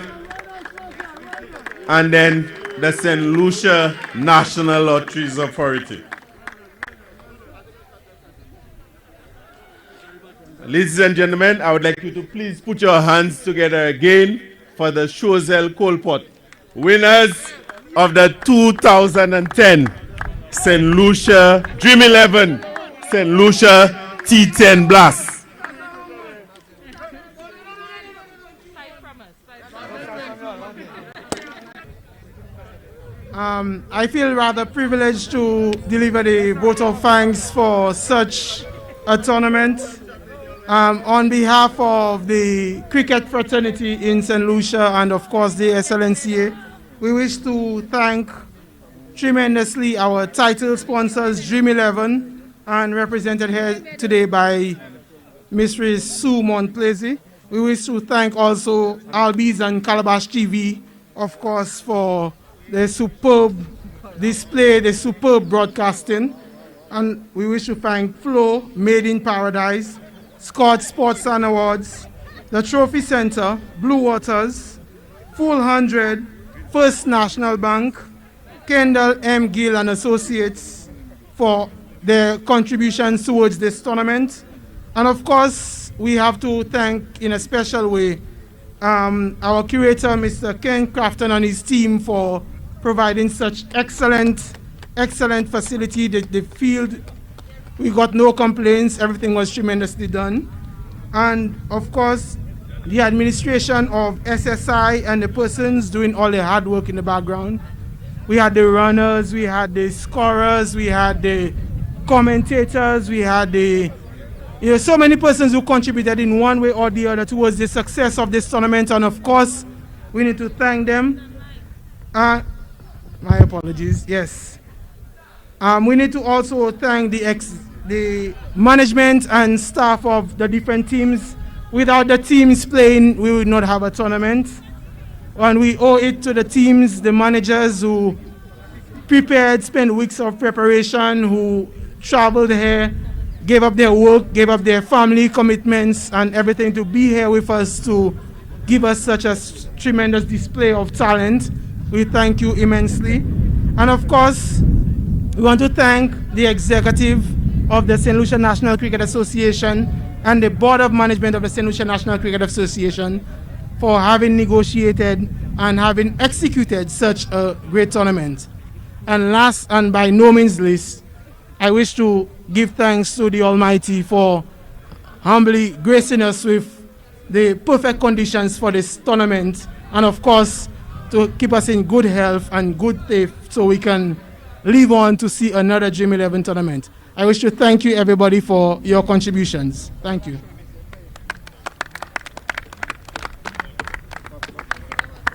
and then the St. Lucia National Lotteries Authority. Ladies and gentlemen, I would like you to please put your hands together again for the Choiseul Coalpot winners of the 2010 St. Lucia Dream 11 St. Lucia T10 Blast. I feel rather privileged to deliver the vote of thanks for such a tournament. On behalf of the cricket fraternity in St. Lucia and of course the SLNCA, we wish to thank tremendously our title sponsors, Dream 11, and represented here today by Mrs. Sue Montplaisy. We wish to thank also Albies and Calabash TV, of course, for the superb display, the superb broadcasting. And we wish to thank Flo, Made in Paradise, Scott Sports and Awards, the Trophy Center, Blue Waters, Full 100, First National Bank, Kendall M. Gill and Associates for their contributions towards this tournament. And of course, we have to thank in a special way our curator, Mr. Ken Crafton, and his team for providing such excellent facility. The field, we got no complaints. Everything was tremendously done. And of course, the administration of SSI and the persons doing all the hard work in the background. We had the runners, we had the scorers, we had the commentators, we had the so many persons who contributed in one way or the other towards the success of this tournament. And of course, we need to thank them. My apologies, yes. We need to also thank the management and staff of the different teams. Without the teams playing, we would not have a tournament. And we owe it to the teams, the managers who prepared, spent weeks of preparation, who traveled here, gave up their work, gave up their family commitments and everything to be here with us to give us such a tremendous display of talent. We thank you immensely. And of course, we want to thank the executive of the St. Lucia National Cricket Association and the Board of Management of the St. Lucia National Cricket Association for having negotiated and having executed such a great tournament. And last and by no means least, I wish to give thanks to the Almighty for humbly gracing us with the perfect conditions for this tournament, and of course to keep us in good health and good faith so we can live on to see another Dream 11 tournament. I wish to thank you everybody for your contributions. Thank you.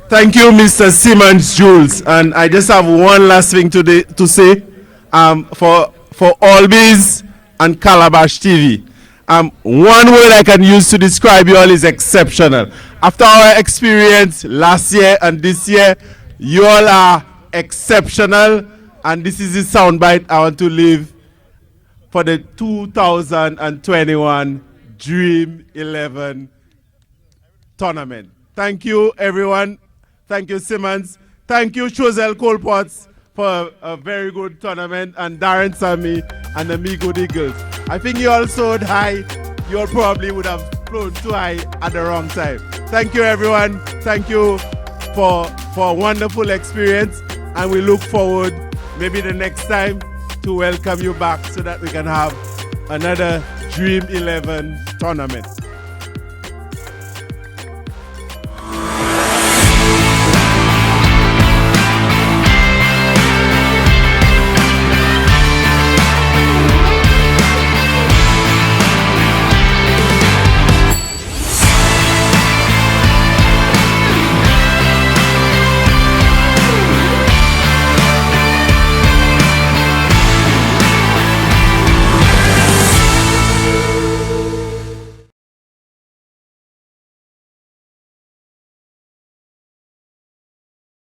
Thank you, Mr. Simmons Jules. And I just have one last thing to say for Albies and Calabash TV. One word I can use to describe you all is exceptional. After our experience last year and this year, you all are exceptional. And this is the soundbite I want to leave for the 2021 Dream 11 tournament. Thank you, everyone. Thank you, Simmons. Thank you, Choiseul Colports, for a very good tournament, and Darren Sammy and the Micoud Eagles. I think you all soared high. You all probably would have flown too high at the wrong time. Thank you, everyone. Thank you for a wonderful experience, and we look forward maybe the next time to welcome you back so that we can have another Dream 11 tournament.